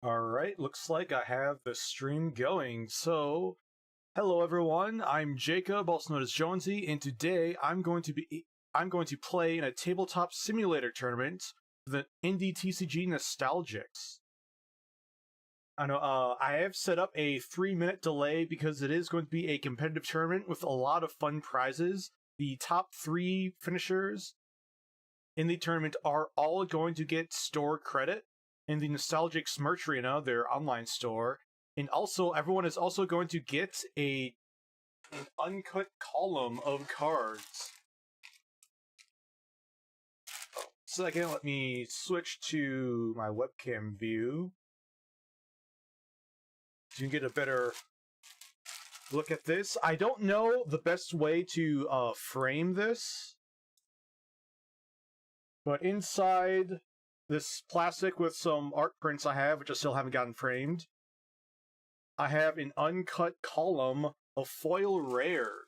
Alright, looks like I have the stream going. So, hello everyone, I'm Jacob, also known as Jonesy, and today I'm going to play in a tabletop simulator tournament for the indie TCG Nostalgix. I know, I have set up a 3-minute delay because it is going to be a competitive tournament with a lot of fun prizes. The top 3 finishers in the tournament are all going to get store credit in the Nostalgix Merch Arena, their online store, and also everyone is also going to get an uncut column of cards. Second, let me switch to my webcam view so you can get a better look at this. I don't know the best way to frame this, but inside this plastic with some art prints I have, which I still haven't gotten framed, I have an uncut column of foil rares.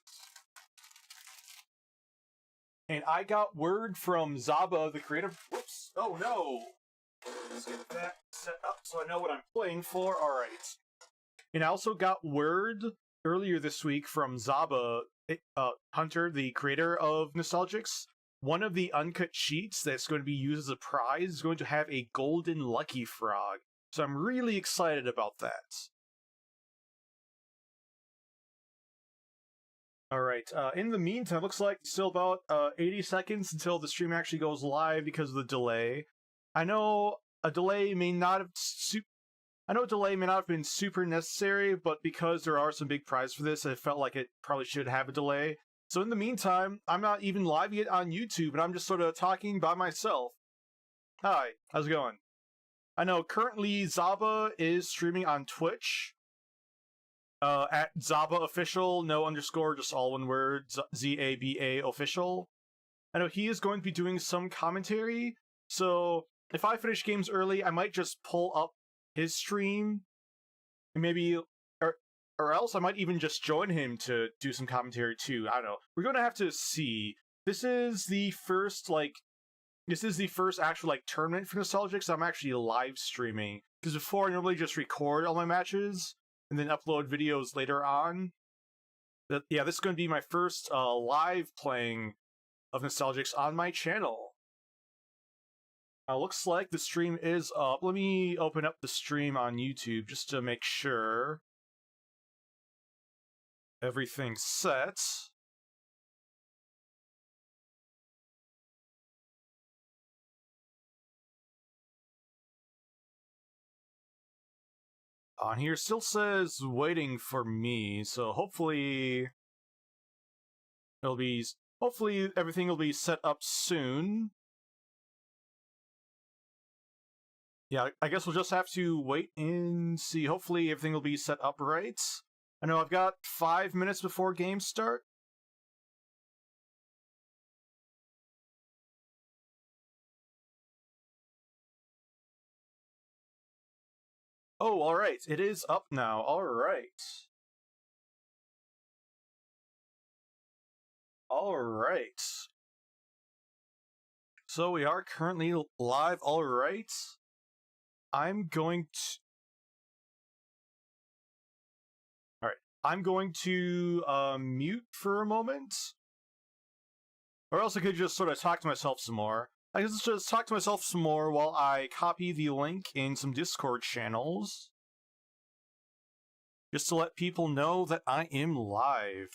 And I got word from Zaba, the creator. Whoops! Oh no! Let's get that set up so I know what I'm playing for. Alright. And I also got word earlier this week from Zaba, Hunter, the creator of Nostalgix. One of the uncut sheets that's going to be used as a prize is going to have a golden lucky frog. So I'm really excited about that. Alright, in the meantime, looks like still about 80 seconds until the stream actually goes live because of the delay. I know a delay may not have been super necessary, but because there are some big prizes for this, I felt like it probably should have a delay. So in the meantime, I'm not even live yet on YouTube, and I'm just sort of talking by myself. Hi, how's it going? I know currently Zaba is streaming on Twitch. At Zaba Official, no underscore, just all one word, Zaba Official. I know he is going to be doing some commentary, so if I finish games early, I might just pull up his stream, and maybe, or else I might even just join him to do some commentary too. I don't know. We're going to have to see. This is the first actual tournament for Nostalgix. So I'm actually live streaming, because before I normally just record all my matches and then upload videos later on. But yeah, this is going to be my first live playing of Nostalgix on my channel. Looks like the stream is up. Let me open up the stream on YouTube just to make sure everything's set. On here still says waiting for me, so hopefully everything will be set up soon. Yeah, I guess we'll just have to wait and see. Hopefully everything will be set up right. I know I've got 5 minutes before games start. Oh, alright, it is up now, alright. Alright. So we are currently live, alright. I'm going to mute for a moment. Or else I could just sort of talk to myself some more. I could just talk to myself some more while I copy the link in some Discord channels. Just to let people know that I am live.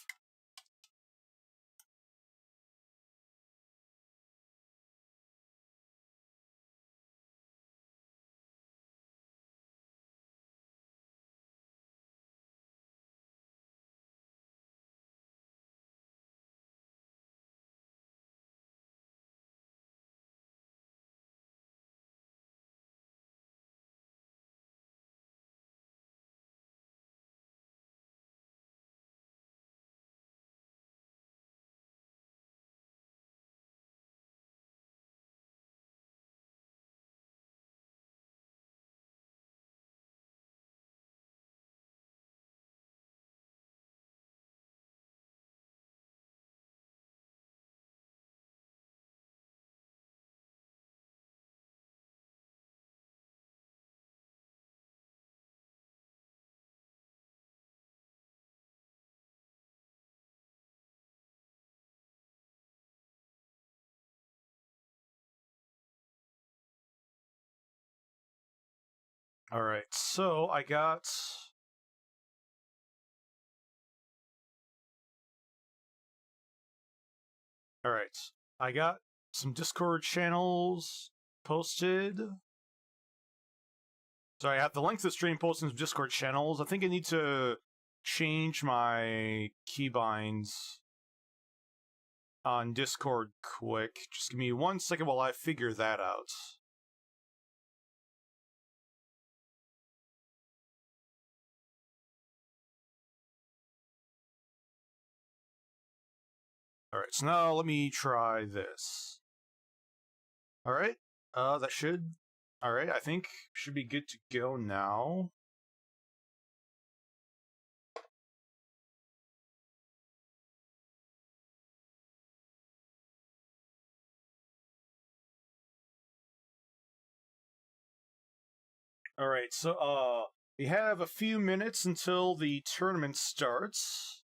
Alright, so I got... Alright, I got some Discord channels posted. Sorry, I have the link to the stream posted in some Discord channels. I think I need to change my keybinds on Discord quick. Just give me 1 second while I figure that out. Alright, so now let me try this. Alright, that should... Alright, I think should be good to go now. Alright, so, we have a few minutes until the tournament starts.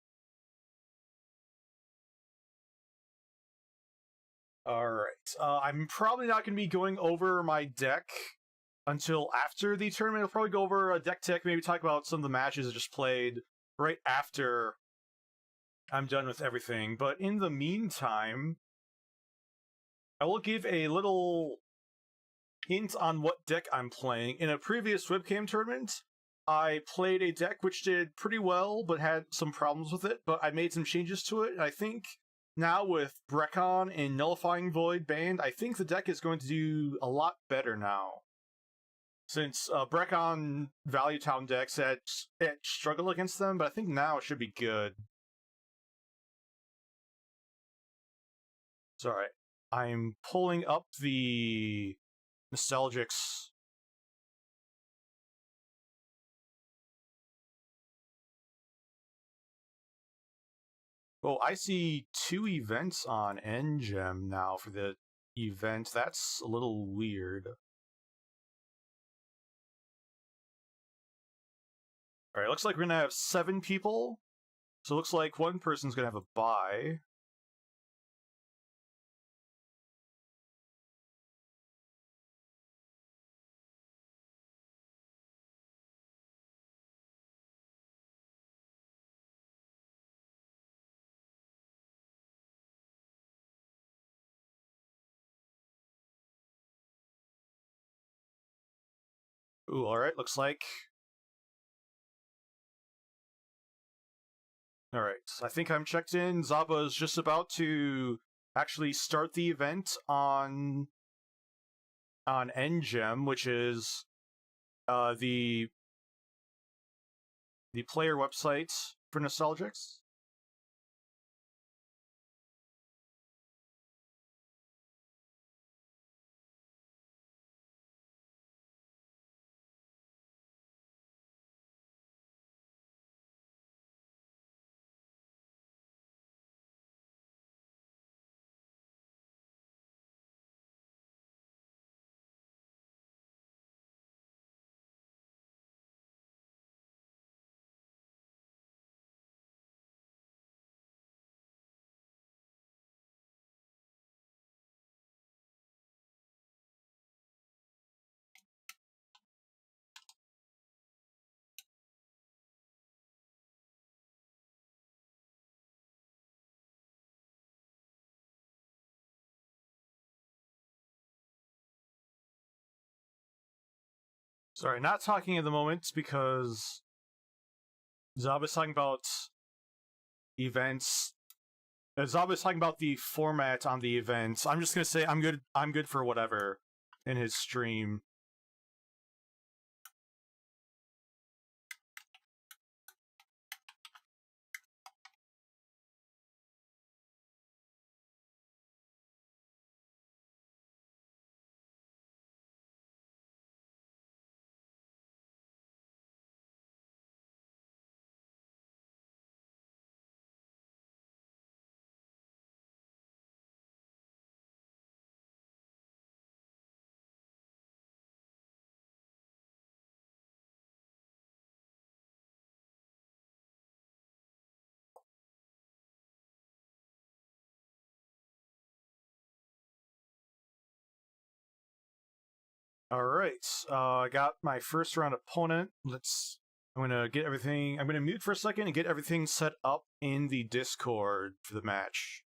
Alright, I'm probably not going to be going over my deck until after the tournament. I'll probably go over a deck tech, maybe talk about some of the matches I just played right after I'm done with everything. But in the meantime, I will give a little hint on what deck I'm playing. In a previous webcam tournament, I played a deck which did pretty well, but had some problems with it, but I made some changes to it, and I think now with Brecon and Nullifying Void banned, I think the deck is going to do a lot better now. Since Brecon Value Town decks had struggled against them, but I think now it should be good. Sorry, I'm pulling up the Nostalgix. Oh, I see 2 events on NGEM now for the event. That's a little weird. Alright, looks like we're gonna have 7 people. So it looks like one person's gonna have a bye. Ooh, alright, looks like... Alright, so I think I'm checked in. Zaba is just about to actually start the event on NGEM, which is the player website for Nostalgix. Sorry, not talking at the moment because Zaba's talking about events. Zaba's talking about the format on the events. I'm just gonna say I'm good for whatever in his stream. All right. I got my first round opponent. I'm gonna get everything. I'm gonna mute for a second and get everything set up in the Discord for the match.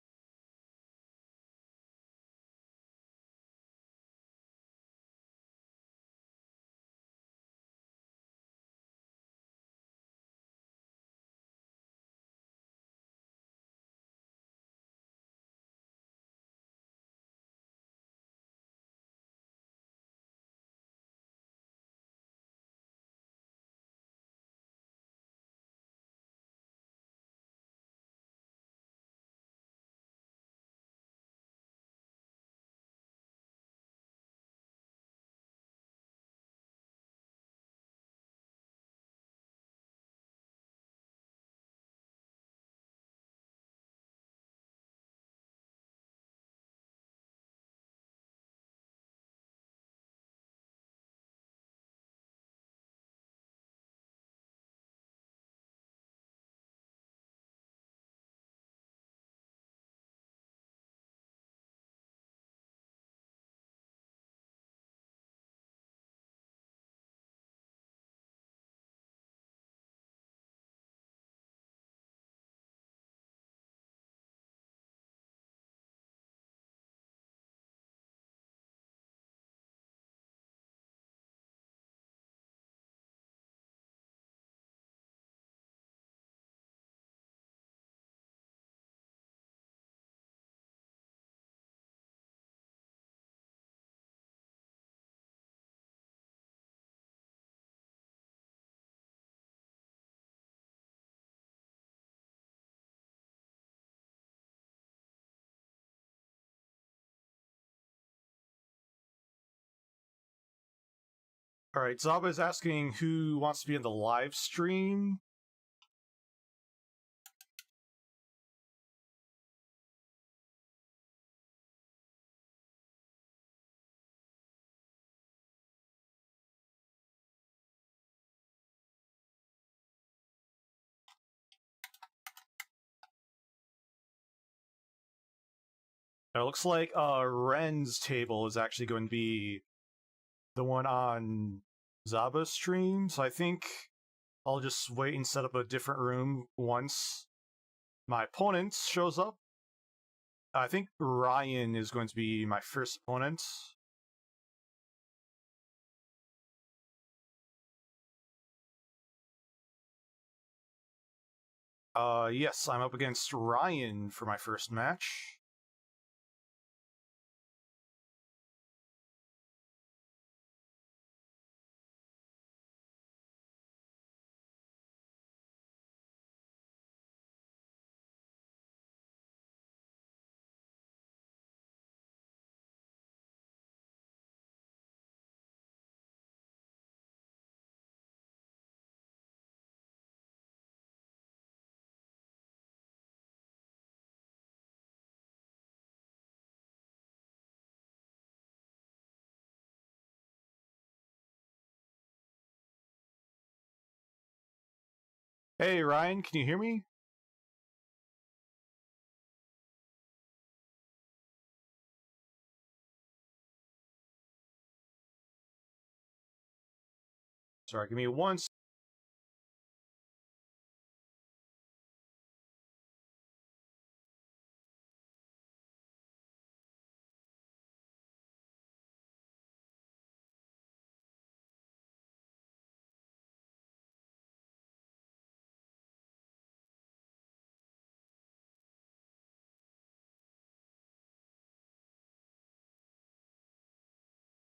All right. Zaba is asking who wants to be in the live stream. It looks like Ren's table is actually going to be the one on Zaba's stream, so I think I'll just wait and set up a different room once my opponent shows up. I think Ryan is going to be my first opponent. Yes, I'm up against Ryan for my first match. Hey, Ryan, can you hear me? Sorry, give me one.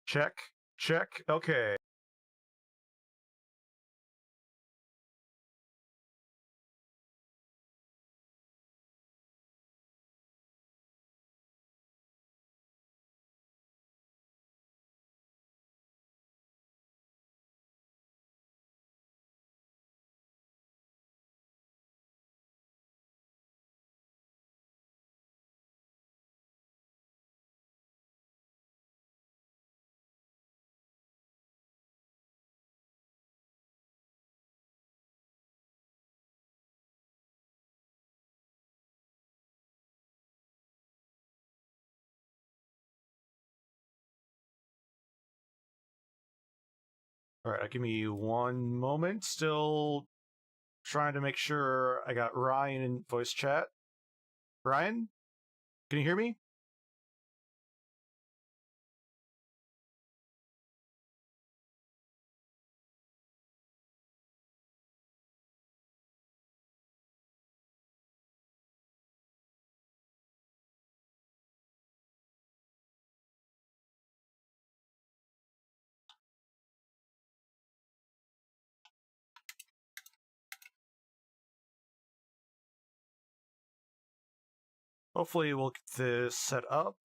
Check, check. Okay. All right, give me one moment. Still trying to make sure I got Ryan in voice chat. Ryan, can you hear me? Hopefully we'll get this set up.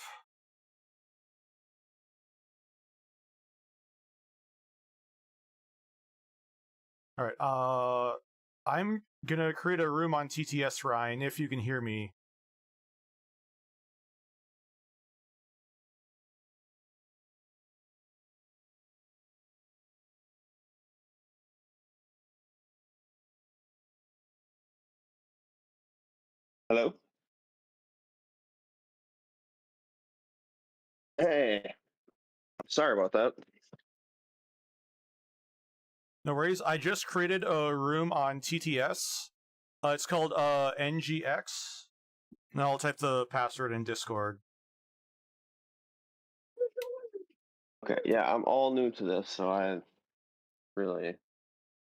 All right, I'm gonna create a room on TTS, Ryan, if you can hear me. Hello? Hey, sorry about that. No worries. I just created a room on TTS. It's called NGX. And I'll type the password in Discord. Okay, yeah, I'm all new to this, so I really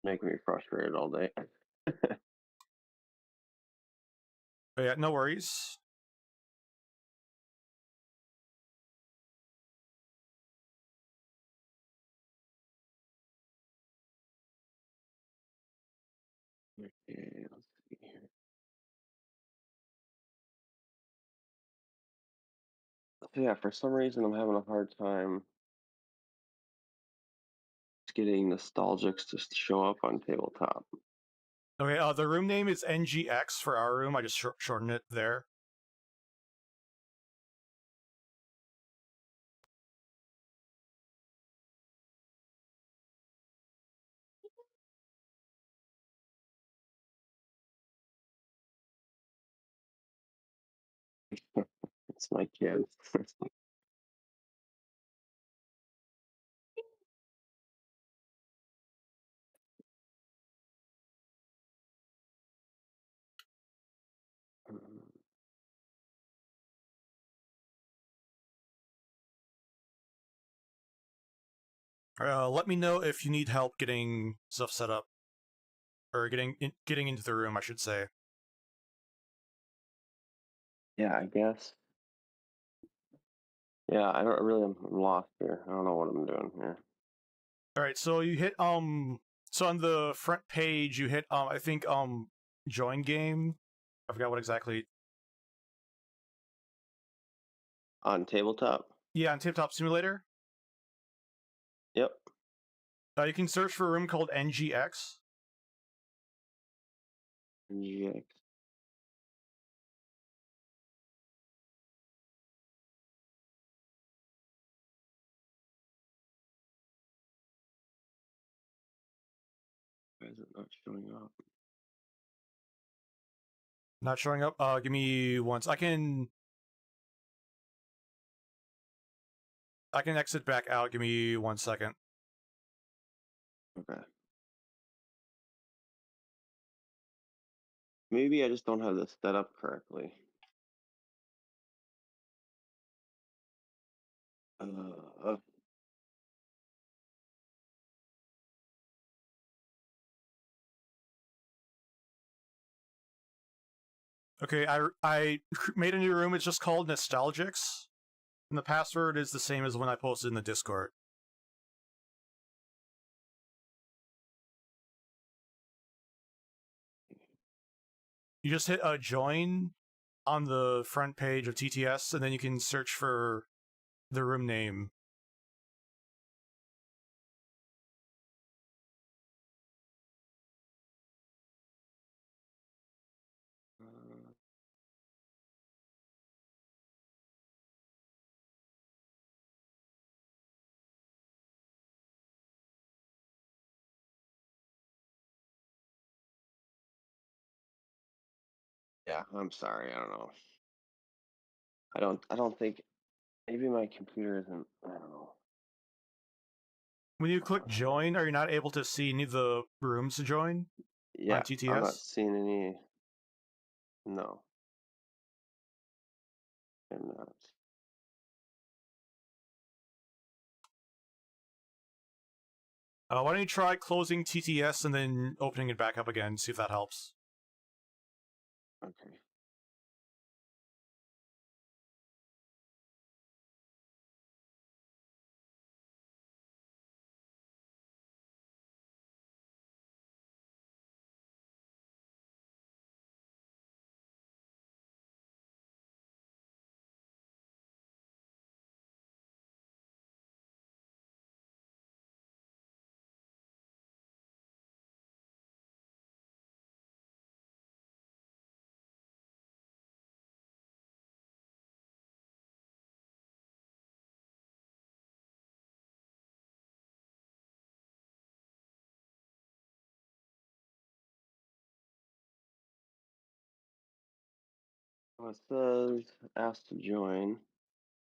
making me frustrated all day. But yeah, no worries. Okay, let's see here. So yeah, for some reason I'm having a hard time getting Nostalgix to show up on Tabletop. Okay, the room name is NGX for our room. I just shortened it there. It's my kid. Let me know if you need help getting stuff set up. Or getting into the room, I should say. Yeah, I guess. Yeah, I don't really, I'm lost here. I don't know what I'm doing here. Alright, so you hit so on the front page you hit I think join game. I forgot what exactly. On Tabletop? Yeah, on Tabletop Simulator. Yep. You can search for a room called NGX. NGX. Why is it not showing up? Not showing up. Give me once. I can exit back out. Give me 1 second. Okay. Maybe I just don't have this set up correctly. Uh, Okay, I made a new room. It's just called Nostalgix, and the password is the same as when I posted in the Discord. You just hit join on the front page of TTS, and then you can search for the room name. uh, yeah, I'm sorry. I don't know. I don't think maybe my computer isn't. I don't know. When you click join, are you not able to see any of the rooms to join Yeah, on TTS? I'm not seeing any. No, I'm not. Why don't you try closing TTS and then opening it back up again, see if that helps. Okay. Well, it says ask to join.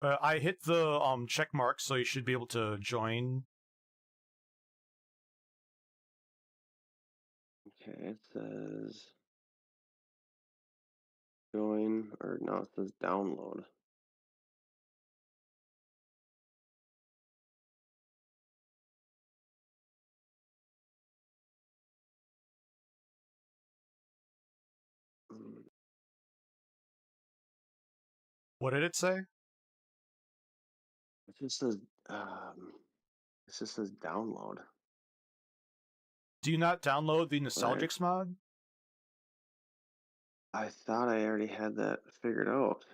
I hit the check mark, so you should be able to join. Okay, it says join, or no, it says download. Mm, What did it say? It just says it just says download. Do you not download the Right. Nostalgix mod? I thought I already had that figured out.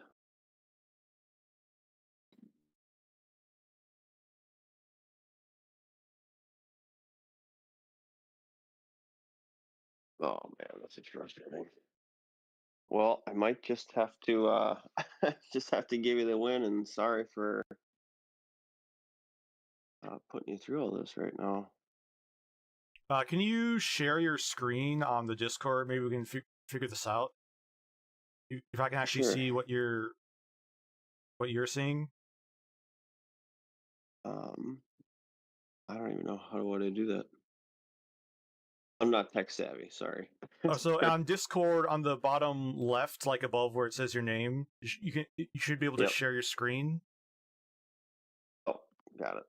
Oh man, that's frustrating. Well, I might just have to just have to give you the win, and sorry for putting you through all this right now. Can you share your screen on the Discord? Maybe we can figure this out. If I can actually Sure. see what you're seeing. I don't even know how do I do that. I'm not tech savvy. Sorry. Oh, so on Discord, on the bottom left, like above where it says your name, you should be able to Yep. share your screen. Oh, got it.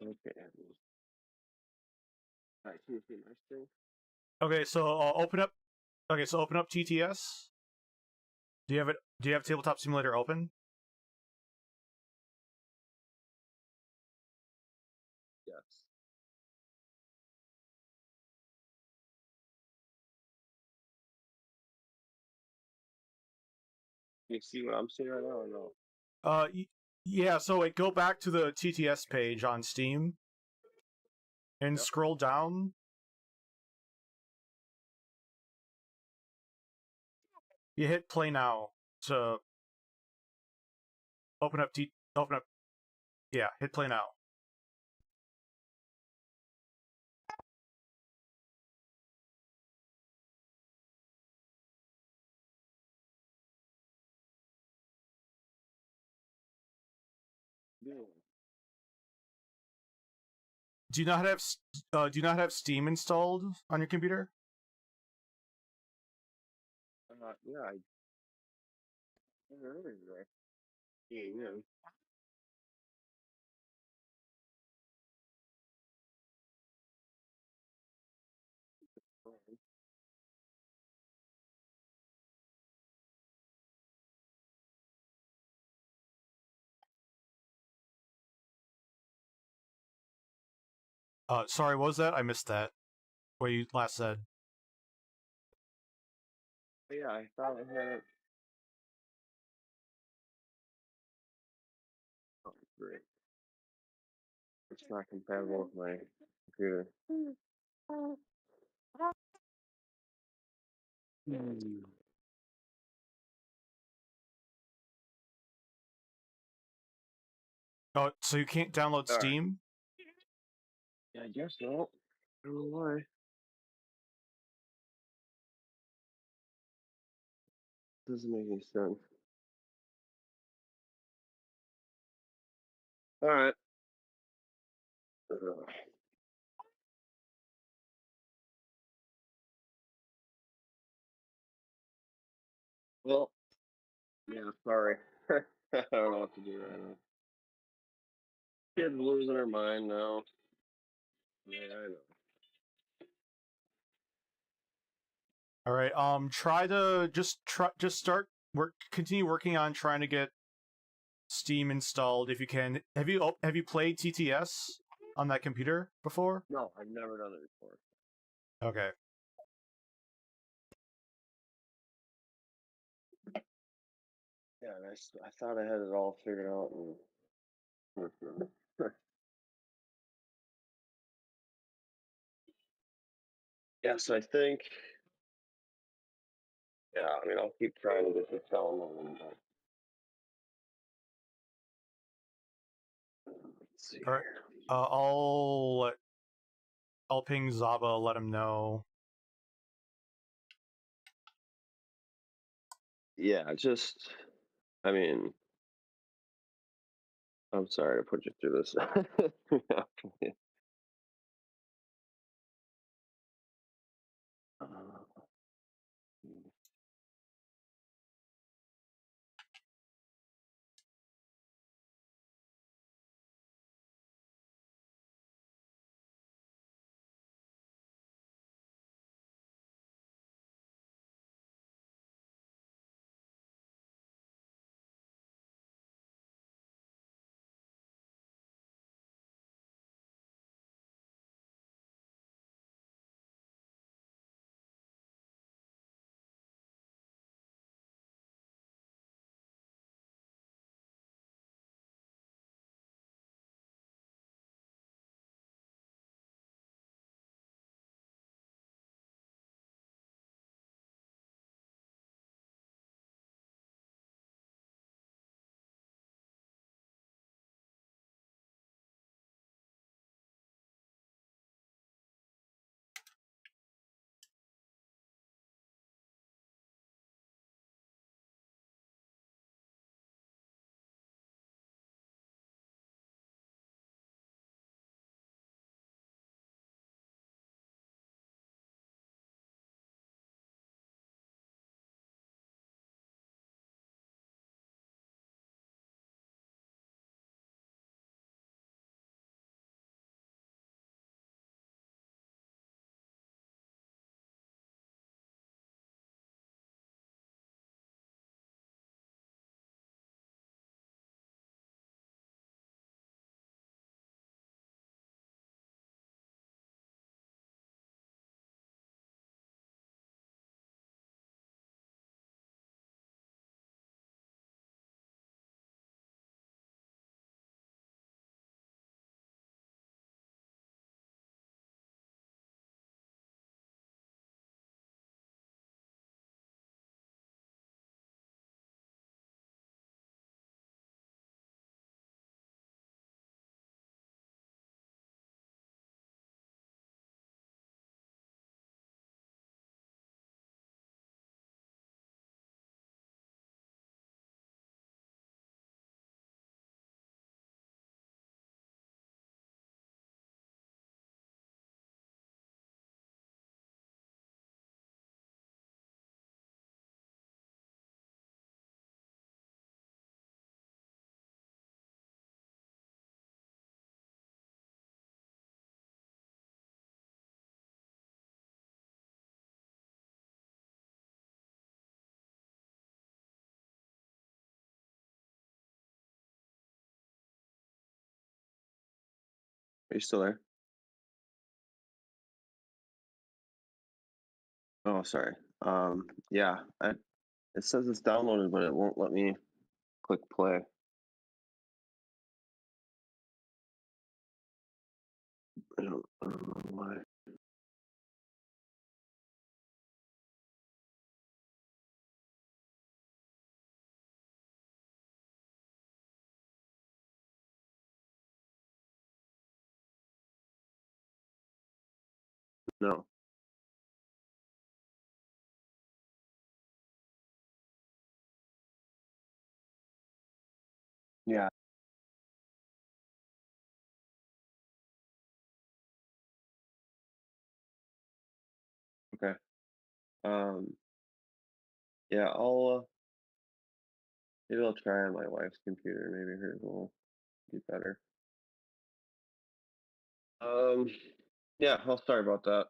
Okay. All right, can you see my screen? Okay, so open up. Okay, so open up TTS. Do you have it? Do you have Tabletop Simulator open? Yes. You see what I'm seeing right now or no? Yeah. So go back to the TTS page on Steam and Yep. scroll down. You hit play now to open up. Open up. Yeah, hit play now. Yeah. Do you not have Steam installed on your computer? Yeah, I earlier. Yeah. Sorry, what was that? I missed that. What you last said. Yeah, I thought I had it. Oh, great. It's not compatible with my computer. Hmm. Oh, so you can't download All right. Steam? Yeah, I guess so. I don't know why. Doesn't make any sense. All right. Well, yeah, sorry. I don't know what to do right now. Kid's losing her mind now. Yeah, I know. All right. Try to just start continue working on trying to get Steam installed if you can. Have you played TTS on that computer before? No, I've never done it before. Okay. Yeah, and I thought I had it all figured out. And yes, I think. Yeah, I mean, I'll keep trying to get this downloaded. Let's see All right. here. I'll ping Zaba. Let him know. Yeah, just. I mean, I'm sorry to put you through this. Are you still there? Oh, sorry. Yeah, it says it's downloaded, but it won't let me click play. I don't know why. No. Yeah. Okay. Yeah, maybe I'll try on my wife's computer. Maybe hers will be better. Yeah, I'll sorry about that.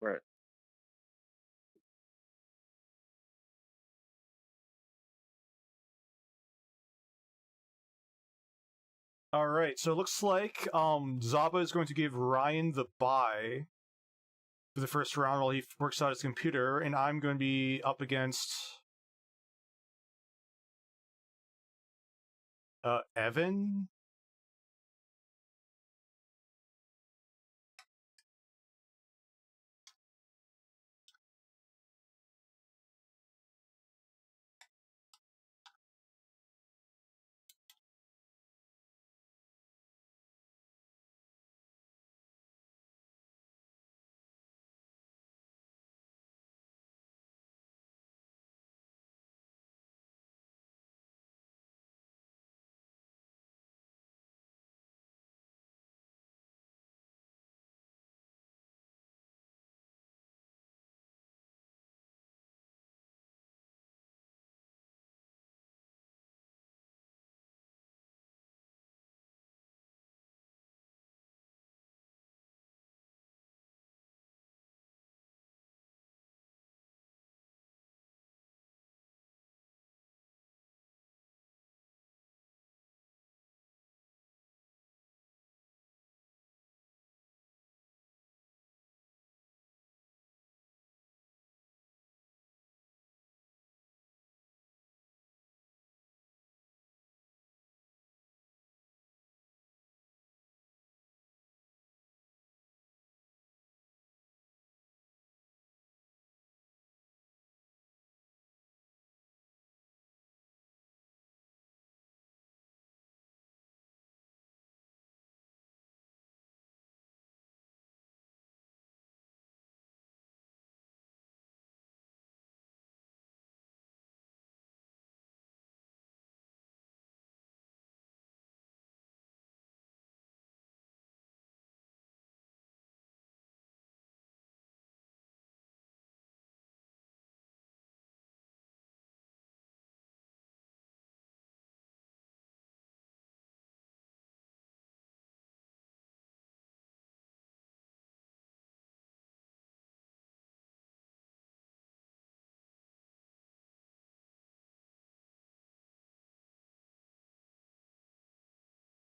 Right. All right, so it looks like Zaba is going to give Ryan the bye for the first round while he works out his computer, and I'm going to be up against Evan.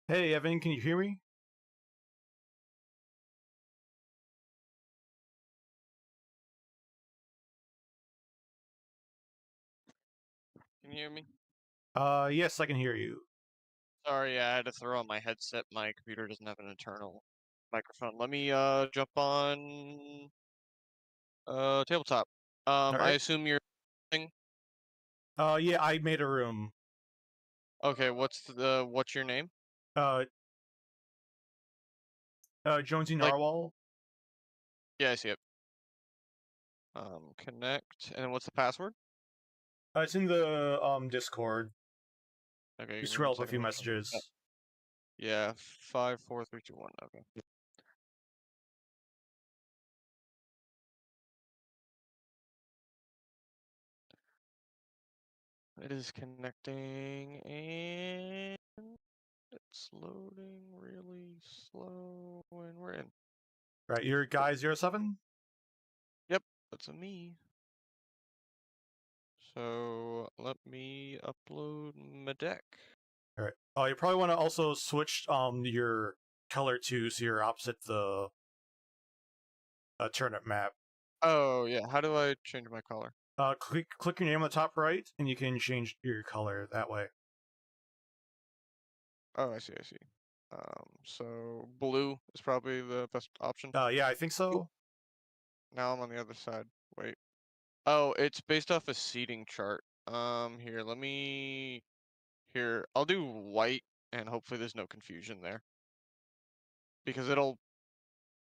Hey, Evan, can you hear me? Can you hear me? Yes, I can hear you. Sorry, I had to throw on my headset. My computer doesn't have an internal microphone. Let me jump on tabletop. All I right. assume you're thing. Yeah, I made a room. Okay, what's your name? Uh, Like, JonesyNarwhal. yeah, I see it. Connect, and then what's the password? It's in the Discord. Okay, You give me one scroll up a second. few Let me open it up. messages. Yeah, 5, 4, 3, 2, 1. Okay. It is connecting, and it's loading really slow, and we're in. Right, you're Guy07? Yep, that's a me. So let me upload my deck. All right. Oh, you probably want to also switch your color too, so you're opposite the turnip map. Oh yeah. How do I change my color? Click your name on the top right, and you can change your color that way. Oh, I see. So blue is probably the best option. Yeah, I think so. Now I'm on the other side. Wait. Oh, it's based off a seating chart. Here, let me. Here, I'll do white, and hopefully there's no confusion there. Because it'll.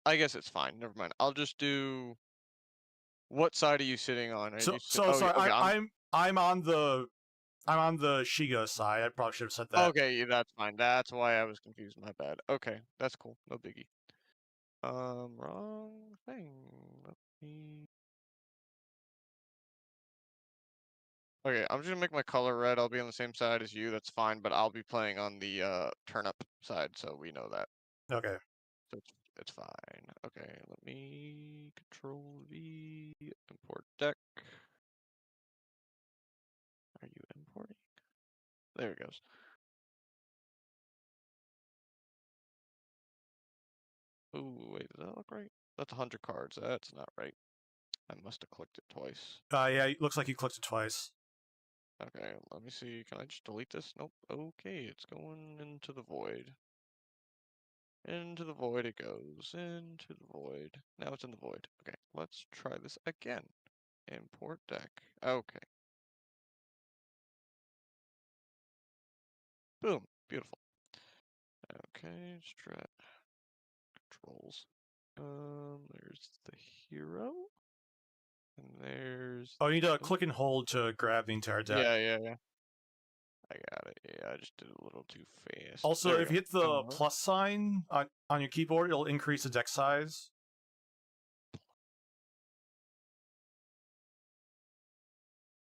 I guess it's fine. Never mind. I'll just do. What side are you sitting on? Are So, you so sorry, okay. I'm on the Shiga side. I probably should have said that. Okay, yeah, that's fine. That's why I was confused. My bad. Okay, that's cool. No biggie. Wrong thing. Let me. Okay, I'm just gonna make my color red. I'll be on the same side as you. That's fine, but I'll be playing on the turnip side, so we know that. Okay. So it's fine. Okay, let me Control V, import deck. Are you importing? There it goes. Ooh, wait, does that look right? That's 100 cards. That's not right. I must have clicked it twice. Yeah, it looks like you clicked it twice. Okay, let me see. Can I just delete this? Nope. Okay, it's going into the void. Into the void it goes. Into the void. Now it's in the void. Okay, let's try this again. Import deck. Okay. Boom. Beautiful. Okay, strat controls. There's the hero. And there's. Oh, you need to click and hold to grab the entire deck. Yeah. I got it. Yeah, I just did it a little too fast. Also, if you hit the plus sign on your keyboard, it'll increase the deck size.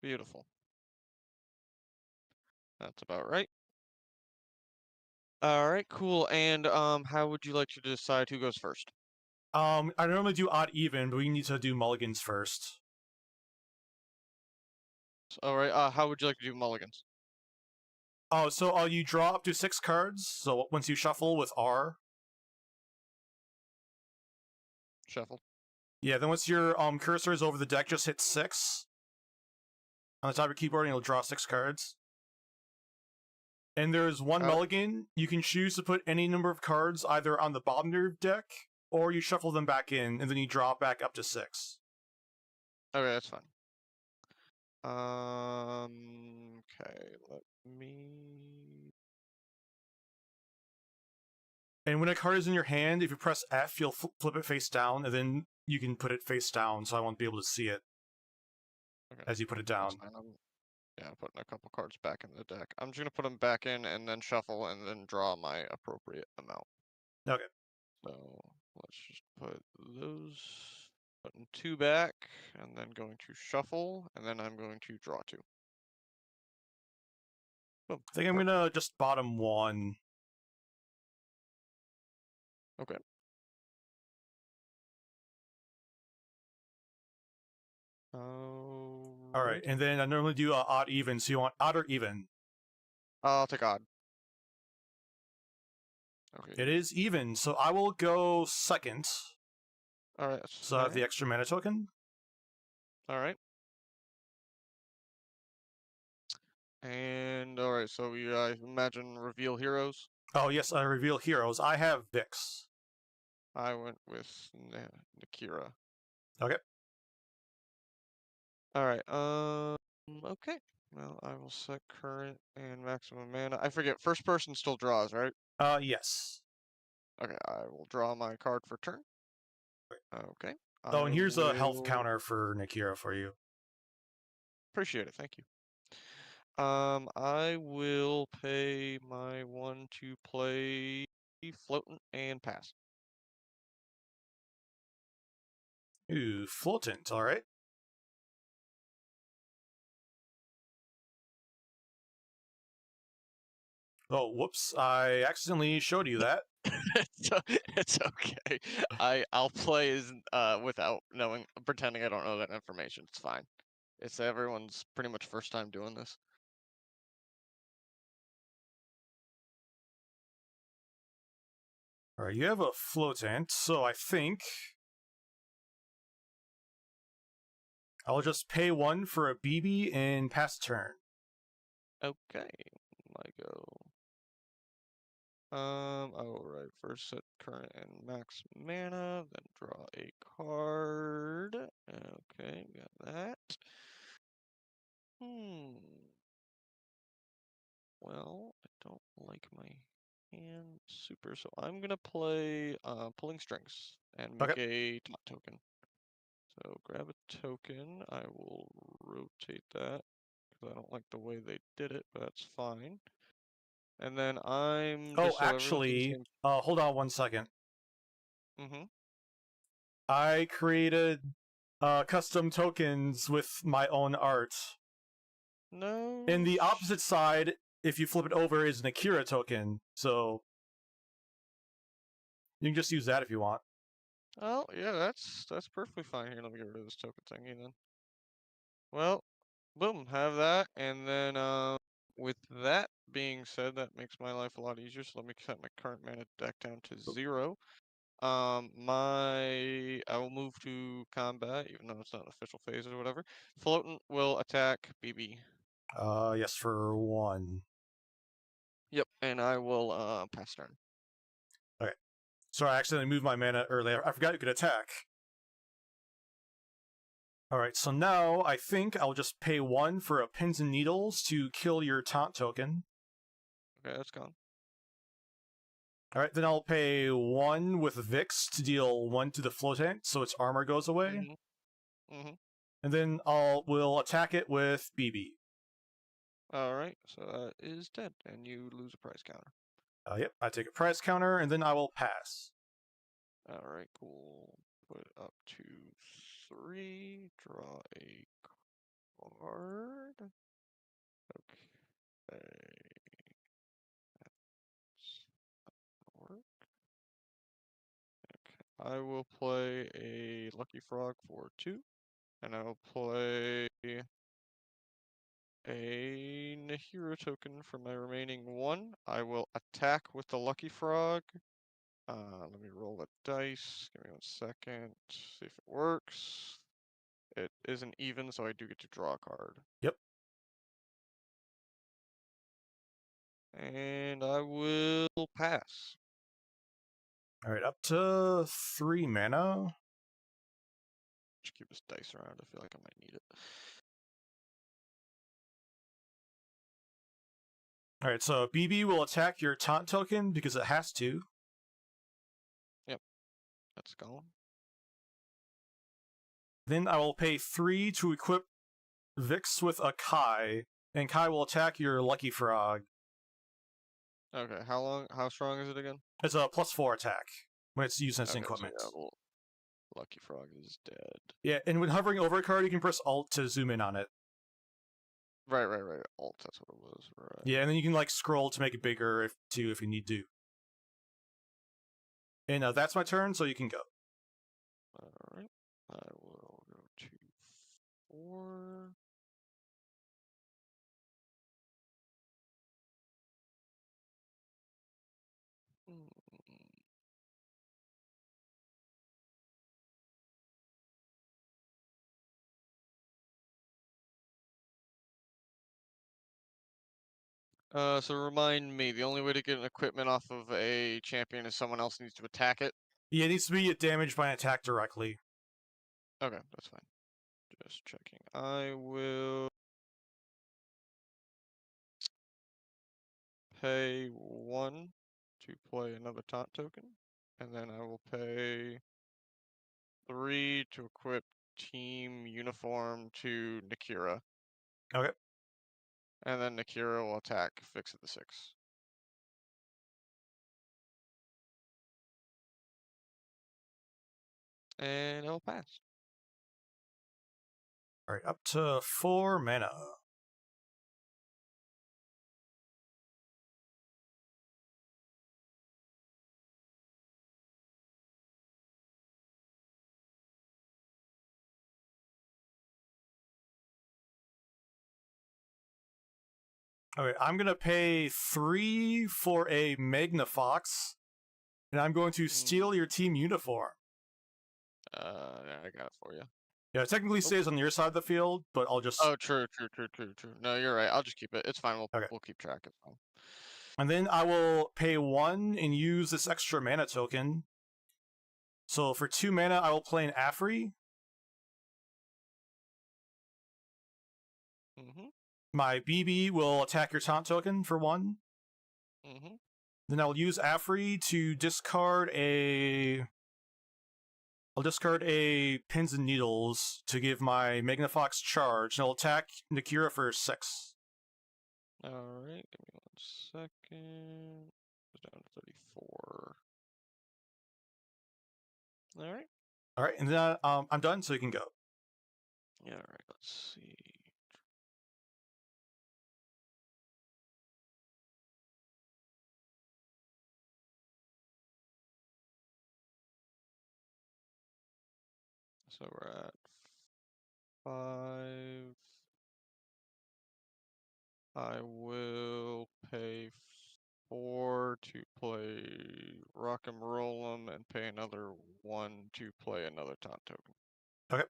Beautiful. That's about right. All right, cool. And how would you like to decide who goes first? I normally do odd even, but we need to do mulligans first. All right. How would you like to do mulligans? Oh, so you draw up to 6 cards. So once you shuffle with R. Shuffle. Yeah, then once your cursor is over the deck, just hit 6 on the top of your keyboard, and you'll draw 6 cards. And there's one mulligan. You can choose to put any number of cards either on the bottom of your deck, or you shuffle them back in, and then you draw back up to 6. Okay, that's fine. Okay, let me. And when a card is in your hand, if you press F, you'll flip it face down, and then you can put it face down, so I won't be able to see it as you put it down. Yeah, I'm putting a couple cards back in the deck. I'm just gonna put them back in and then shuffle and then draw my appropriate amount. Okay. So let's just put those, putting 2 back, and then going to shuffle, and then I'm going to draw 2. Boom. I think I'm gonna just bottom 1. Okay. All right, and then I normally do odd even. So you want odd or even? I'll take odd. Okay. It is even, so I will go second. All right. So I have the extra mana token. All right. And all right, so we imagine reveal heroes. Oh yes, I reveal heroes. I have Vix. I went with Nakira. Okay. All right. Okay. Well, I will set current and maximum mana. I forget. First person still draws, right? Yes. Okay. I will draw my card for turn. Okay. Oh, and here's a health counter for Nakira for you. Appreciate it. Thank you. I will pay my 1 to play Floatant and pass. Ooh, Floatant, alright. Oh, whoops, I accidentally showed you that. It's okay. I'll play as without knowing, pretending I don't know that information. It's fine. It's everyone's pretty much first time doing this. Alright, you have a floatant, so I think I'll just pay 1 for a BB and pass turn. Okay, I go. Alright, first set current and max mana, then draw a card. Okay, got that. Well, I don't like my hand super, so I'm gonna play Pulling Strings and make a top token. So grab a token, I will rotate that, because I don't like the way they did it, but that's fine. And then I'm Oh, just so everyone's in the actually, same. hold on 1 second. Mm-hmm. I created custom tokens with my own art. No. And the opposite side, if you flip it over, is an Akira token, so you can just use that if you want. Oh, yeah, that's perfectly fine. Here, let me get rid of this token thingy then. Well, boom, have that, and then with that being said, that makes my life a lot easier. So let me set my current mana deck down to 0. I will move to combat, even though it's not an official phase or whatever. Floatant will attack BB. Yes, for 1. Yep, and I will pass turn. Okay. Sorry, I accidentally moved my mana earlier. I forgot you could attack. Alright, so now I think I'll just pay 1 for a Pins and Needles to kill your taunt token. Okay, that's gone. Alright, then I'll pay 1 with Vix to deal 1 to the floatant, so its armor goes away. Mm-hmm. And then we'll attack it with BB. Alright, so that is dead, and you lose a prize counter. Yep, I take a prize counter, and then I will pass. Alright, cool. Put it up to 3. Draw a card. Okay. That's not work. Okay. I will play a Lucky Frog for 2. And I will play a Nahira token for my remaining 1. I will attack with the Lucky Frog. Let me roll the dice. Give me 1 second. See if it works. It isn't even, so I do get to draw a card. Yep. And I will pass. Alright, up to 3 mana. Just keep this dice around. I feel like I might need it. Alright, so BB will attack your taunt token because it has to. Yep. That's gone. Then I will pay 3 to equip Vix with a Kai, and Kai will attack your Lucky Frog. Okay, how strong is it again? It's a +4 attack when it's used as Okay, equipment. so yeah, well, Lucky Frog is dead. Yeah, and when hovering over a card, you can press Alt to zoom in on it. Right. Alt, that's what it was. Right. Yeah, and then you can like scroll to make it bigger if you need to. And that's my turn, so you can go. Alright. I will go to 4. So remind me, the only way to get an equipment off of a champion is someone else needs to attack it? Yeah, it needs to be damaged by an attack directly. Okay, that's fine. Just checking. I will pay 1 to play another taunt token, and then I will pay 3 to equip team uniform to Nakira. Okay. And then Nakira will attack Fix at the 6. And I'll pass. Alright, up to 4 mana. Okay, I'm gonna pay 3 for a Magnafox and I'm going to steal your team uniform. Yeah, I got it for you. Yeah, it technically stays on your side of the field, but I'll just... Oh, true. No, you're right. I'll just keep it. It's fine. Okay. We'll keep track. It's fine. And then I will pay 1 and use this extra mana token. So for 2 mana, I will play an Afri. Mm-hmm. My BB will attack your taunt token for 1. Mm-hmm. Then I'll use Afri to discard a... I'll discard a Pins and Needles to give my Magnafox charge, and I'll attack Nakira for 6. Alright, give me 1 second. It's down to 34. Alright. Alright, and then I'm done, so you can go. Yeah, alright, let's see. So we're at 5. I will pay 4 to play Rock and Roll 'em and pay another 1 to play another taunt token. Okay.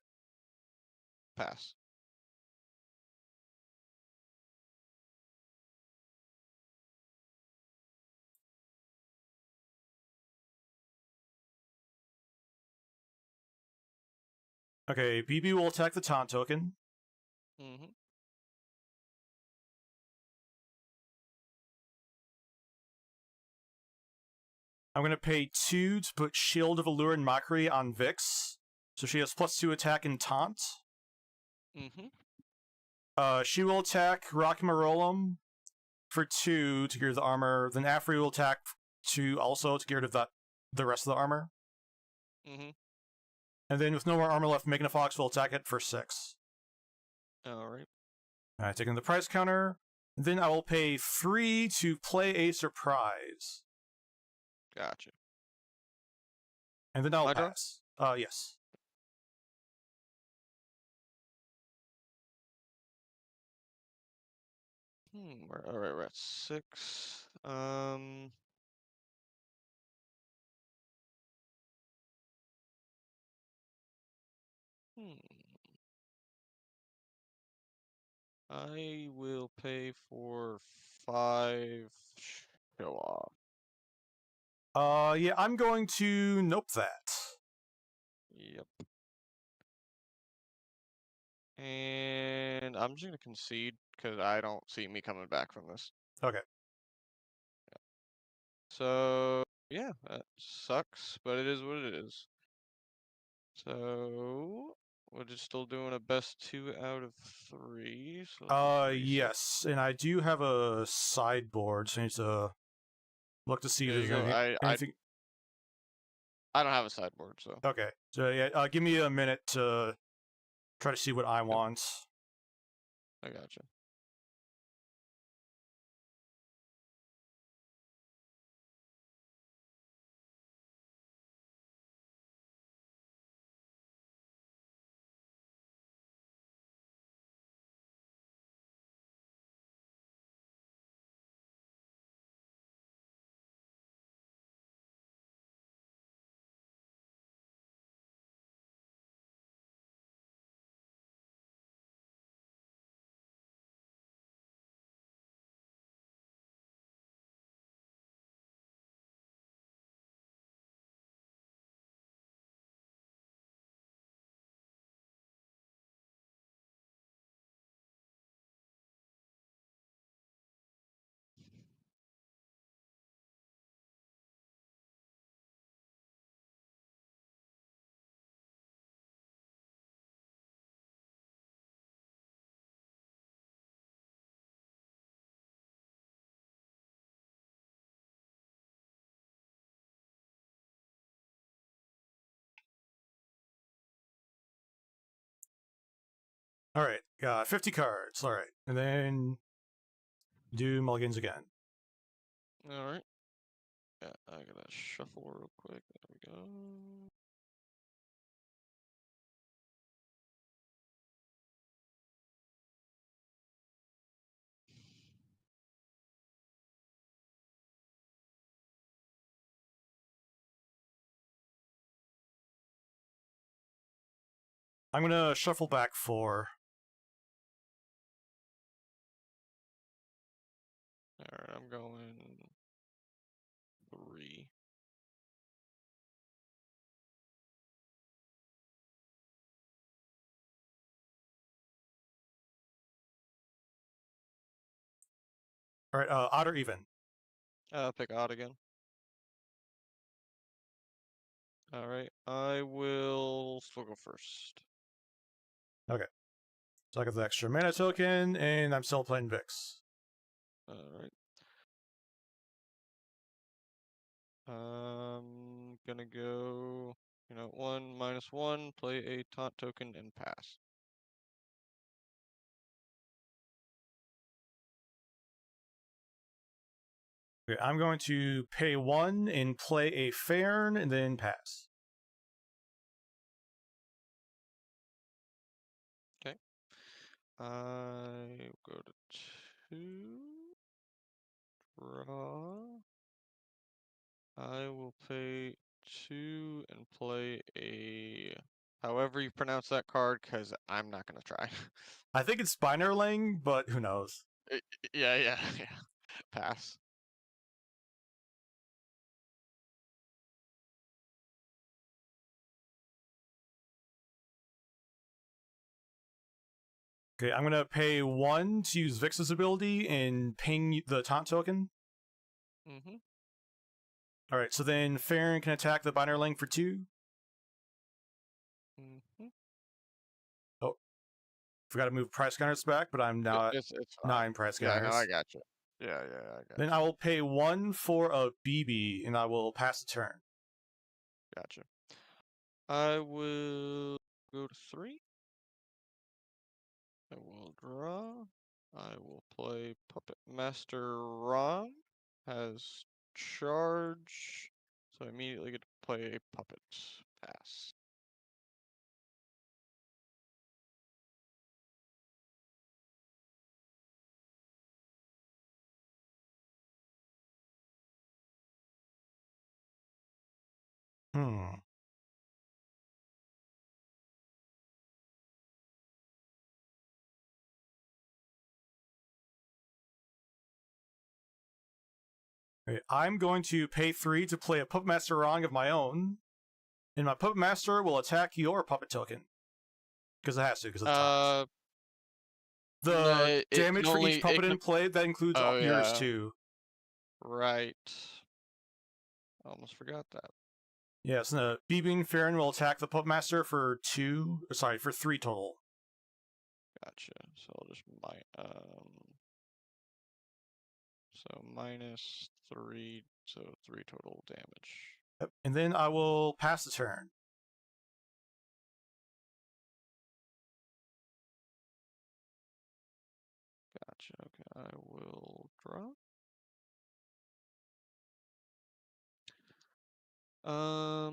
Pass. Okay, BB will attack the taunt token. Mm-hmm. I'm going to pay 2 to put Shield of Allure and Mockery on Vix, so she has +2 attack and taunt. Mm-hmm. She will attack Rock'em for 2 to get rid of the armor. Then Afri will attack 2 also to get rid of the rest of the armor. Mm-hmm. And then with no more armor left, Magnafox will attack it for 6. Alright. Alright, taking the price counter. Then I will pay 3 to play a surprise. Gotcha. And then I'll My draw? pass. Yes. Alright, we're at 6. I will pay for 5 show off. Yeah, I'm going to nope that. Yep. And I'm just gonna concede because I don't see me coming back from this. Okay. So yeah, that sucks, but it is what it is. So we're just still doing a best 2 out of 3. So Yes, and I do have a sideboard, so I need to look to see if there you there's go. anything. I don't have a sideboard, so Okay, so yeah, give me a minute to try to see what I want. I gotcha. All right, got 50 cards. All right, and then do mulligans again. All right. Yeah, I gotta shuffle real quick. There we go. I'm gonna shuffle back 4. Alright, I'm going 3. All right, odd or even? Pick odd again. Alright, I will still go first. Okay. So I got the extra mana token, and I'm still playing Vix. Alright. Gonna go, 1, -1, play a taunt token, and pass. Okay, I'm going to pay 1 and play a Fairn, and then pass. Okay. I go to 2. Draw. I will pay 2 and play a... However you pronounce that card, because I'm not going to try. I think it's Spinerling, but who knows? Yeah. Pass. Okay, I'm gonna pay 1 to use Vix's ability and ping the taunt token. Mm-hmm. Alright, so then Fairn can attack the Spinerling for 2. Mm-hmm. Oh, forgot to move price counters back, but I'm now at It's fine. 9 price Yeah, counters. no, I got you. Yeah, I got Then you. I will pay 1 for a BB, and I will pass the turn. Gotcha. I will go to 3. I will draw. I will play Puppet Master Ron. Has charge. So I immediately get to play a puppet. Pass. Hmm. Okay, I'm going to pay 3 to play a Puppet Master Wrong of my own, and my Puppet Master will attack your puppet token. Because it has to, because of the taunt. No, The it damage can for only each puppet in play, that includes Oh yours yeah, too. right. I almost forgot that. Yes, and the Beaming Farron will attack the Puppet Master for 3 total. Gotcha. So I'll just so -3, so 3 total damage. Yep. And then I will pass the turn. Gotcha. Okay, I will draw. Well,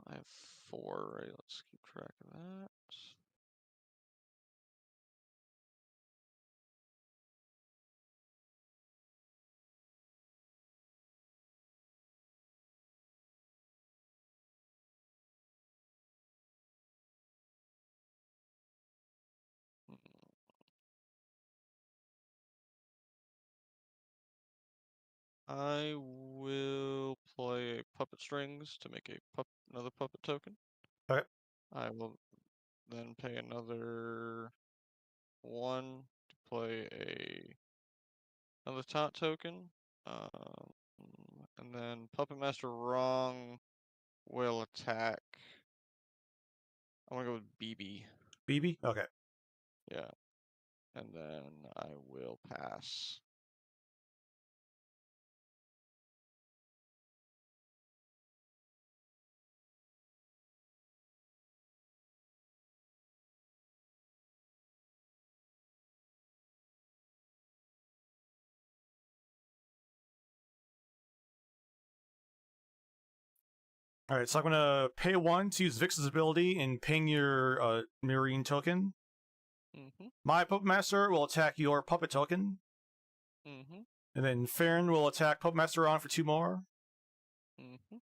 I have 4, right? Let's keep track of that. I will play a Puppet Strings to make another puppet token. Okay. I will then pay another 1 to play another taunt token. And then Puppet Master Wrong will attack. I'm gonna go with BB. BB? Okay. Yeah. And then I will pass. Alright, so I'm going to pay 1 to use Vix's ability and ping your Marine token. Mm-hmm. My Puppet Master will attack your puppet token. Mm-hmm. And then Farron will attack Puppet Master on for 2 more. Mm-hmm.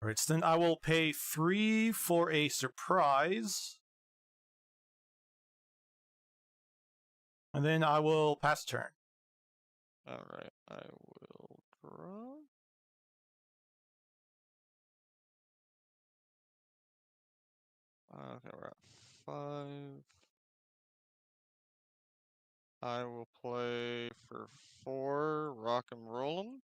Right, so then I will pay 3 for a surprise. And then I will pass turn. Alright, I will draw. Okay, we're at 5. I will play for 4, rock and roll 'em.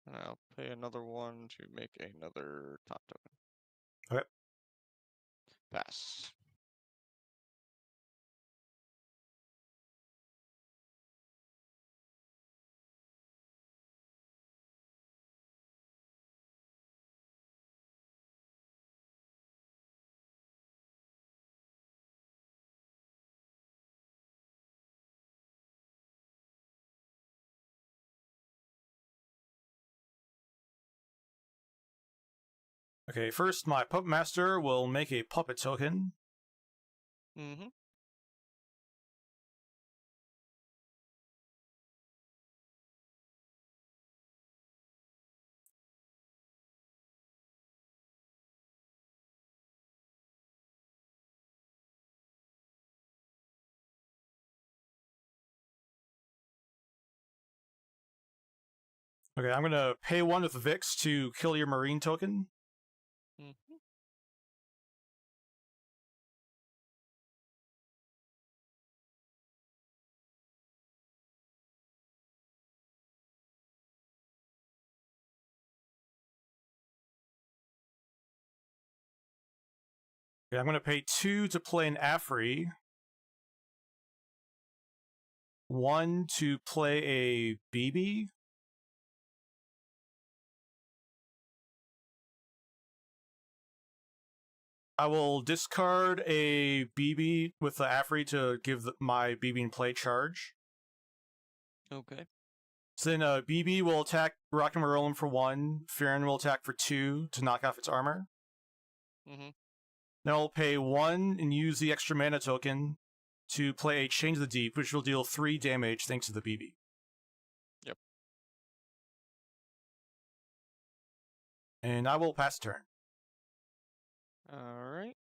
And I'll pay another 1 to make another top token. Okay. Pass. Okay, first my Puppet Master will make a puppet token. Mm-hmm. Okay, I'm gonna pay 1 with Vix to kill your Marine token. Mm-hmm. Okay, I'm gonna pay 2 to play an Afri. 1 to play a BB. I will discard a BB with the Afri to give my BB in play charge. Okay. So then BB will attack Rock and Roll for 1. Farron will attack for 2 to knock off its armor. Mm-hmm. Then I'll pay 1 and use the extra mana token to play a Change of the Deep, which will deal 3 damage thanks to the BB. Yep. And I will pass turn. Alright.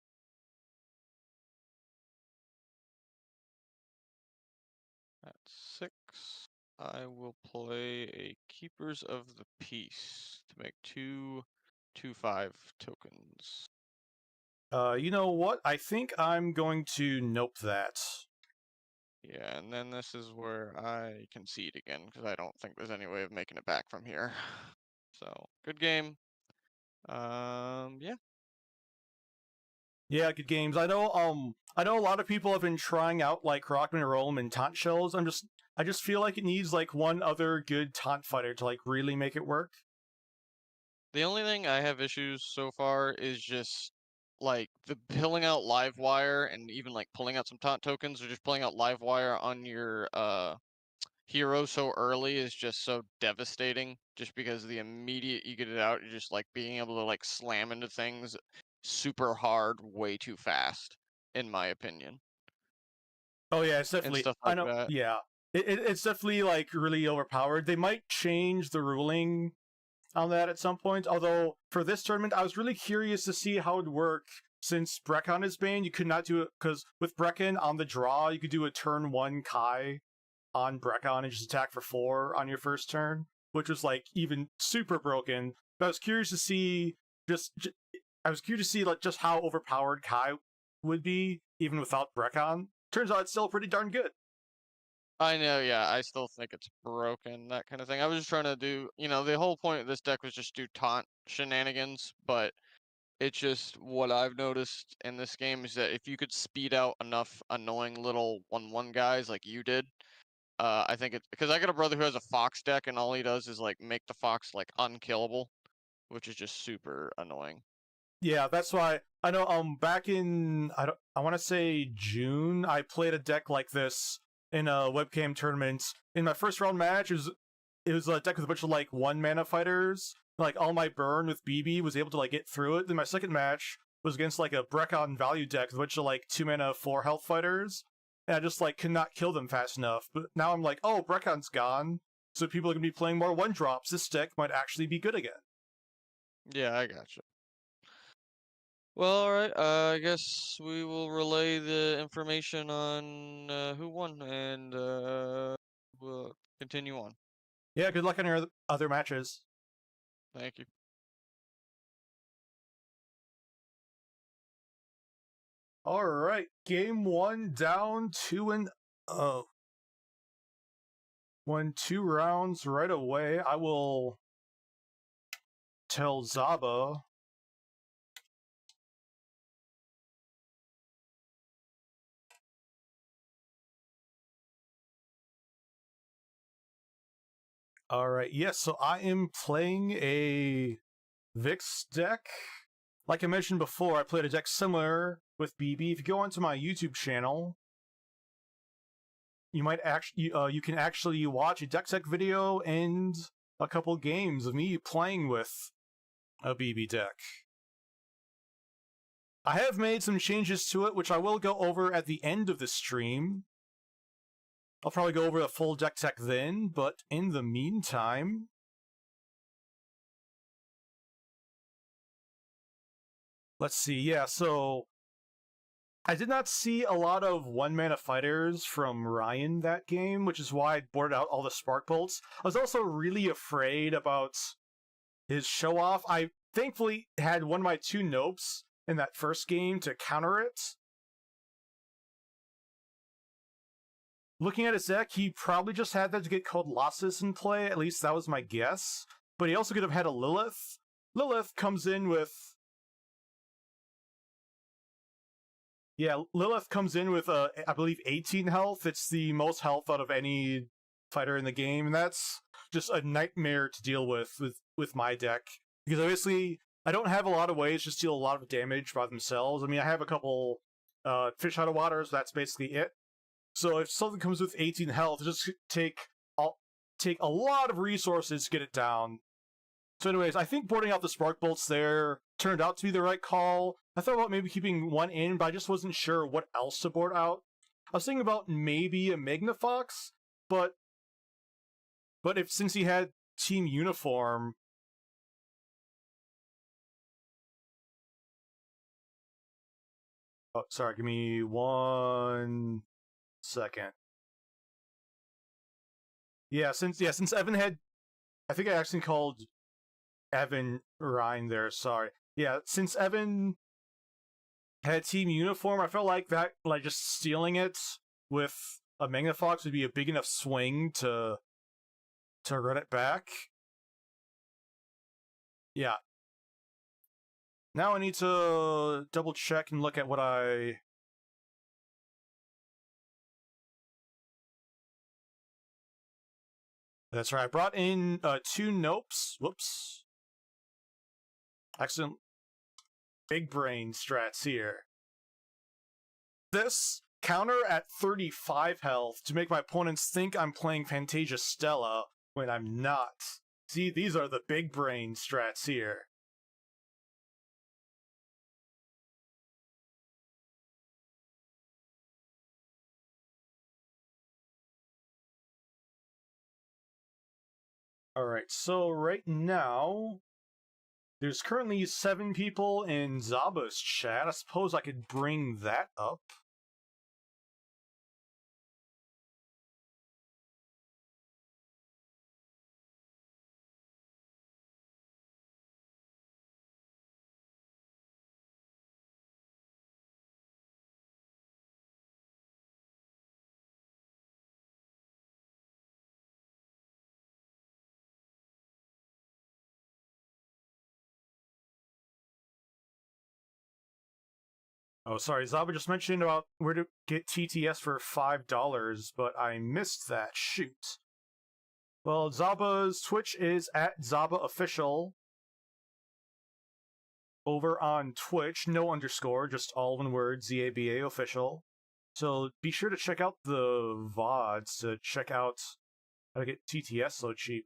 At 6, I will play a Keepers of the Peace to make 2 2/5 tokens. You know what? I think I'm going to nope that. Yeah, and then this is where I concede again, because I don't think there's any way of making it back from here. So, good game. Yeah. Yeah, good games. I know a lot of people have been trying out like Rockman and Roll'em and taunt shells. I just feel like it needs like one other good taunt fighter to like really make it work. The only thing I have issues so far is just like the pulling out Livewire and even like pulling out some taunt tokens or just pulling out Livewire on your hero so early is just so devastating, just because the immediate you get it out, you're just like being able to like slam into things super hard way too fast, in my opinion. Oh yeah, it's And definitely. stuff I like know. that. Yeah, it's definitely like really overpowered. They might change the ruling on that at some point. Although for this tournament, I was really curious to see how it would work. Since Brecon is banned, you could not do it because with Brecon on the draw, you could do a turn 1 Kai on Brecon and just attack for 4 on your first turn, which was like even super broken. But I was curious to see like just how overpowered Kai would be even without Brecon. Turns out it's still pretty darn good. I know, yeah, I still think it's broken, that kind of thing. I was just trying to do, the whole point of this deck was just do taunt shenanigans, but it's just what I've noticed in this game is that if you could speed out enough annoying little 1/1 guys like you did, I think it's because I got a brother who has a Fox deck and all he does is like make the Fox like unkillable, which is just super annoying. Yeah, that's why I know. Back in I want to say June, I played a deck like this in a webcam tournament. In my first round match, it was a deck with a bunch of like 1 mana fighters. Like all my burn with BB was able to like get through it. Then my second match was against like a Brecon value deck with a bunch of like 2 mana 4 health fighters, and I just like could not kill them fast enough. But now I'm like, oh, Brecon's gone, so people are gonna be playing more 1-drops. This deck might actually be good again. Yeah, I gotcha. Well, all right. I guess we will relay the information on who won, and we'll continue on. Yeah, good luck on your other matches. Thank you. All right, game 1 down 2-0. Won 2 rounds right away. I will tell Zaba. All right, yes, so I am playing a Vix deck. Like I mentioned before, I played a deck similar with BB. If you go onto my YouTube channel, you might actually you can actually watch a deck tech video and a couple games of me playing with a BB deck. I have made some changes to it, which I will go over at the end of the stream. I'll probably go over the full deck tech then, but in the meantime, let's see. Yeah, so I did not see a lot of one-mana fighters from Ryan that game, which is why I boarded out all the Spark Bolts. I was also really afraid about his show-off. I thankfully had one of my 2 Nopes in that first game to counter it. Looking at his deck, he probably just had that to get Colossus in play, at least that was my guess. But he also could have had a Lilith. Lilith comes in with... Yeah, Lilith comes in with, I believe, 18 health. It's the most health out of any fighter in the game, and that's just a nightmare to deal with my deck. Because obviously, I don't have a lot of ways to deal a lot of damage by themselves. I mean, I have a couple fish out of water, so that's basically it. So if something comes with 18 health, just take a lot of resources to get it down. So anyways, I think boarding out the Spark Bolts there turned out to be the right call. I thought about maybe keeping one in, but I just wasn't sure what else to board out. I was thinking about maybe a Magnafox, but if since he had team uniform... Oh, sorry, give me 1 second. Yeah, since Evan had... I think I actually called Evan Ryan there, sorry. Yeah, since Evan had team uniform, I felt like that, like, just stealing it with a Magnafox would be a big enough swing to run it back. Yeah. Now I need to double check and look at what I... That's right, I brought in 2 Nopes. Whoops. Excellent. Big brain strats here. This counter at 35 health to make my opponents think I'm playing Fantasia Stella when I'm not. See, these are the big brain strats here. Alright, so right now, there's currently 7 people in Zaba's chat. I suppose I could bring that up. Oh, sorry, Zaba just mentioned about where to get TTS for $5, but I missed that. Shoot. Well, Zaba's Twitch is at Zaba Official. Over on Twitch, no underscore, just all one word, ZABA Official. So be sure to check out the VODs to check out how to get TTS so cheap.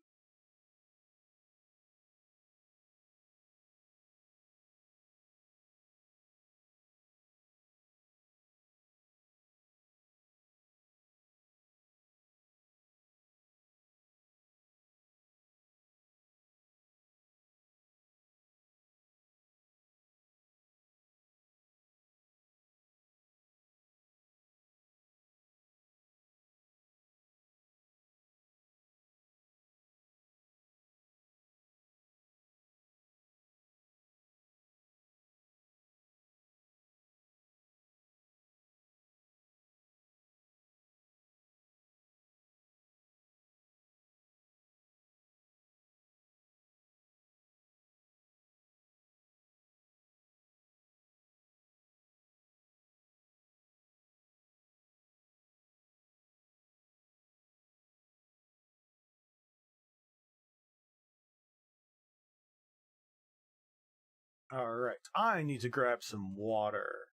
Alright, I need to grab some water.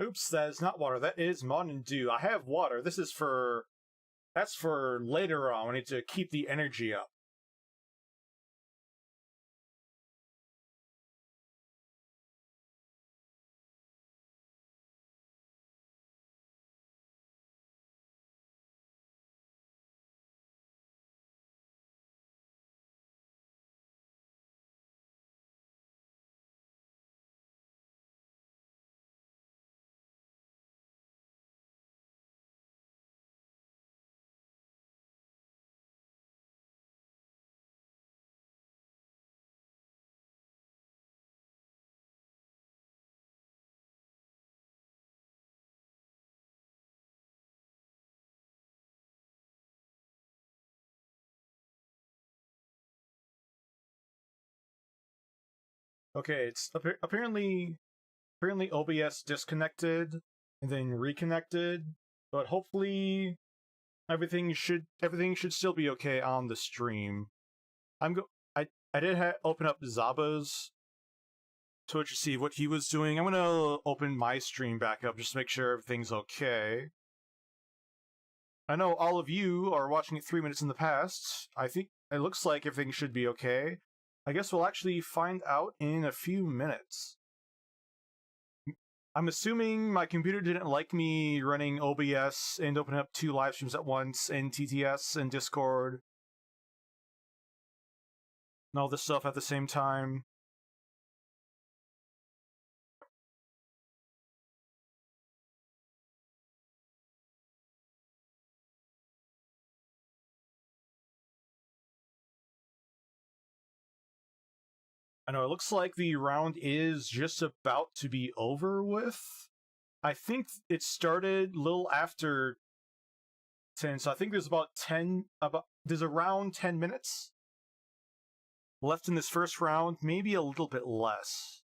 Oops, that is not water. That is Mountain Dew. I have water. This is for... That's for later on. I need to keep the energy up. Okay, it's apparently OBS disconnected and then reconnected, but hopefully everything should still be okay on the stream. I did open up Zaba's Twitch to see what he was doing. I'm gonna open my stream back up just to make sure everything's okay. I know all of you are watching it 3 minutes in the past. I think it looks like everything should be okay. I guess we'll actually find out in a few minutes. I'm assuming my computer didn't like me running OBS and opening up 2 live streams at once in TTS and Discord. And all this stuff at the same time. I know, it looks like the round is just about to be over with. I think it started a little after 10, so I think there's there's around 10 minutes left in this first round, maybe a little bit less.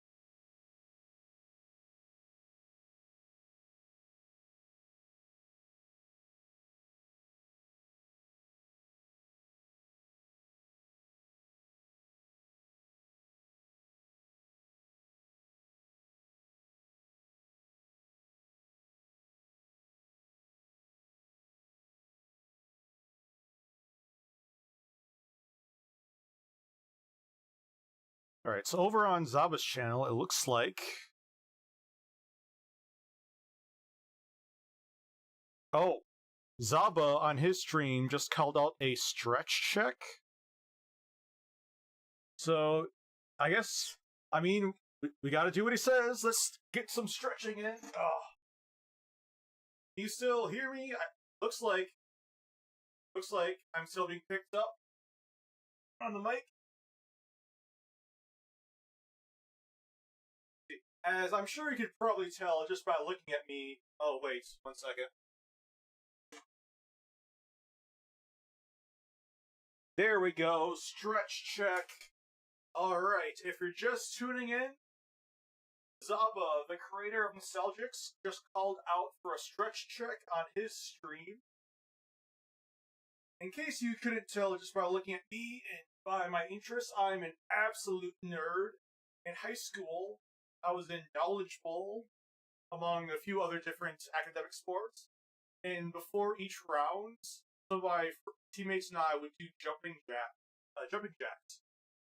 Alright, so over on Zaba's channel, it looks like... Oh, Zaba on his stream just called out a stretch check. So, I guess, we gotta do what he says. Let's get some stretching in. Oh. Can you still hear me? Looks like I'm still being picked up on the mic. As I'm sure you could probably tell just by looking at me. Oh, wait, 1 second. There we go, stretch check. Alright, if you're just tuning in, Zaba, the creator of Nostalgix, just called out for a stretch check on his stream. In case you couldn't tell just by looking at me and by my interests, I'm an absolute nerd. In high school, I was in Knowledge Bowl, among a few other different academic sports. And before each round, some of my teammates and I would do jumping jacks,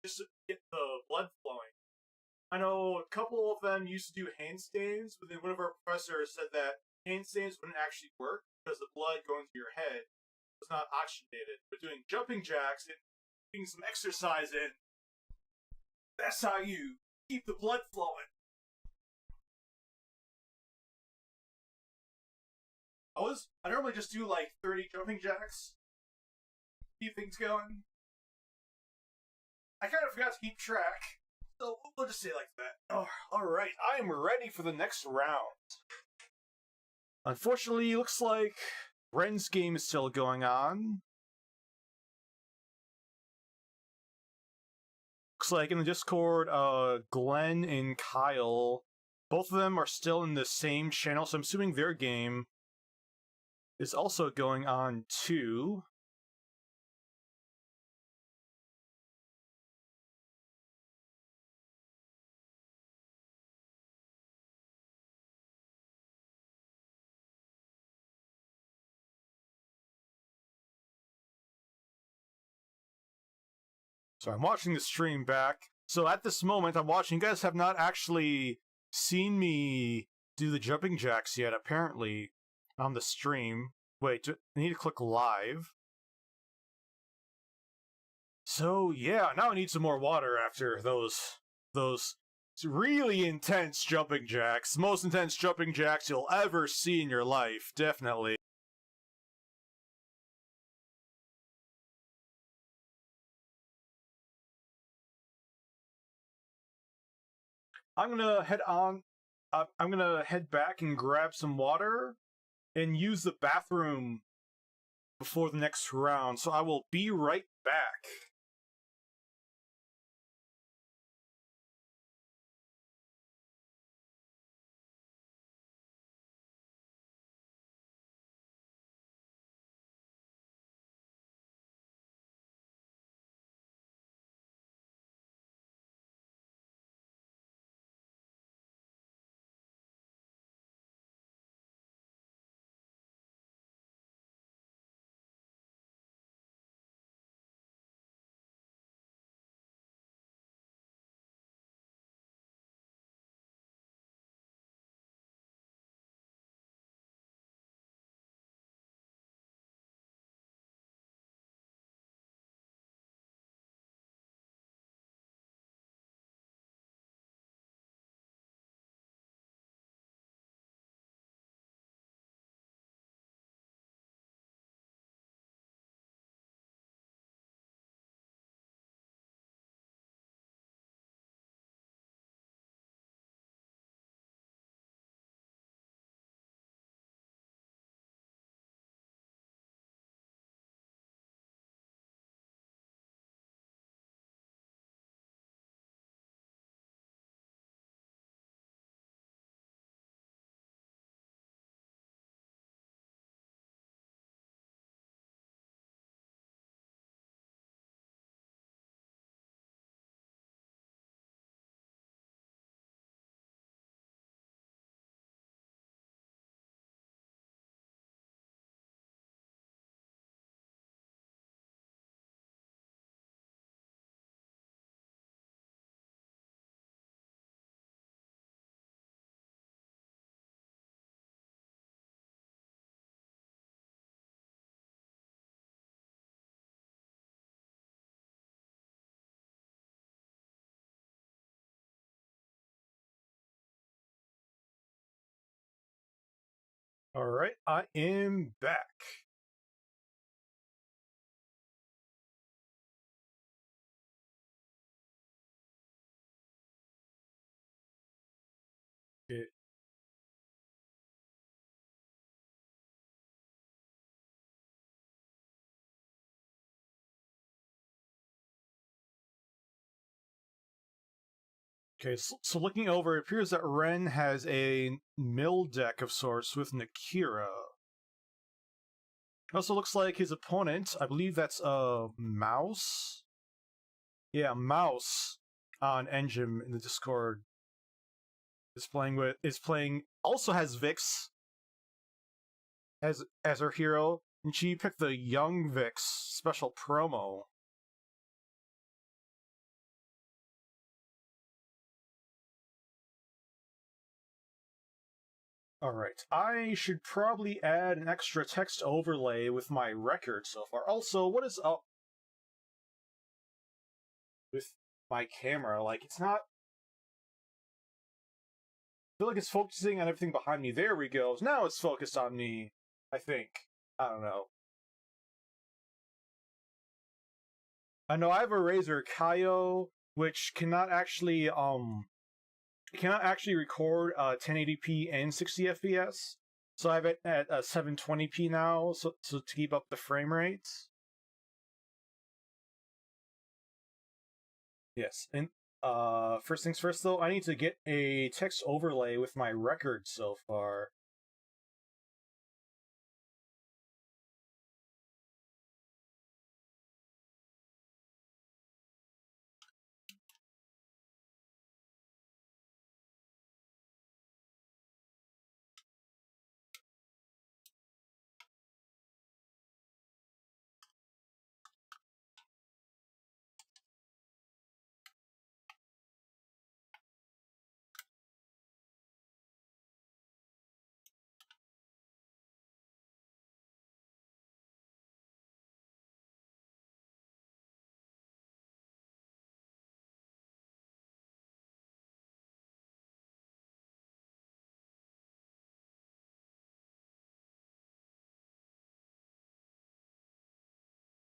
just to get the blood flowing. I know a couple of them used to do handstands, but then one of our professors said that handstands wouldn't actually work because the blood going to your head was not oxygenated. But doing jumping jacks and getting some exercise in, that's how you keep the blood flowing. I normally just do like 30 jumping jacks, keep things going. I kind of forgot to keep track, so we'll just say it like that. Oh, alright, I am ready for the next round. Unfortunately, it looks like Ren's game is still going on. Looks like in the Discord, Glenn and Kyle, both of them are still in the same channel, so I'm assuming their game is also going on too. So I'm watching the stream back. So at this moment, I'm watching. You guys have not actually seen me do the jumping jacks yet, apparently, on the stream. Wait, I need to click live. So yeah, now I need some more water after those really intense jumping jacks. Most intense jumping jacks you'll ever see in your life, definitely. I'm gonna head on. I'm gonna head back and grab some water and use the bathroom before the next round. So I will be right back. Alright, I am back. Okay. Okay, so looking over, it appears that Ren has a mill deck of sorts with Nakira. It also looks like his opponent, I believe that's Mouse? Yeah, Mouse on Engine in the Discord also has Vix as her hero, and she picked the Young Vix special promo. Alright, I should probably add an extra text overlay with my record so far. Also, what is up with my camera? Like, it's not... I feel like it's focusing on everything behind me. There we go. Now it's focused on me, I think. I don't know. I know I have a Razer Kaio, which cannot actually record 1080p and 60 FPS. So I have it at 720p now, so to keep up the frame rates. Yes, and first things first though, I need to get a text overlay with my record so far.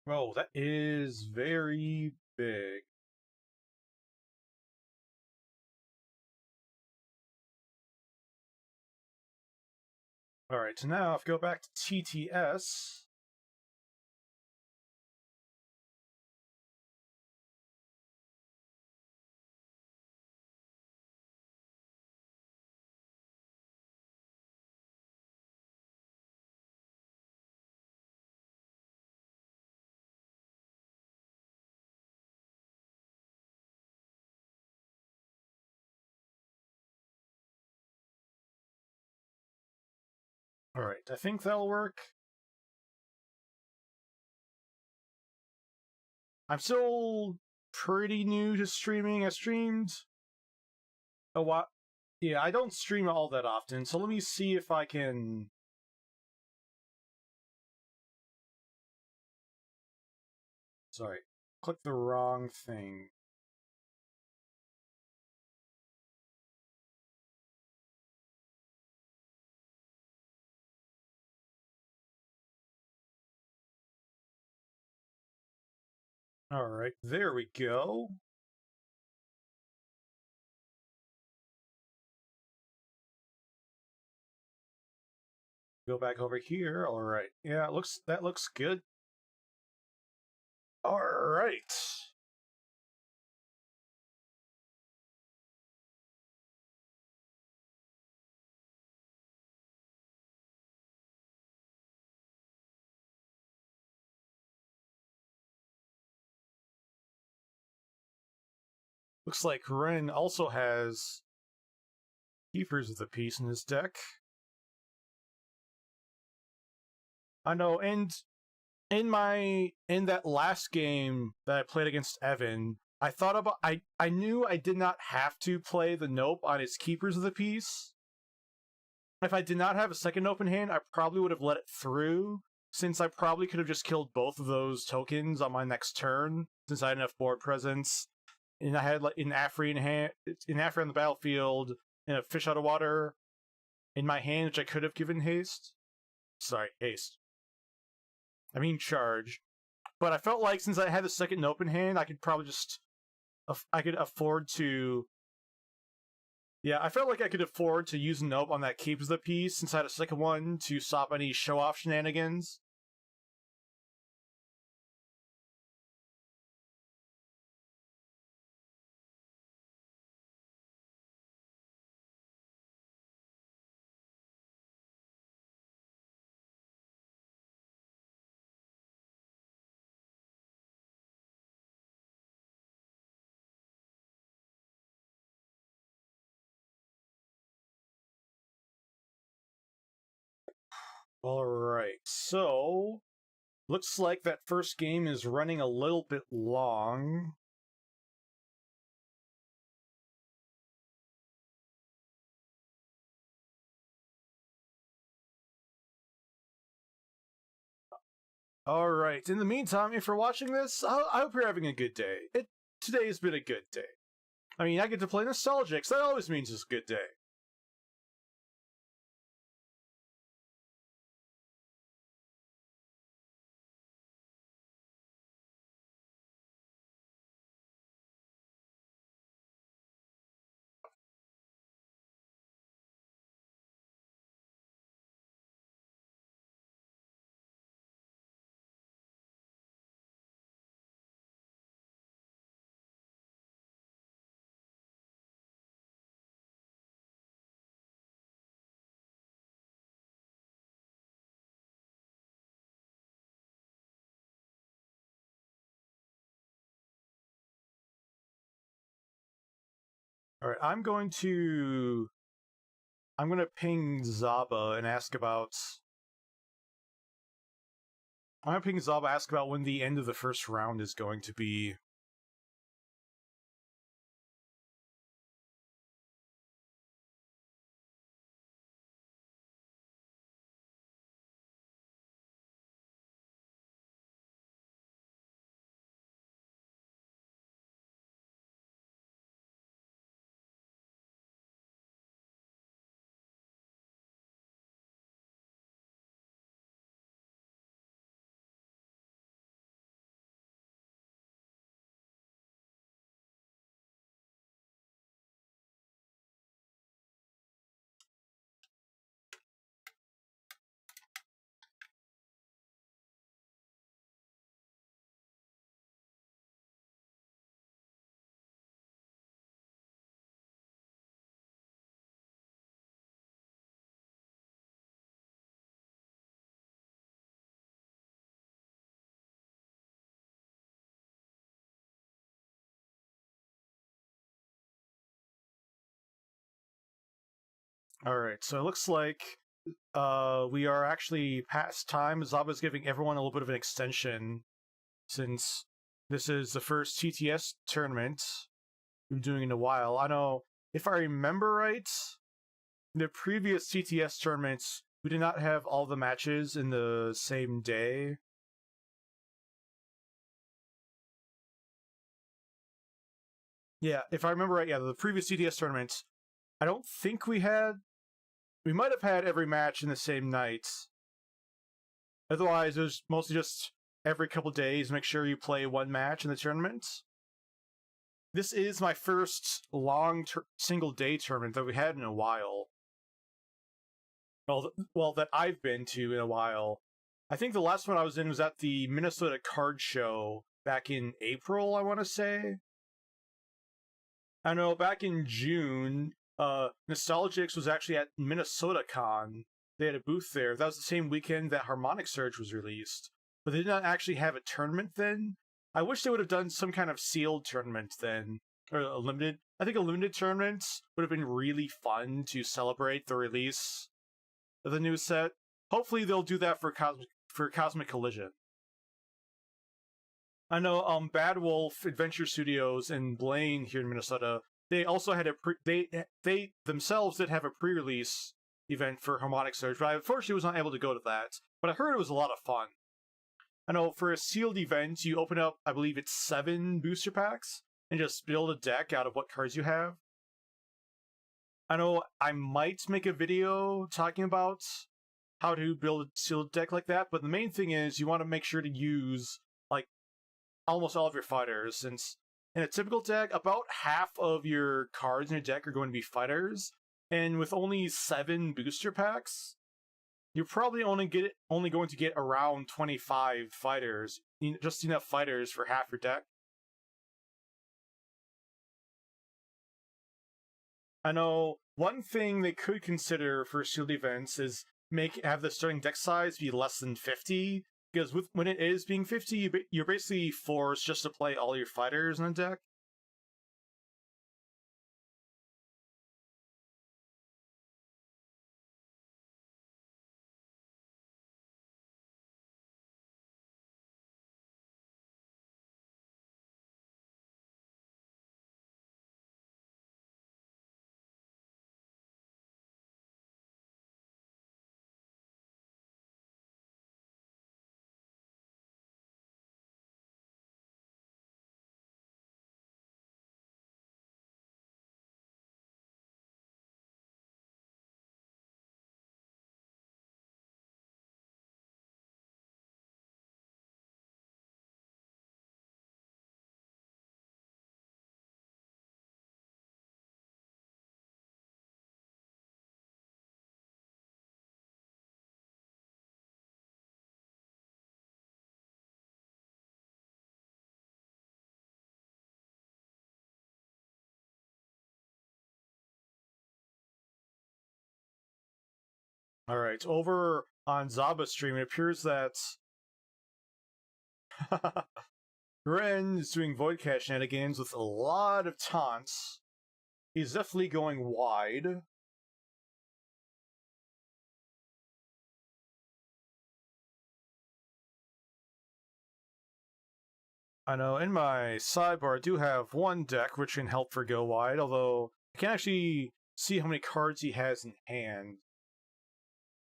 Oh, that is very big. Alright, so now if we go back to TTS. Alright, I think that'll work. I'm still pretty new to streaming. I streamed a while. Yeah, I don't stream all that often, so let me see if I can. Sorry, click the wrong thing. Alright, there we go. Go back over here. Alright. Yeah, that looks good. Alright. Looks like Ren also has Keepers of the Peace in his deck. I know, and in that last game that I played against Evan, I thought about I knew I did not have to play the Nope on his Keepers of the Peace. If I did not have a second open hand, I probably would have let it through, since I probably could have just killed both of those tokens on my next turn, since I had enough board presence. And I had like an Afri on the battlefield, and a Fish Out of Water in my hand, which I could have given haste. Sorry, haste. I mean charge. But I felt like since I had the second open hand, I could probably just I could afford to. Yeah, I felt like I could afford to use a Nope on that Keeps the Peace since I had a second one to stop any show-off shenanigans. Alright, so looks like that first game is running a little bit long. Alright, in the meantime, if you're watching this, I hope you're having a good day. Today has been a good day. I mean, I get to play Nostalgix, that always means it's a good day. Alright, I'm gonna ping Zaba and ask about. I'm gonna ping Zaba, ask about when the end of the first round is going to be. Alright, so it looks like we are actually past time. Zaba's giving everyone a little bit of an extension since this is the first TTS tournament we've been doing in a while. I know, if I remember right, the previous TTS tournaments, we did not have all the matches in the same day. Yeah, if I remember right, yeah, the previous TTS tournaments, I don't think we had... We might have had every match in the same night. Otherwise, it was mostly just every couple days, make sure you play one match in the tournament. This is my first long single-day tournament that we had in a while. Well, that I've been to in a while. I think the last one I was in was at the Minnesota Card Show back in April, I want to say. I know, back in June, Nostalgix was actually at Minnesota Con. They had a booth there. That was the same weekend that Harmonic Surge was released. But they did not actually have a tournament then. I wish they would have done some kind of sealed tournament then. Or a limited... I think a limited tournament would have been really fun to celebrate the release of the new set. Hopefully they'll do that for Cosmic Collision. I know Bad Wolf Adventure Studios in Blaine here in Minnesota, they also had they themselves did have a pre-release event for Harmonic Surge, but I unfortunately was not able to go to that. But I heard it was a lot of fun. I know for a sealed event, you open up, I believe it's 7 booster packs, and just build a deck out of what cards you have. I know I might make a video talking about how to build a sealed deck like that, but the main thing is you want to make sure to use, like, almost all of your fighters, since in a typical deck, about half of your cards in your deck are going to be fighters, and with only 7 booster packs, you're probably only going to get around 25 fighters, just enough fighters for half your deck. I know one thing they could consider for sealed events is have the starting deck size be less than 50, because when it is being 50, you're basically forced just to play all your fighters in a deck. Alright, over on Zaba's stream, it appears that Ren is doing Voidcat shenanigans with a lot of taunts. He's definitely going wide. I know, in my sidebar, I do have one deck which can help for go wide, although I can't actually see how many cards he has in hand.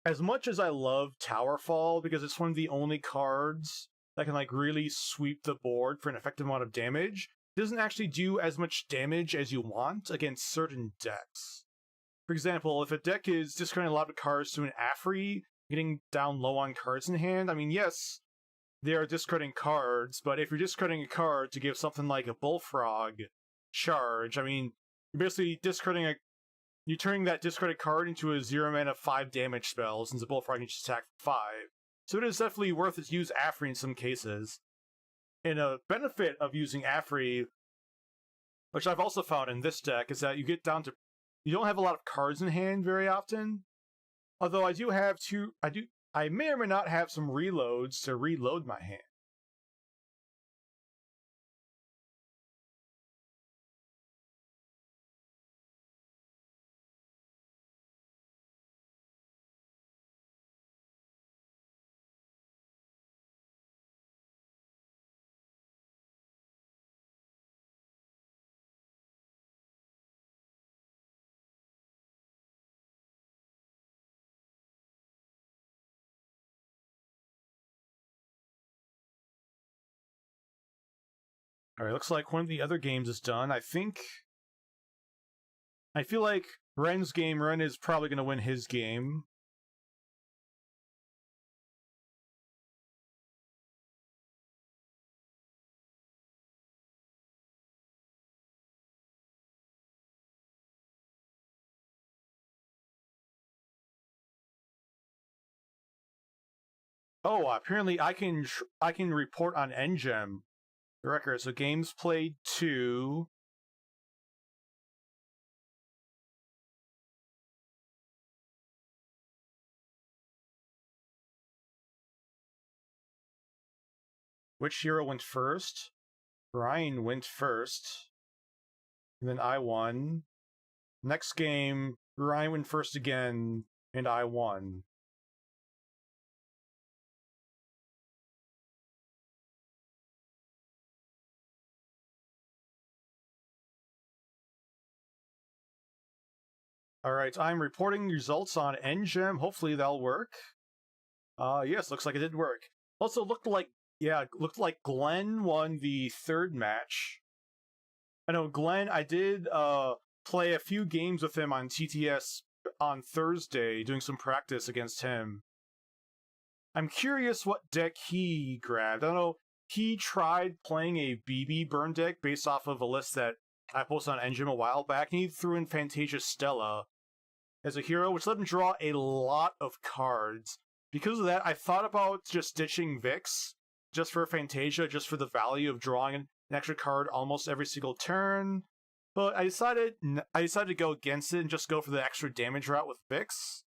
As much as I love Towerfall, because it's one of the only cards that can, like, really sweep the board for an effective amount of damage, it doesn't actually do as much damage as you want against certain decks. For example, if a deck is discarding a lot of cards to an Afri, getting down low on cards in hand, I mean, yes, they are discarding cards, but if you're discarding a card to give something like a Bullfrog charge, I mean, you're basically you're turning that discarded card into a 0-mana 5 damage spell, since the Bullfrog can just attack for 5. So it is definitely worth it to use Afri in some cases. And a benefit of using Afri, which I've also found in this deck, is that you get down to... You don't have a lot of cards in hand very often. Although I do have I may or may not have some reloads to reload my hand. Alright, looks like one of the other games is done. I feel like Ren is probably going to win his game. Oh, apparently I can report on NGEM the record. So games played 2. Which hero went first? Ryan went first. And then I won. Next game, Ryan went first again, and I won. Alright, I'm reporting results on NGEM. Hopefully that'll work. Yes, looks like it did work. Also looked like Glenn won the 3rd match. I know Glenn, I did play a few games with him on TTS on Thursday, doing some practice against him. I'm curious what deck he grabbed. I don't know, he tried playing a BB burn deck based off of a list that I posted on NGEM a while back, and he threw in Fantasia Stella as a hero, which let him draw a lot of cards. Because of that, I thought about just ditching Vix, just for Fantasia, just for the value of drawing an extra card almost every single turn. But I decided to go against it and just go for the extra damage route with Vix.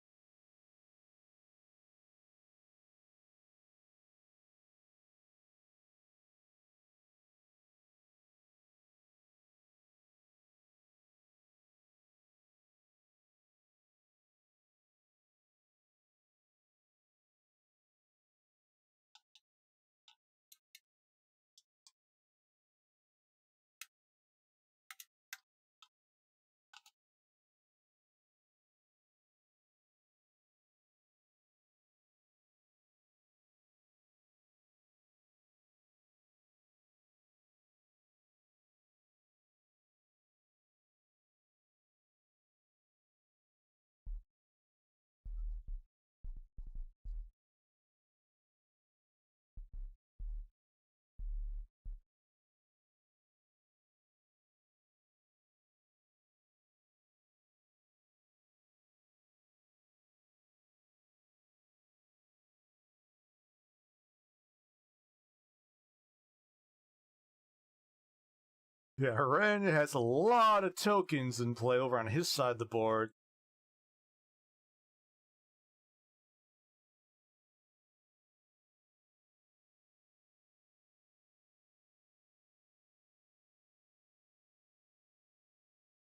Yeah, Ren has a lot of tokens in play over on his side of the board.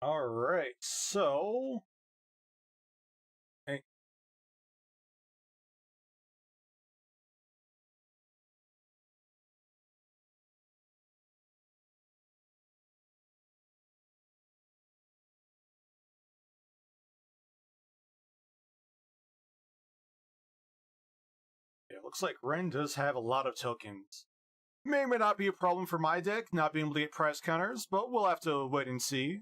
Alright, so... It looks like Ren does have a lot of tokens. May or may not be a problem for my deck, not being able to get price counters, but we'll have to wait and see.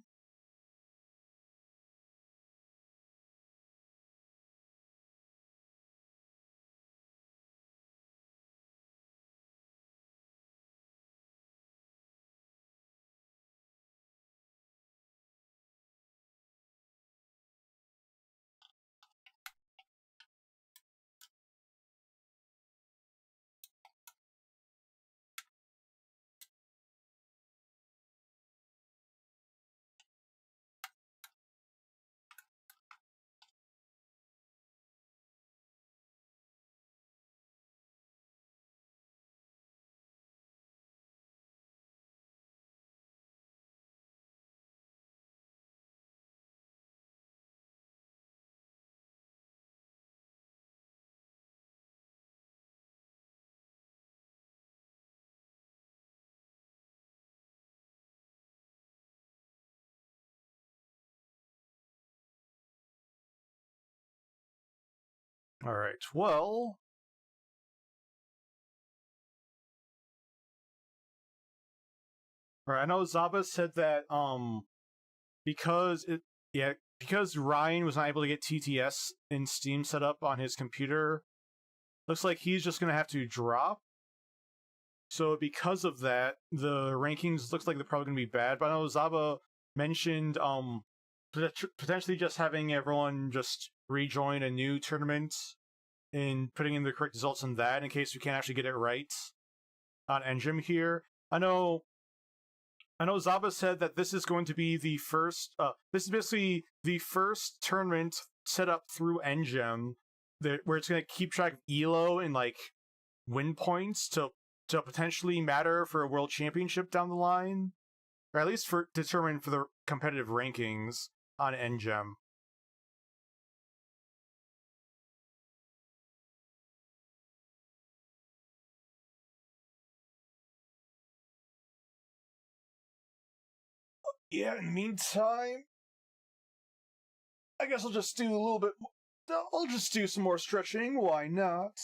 Alright, well... Right, I know Zaba said that because Ryan was not able to get TTS in Steam set up on his computer, looks like he's just gonna have to drop. So because of that, the rankings looks like they're probably gonna be bad. But I know Zaba mentioned potentially just having everyone just rejoin a new tournament and putting in the correct results on that in case we can't actually get it right on Engine here. I know Zaba said that this is going to be the first. This is basically the first tournament set up through Engine where it's going to keep track of ELO and like win points to potentially matter for a world championship down the line, or at least for determine for the competitive rankings on Engine. Yeah, in the meantime, I guess I'll just do a little bit. I'll just do some more stretching. Why not?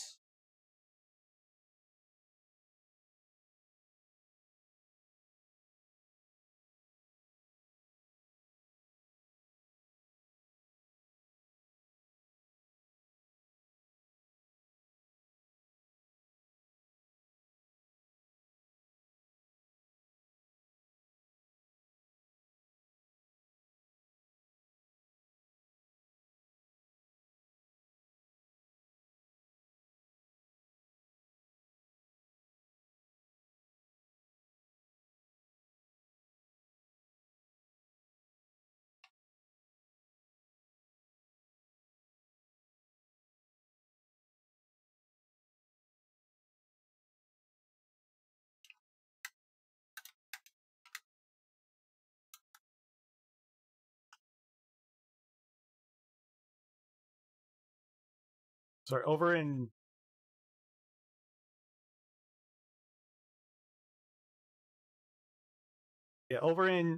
Sorry, over in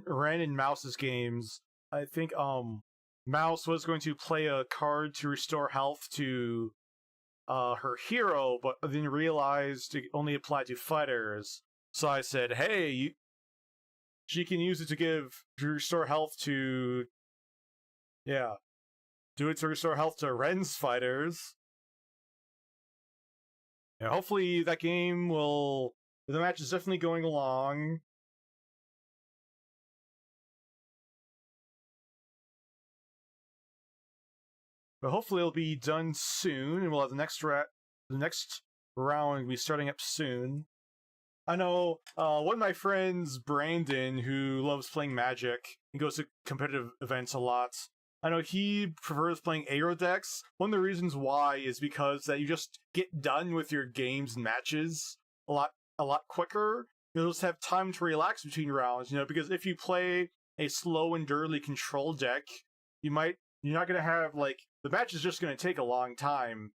Ren and Mouse's games, I think Mouse was going to play a card to restore health to her hero, but then realized it only applied to fighters. So I said, "Hey, she can use it to restore health to do it to restore health to Ren's fighters." Yeah, hopefully that game will. The match is definitely going along. But hopefully it'll be done soon, and we'll have the next round will be starting up soon. I know one of my friends, Brandon, who loves playing Magic and goes to competitive events a lot. I know he prefers playing aggro decks. One of the reasons why is because that you just get done with your games and matches a lot quicker. You'll just have time to relax between rounds, because if you play a slow and dirty control deck, you're not gonna have the match is just gonna take a long time.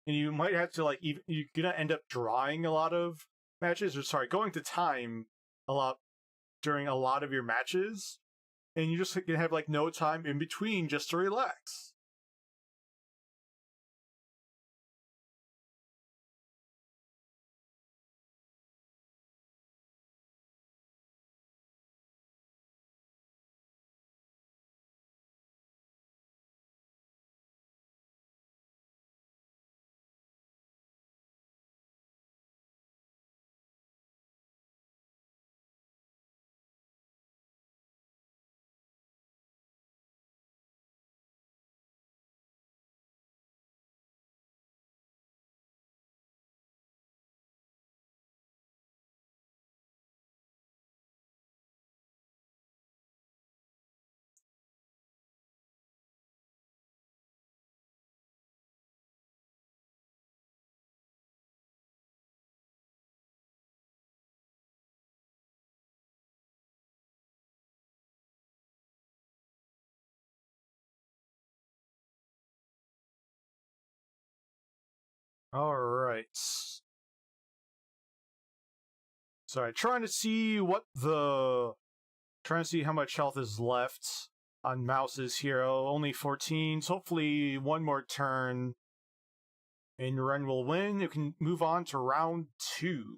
And you might have to you're gonna end up drawing a lot of matches, going to time a lot during a lot of your matches, and you just gonna have no time in between just to relax. Alright. Sorry, trying to see how much health is left on Mouse's hero. Only 14, so hopefully one more turn and Ren will win. You can move on to round 2.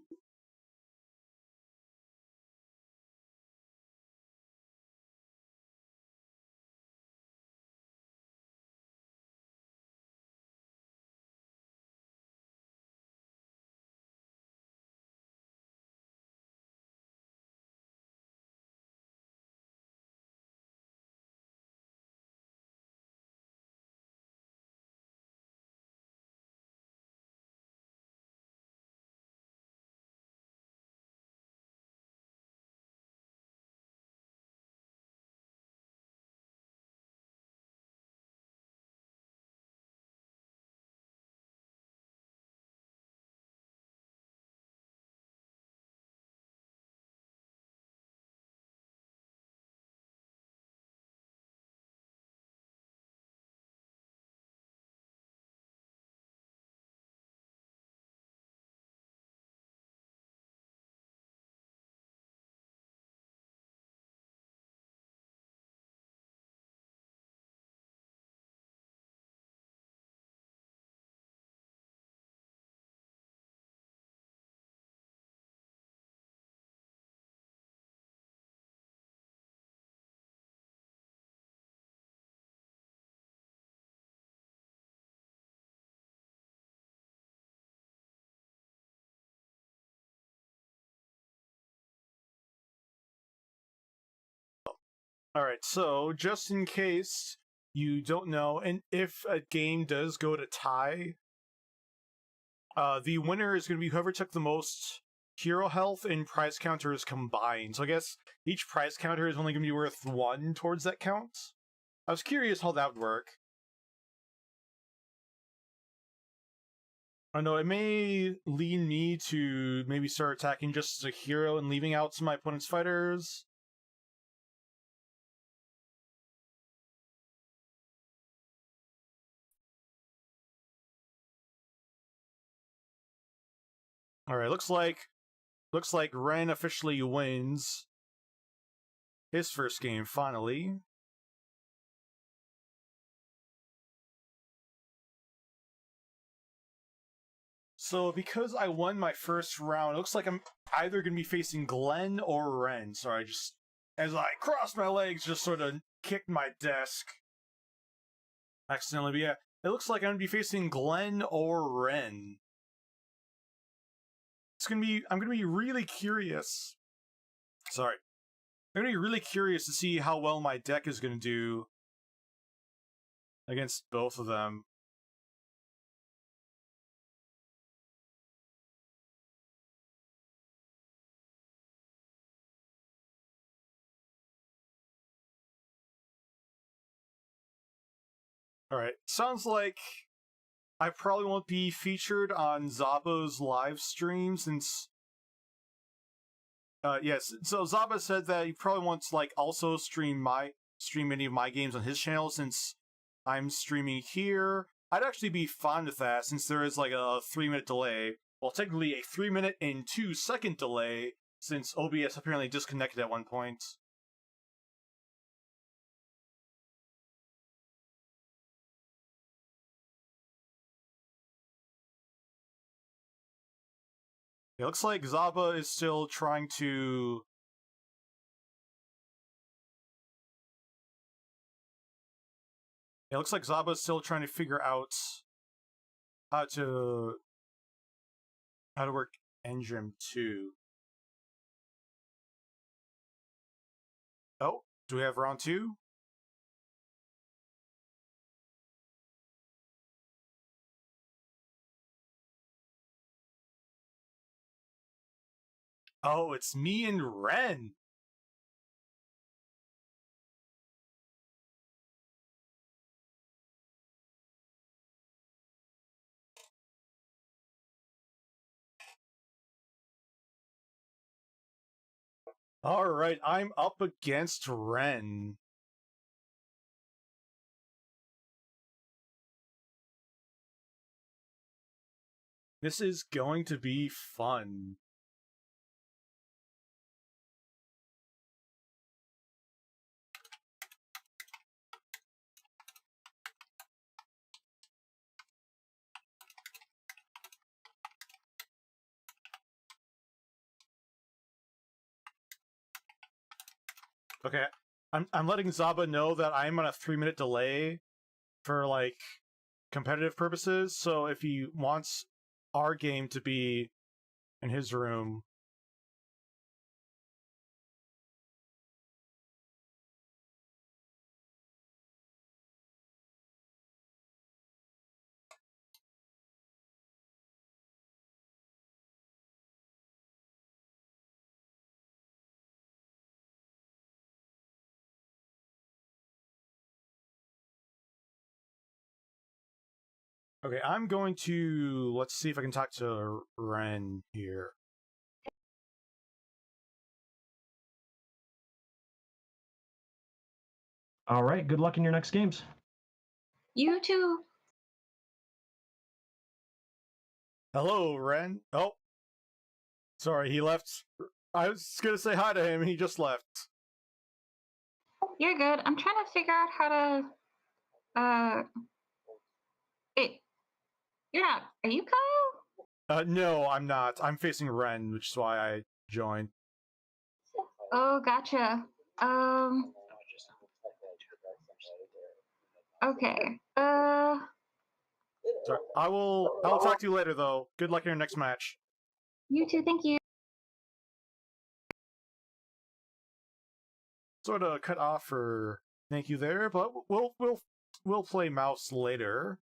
Alright, so just in case you don't know, and if a game does go to tie, the winner is going to be whoever took the most hero health and prize counters combined. So I guess each prize counter is only going to be worth 1 towards that count. I was curious how that would work. I know it may lead me to maybe start attacking just as a hero and leaving out some of my opponent's fighters. Alright, looks like Ren officially wins his first game, finally. So, because I won my first round, it looks like I'm either going to be facing Glenn or Ren. So I just, as I crossed my legs, just sort of kicked my desk accidentally. But yeah, it looks like I'm going to be facing Glenn or Ren. I'm going to be really curious. Sorry. I'm going to be really curious to see how well my deck is going to do against both of them. Alright, sounds like I probably won't be featured on Zabo's live stream since... yes, so Zaba said that he probably wants, like, also stream any of my games on his channel since I'm streaming here. I'd actually be fine with that since there is, like, a 3-minute delay. Well, technically a 3-minute and 2-second delay since OBS apparently disconnected at one point. It looks like Zaba is still trying to... It looks like Zaba is still trying to figure out how to work Engine 2. Oh, do we have round 2? Oh, it's me and Ren! Alright, I'm up against Ren. This is going to be fun. Okay, I'm letting Zaba know that I'm on a 3-minute delay for, like, competitive purposes, so if he wants our game to be in his room... Okay, I'm going to... Let's see if I can talk to Ren here. All right, good luck in your next games. You too. Hello, Ren. Oh. Sorry, he left. I was gonna say hi to him, and he just left. You're good. I'm trying to figure out how to. Wait. You're not. Are you Kyle? No, I'm not. I'm facing Ren, which is why I joined. Oh, gotcha. Okay. Sorry. I'll talk to you later, though. Good luck in your next match. You too. Thank you. sort of cut off for thank you there, but we'll play mouse later.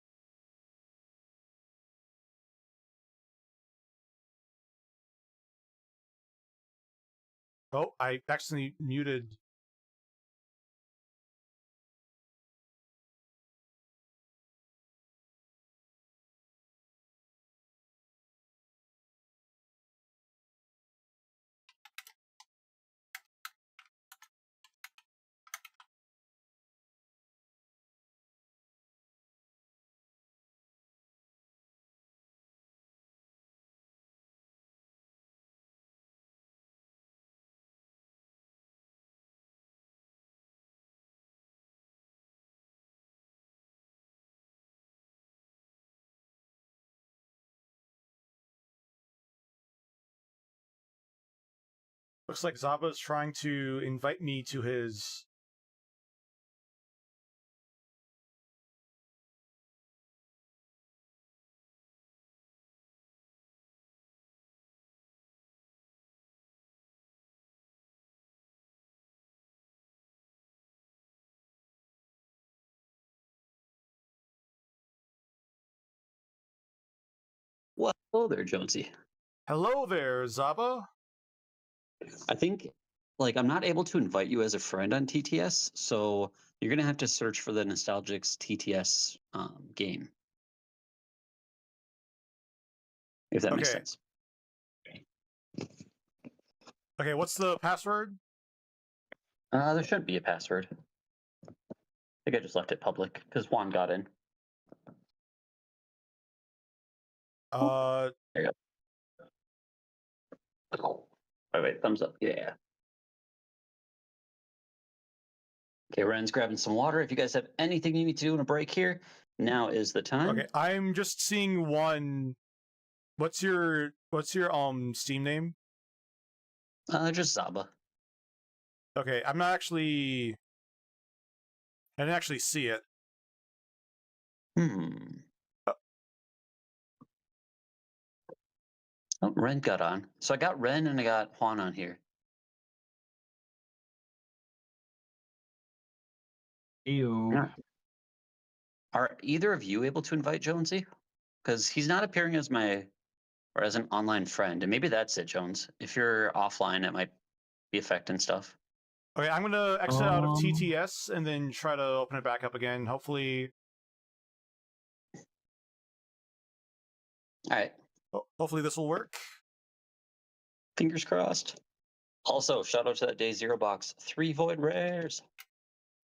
Oh, I accidentally muted. Looks like Zaba's trying to invite me to his... Well, hello there, Jonesy. Hello there, Zaba. I think, I'm not able to invite you as a friend on TTS, so you're going to have to search for the Nostalgix TTS game. If that makes Okay. sense. Okay, what's the password? There shouldn't be a password. I think I just left it public because Juan got in. There you go. Wait, thumbs up. Yeah. Okay, Ren's grabbing some water. If you guys have anything you need to do in a break here, now is the time. Okay, I'm just seeing one. What's your Steam name? Just Zaba. Okay, I'm not actually... I didn't actually see it. Oh, Ren got on. So I got Ren and I got Juan on here. Ew. Are either of you able to invite Jonesy? Because he's not appearing as as an online friend. And maybe that's it, Jones. If you're offline, it might be affecting stuff. Okay, I'm gonna exit out of TTS and then try to open it back up again. Hopefully... All right. Hopefully this will work. Fingers crossed. Also, shout out to that Day Zero box. 3 Void Rares.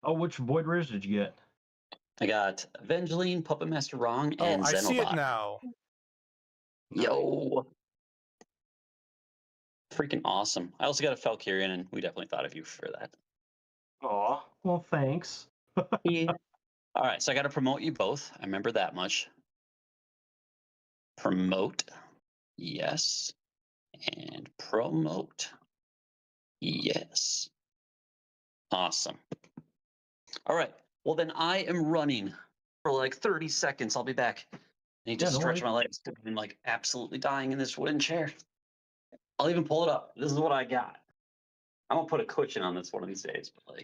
Oh, which Void Rares did you get? I got Evangeline, Puppet Master Wrong, and I Xenobot. see it now. Yo. Freaking awesome. I also got a Valkyrian, and we definitely thought of you for that. Aw, well, thanks. Yeah. All right, so I got to promote you both. I remember that much. Promote. Yes. And promote. Yes. Awesome. All right. Well, then I am running for like 30 seconds. I'll be back. I need to stretch my legs because I'm like absolutely dying in this wooden chair. I'll even pull it up. This is what I got. I'm gonna put a cushion on this one of these days, but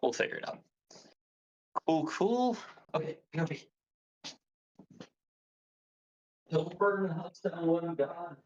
we'll figure it out. Cool. Okay, POV. Don't burn the house down when I'm gone.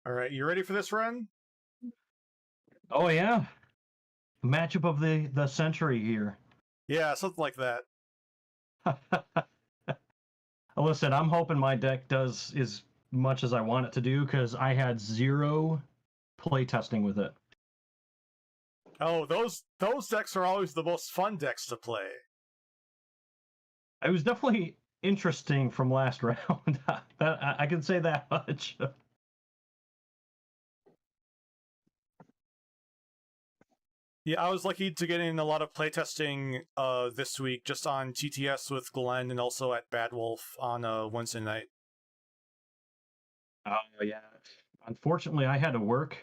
All right, you ready for this, Ren? Oh yeah, matchup of the century here. Yeah, something like that. Listen, I'm hoping my deck does as much as I want it to do because I had 0 play testing with it. Oh, those decks are always the most fun decks to play. It was definitely interesting from last round. I can say that much. Yeah, I was lucky to get in a lot of playtesting this week, just on TTS with Glenn and also at Bad Wolf on Wednesday night. Oh, yeah. Unfortunately, I had to work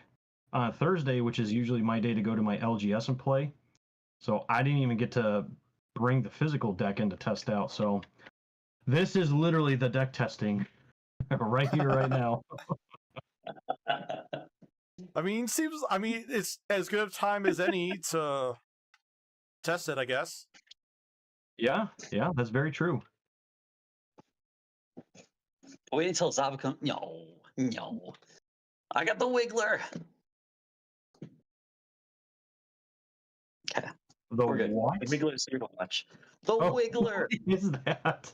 on Thursday, which is usually my day to go to my LGS and play. So I didn't even get to bring the physical deck in to test out. So this is literally the deck testing right here, right now. I mean, it's as good of time as any to test it, I guess. Yeah, that's very true. Wait until Zaba comes. No. I got the Wiggler. Okay. The We're good. what? The Wiggler's here to watch. The Oh, Wiggler. What is that?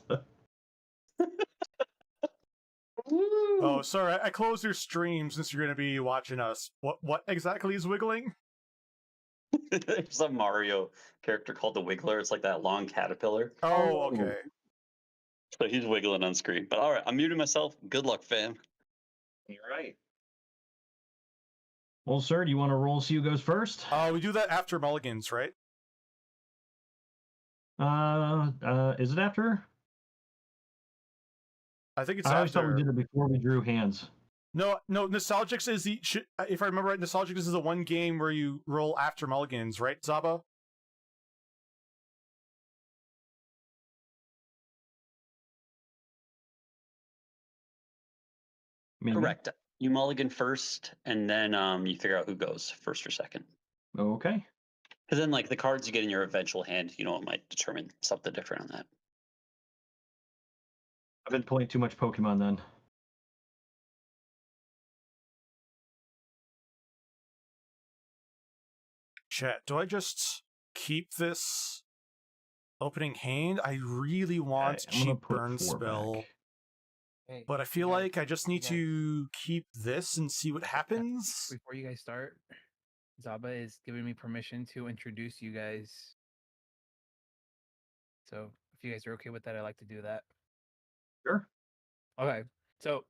Oh, sorry, I closed your stream since you're going to be watching us. What exactly is wiggling? There's a Mario character called the Wiggler. It's like that long caterpillar. Oh, okay. So he's wiggling on screen. But all right, I'm muting myself. Good luck, fam. All right. Well, sir, do you want to roll see who goes first? We do that after Mulligans, right? Is it after? I think it's I always thought after. we did it before we drew hands. No, Nostalgix is if I remember right, Nostalgix is the one game where you roll after Mulligans, right, Zaba? Maybe. Correct. You mulligan first, and then you figure out who goes first or second. Okay. Because then, like, the cards you get in your eventual hand, it might determine something different on that. I've been playing too much Pokemon then. Chat, do I just keep this opening hand? I really want I'm gonna cheap put burn 4 spell, back. Hey, but I feel like I just need to keep this and see what happens. before you guys start, Zaba is giving me permission to introduce you guys. So if you guys are okay with that, I'd like to do that. Sure. Okay. So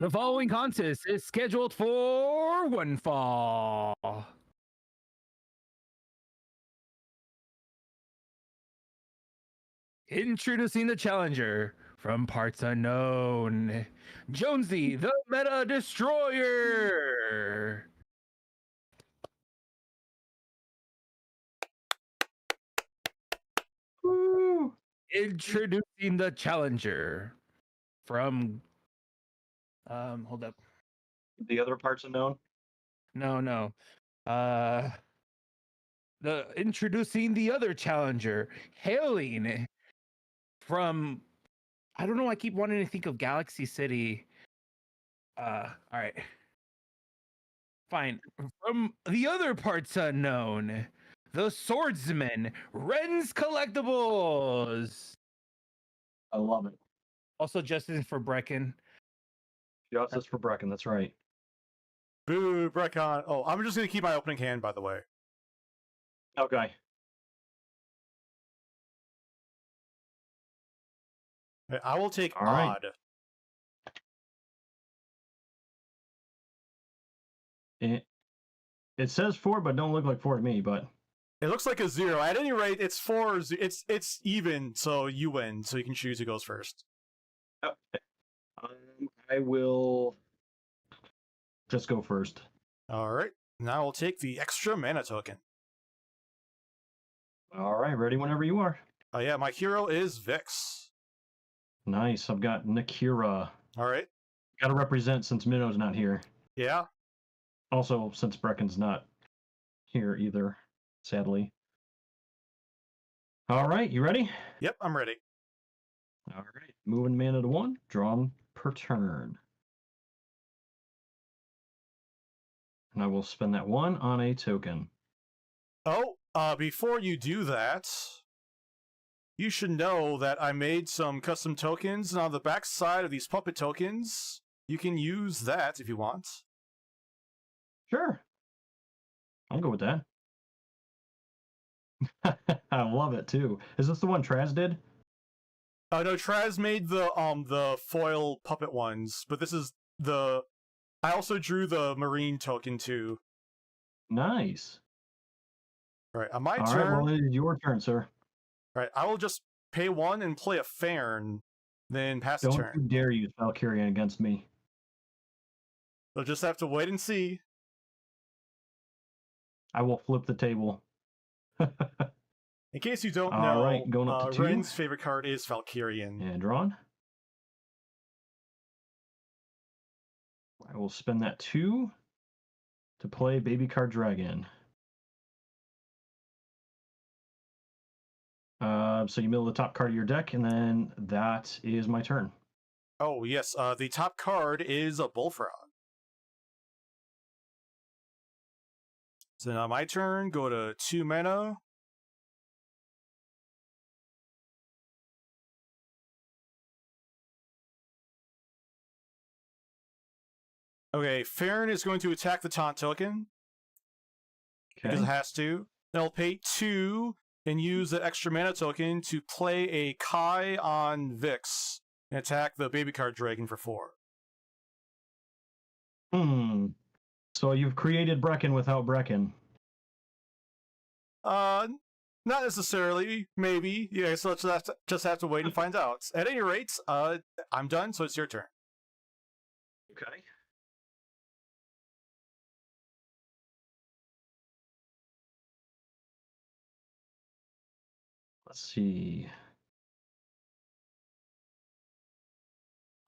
the following contest is scheduled for one fall. Introducing the challenger from parts unknown, Jonesy the Meta Destroyer. Woo! Introducing the challenger from hold up. The other parts unknown? No. Introducing the other challenger, hailing from, I don't know, I keep wanting to think of Galaxy City. All right. Fine. From the other parts unknown, the swordsman, Ren's Collectibles. I love it. Also justice for Brecken. Justice for Brecken, that's right. Boo, Breckon. Oh, I'm just going to keep my opening hand, by the way. Okay. I will take All right. odd. It says 4, but don't look like 4 to me, but... It looks like a 0. At any rate, it's 4. It's even, so you win. So you can choose who goes first. Okay. I will just go first. All right. Now I'll take the extra mana token. All right, ready whenever you are. Oh yeah, my hero is Vix. Nice. I've got Nakira. All right. Got to represent since Minnow's not here. Yeah. Also, since Brecken's not here either, sadly. All right, you ready? Yep, I'm ready. All right. Moving mana to 1. Drawn per turn. And I will spend that 1 on a token. Oh, before you do that, you should know that I made some custom tokens, and on the back side of these puppet tokens, you can use that if you want. Sure. I'll go with that. I love it too. Is this the one Traz did? No, Traz made the foil puppet ones, but this is the. I also drew the marine token too. Nice. All right, on my All right, turn. well, it is your turn, sir. All right, I will just pay 1 and play a Farn, then pass the Don't turn. you dare use Valkyrian against me. We'll just have to wait and see. I will flip the table. In case you don't All know, right, going up to 2. Ren's favorite card is Valkyrian. And drawn. I will spend that 2 to play Baby Card Dragon. So you mill the top card of your deck, and then that is my turn. Oh, yes, the top card is a Bullfrog. So now my turn, go to 2 mana. Okay, Farron is going to attack the taunt token. Because it has to. Then I'll pay 2 and use that extra mana token to play a Kai on Vix and attack the Baby Card Dragon for 4. So you've created Brecken without Brecken. Not necessarily. Maybe. Yeah, so let's just have to wait and find out. At any rate, I'm done, so it's your turn. Okay. Let's see.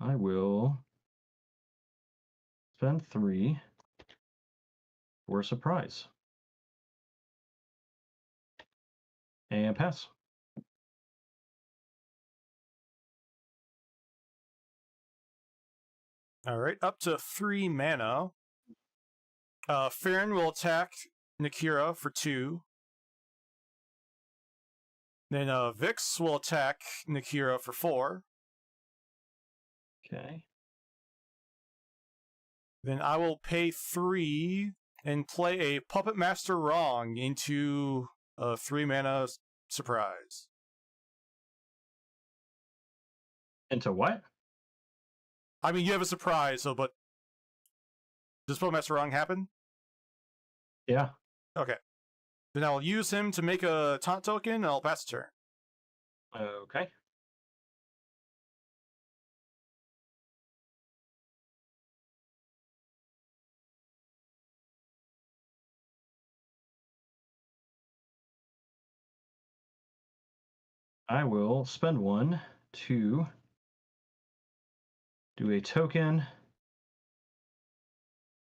I will spend 3 for a surprise. And pass. Alright, up to 3 mana. Farron will attack Nakira for 2. Then Vix will attack Nakira for 4. Okay. Then I will pay 3 and play a Puppet Master Wrong into a 3 mana surprise. Into what? I mean, you have a surprise, so but does Puppet Master Wrong happen? Yeah. Okay. Then I'll use him to make a taunt token, and I'll pass the turn. Okay. I will spend 1 to do a token. I'm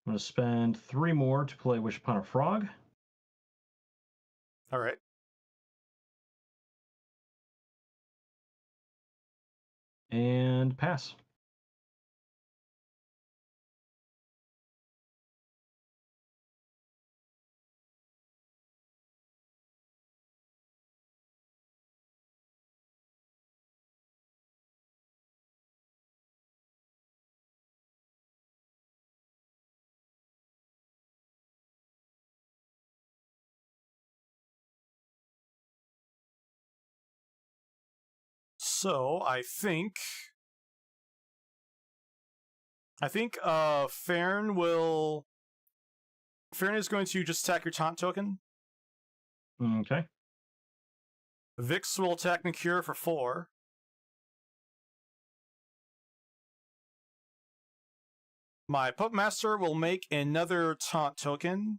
going to spend 3 more to play Wish Upon a Frog. All right. And pass. So I think Farron is going to just attack your taunt token. Okay. Vix will attack Nakira for 4. My Puppet Master will make another taunt token.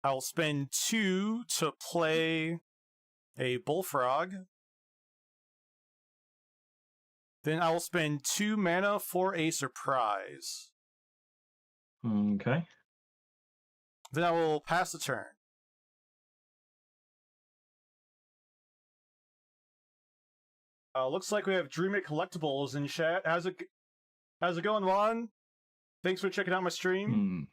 I'll spend 2 to play a Bullfrog. Then I will spend 2 mana for a surprise. Okay. Then I will pass the turn. Looks like we have Dream It Collectibles in chat. How's it going, Juan? Thanks for checking out my stream.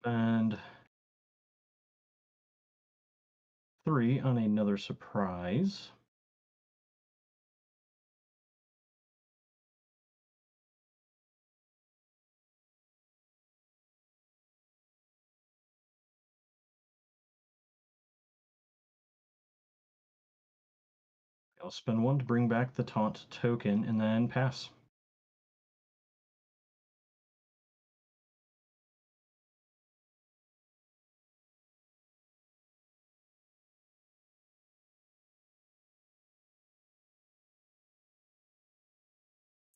Spend 3 on another surprise. I'll spend 1 to bring back the taunt token and then pass.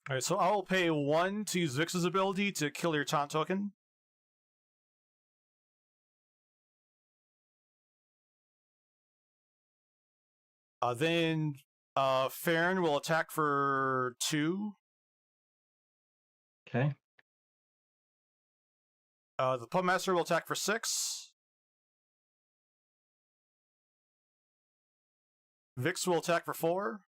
All right, so I will pay 1 to use Vix's ability to kill your taunt token. Then Farron will attack for 2. Okay. The Puppet Master will attack for 6. Vix will attack for 4.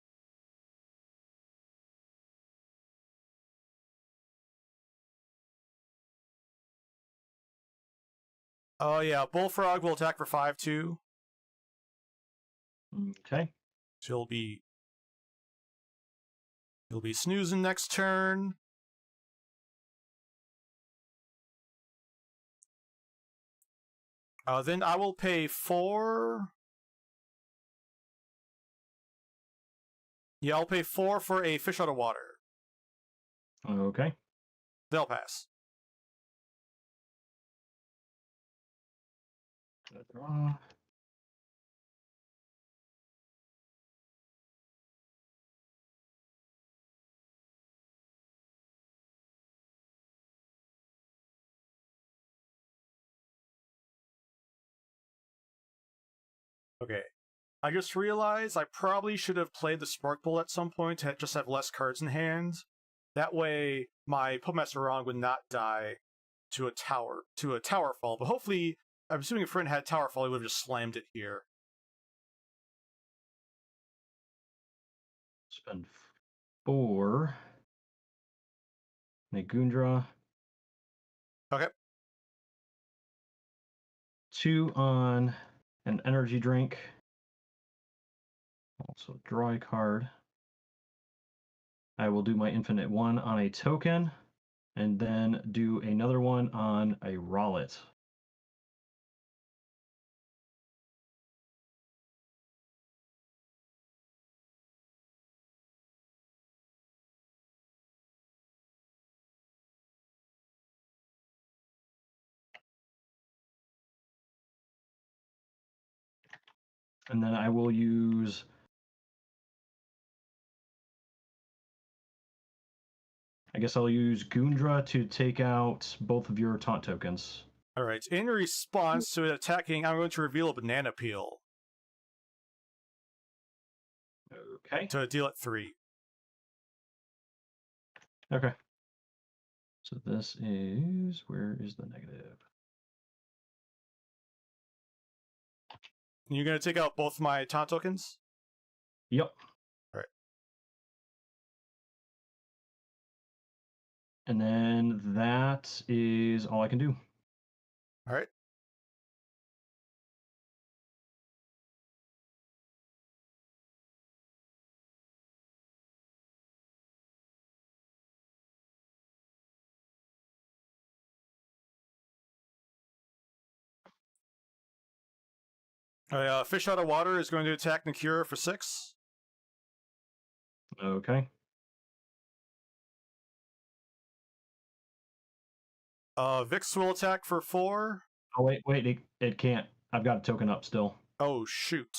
Oh yeah, Bullfrog will attack for 5 too. Okay. So he'll be snoozing next turn. Then I will pay 4. Yeah, I'll pay 4 for a fish out of water. Okay. They'll pass. Draw. Okay. I just realized I probably should have played the Spark Bolt at some point to just have less cards in hand. That way, my Puppet Master Wrong would not die to a tower fall. But hopefully, I'm assuming if Friend had tower fall, he would have just slammed it here. Spend 4. Negundra. Okay. 2 on an energy drink. Also draw a card. I will do my infinite 1 on a token, and then do another one on a Rowlet. And then I will use I guess I'll use Gundra to take out both of your taunt tokens. Alright, in response to it attacking, I'm going to reveal a Banana Peel Okay. to deal at 3. Okay. So this is, where is the negative? You're going to take out both my taunt tokens? Yep. Alright. And then that is all I can do. Alright. Fish out of water is going to attack Nakira for 6. Okay. Vix will attack for 4. Oh, wait, it can't. I've got a token up still. Oh, shoot.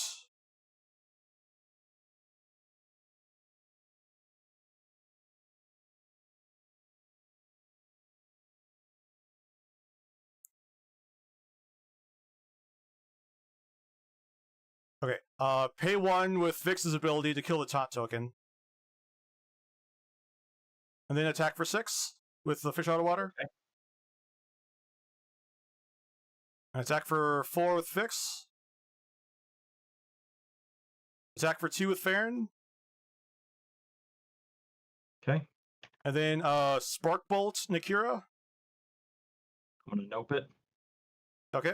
Okay, pay 1 with Vix's ability to kill the taunt token. And then attack for 6 with the fish out of water. Okay. And attack for 4 with Vix. Attack for 2 with Farron. Okay. And then Spark Bolt Nakira. I'm gonna nope it. Okay.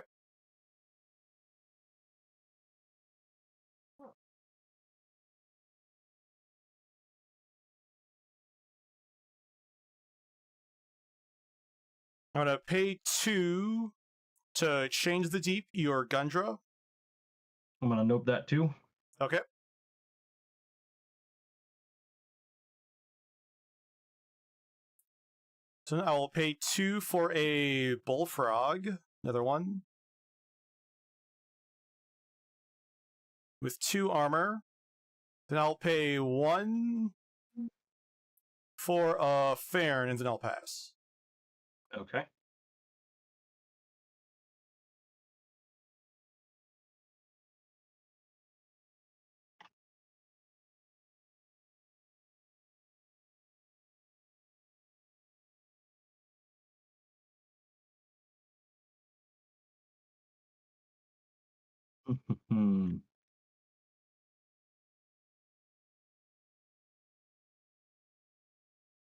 I'm going to pay 2 to change the deep your Gundra. I'm gonna note that too. Okay. So I will pay 2 for a Bullfrog. Another one. With 2 armor. Then I'll pay 1 for a Fairn, and then I'll pass. Okay.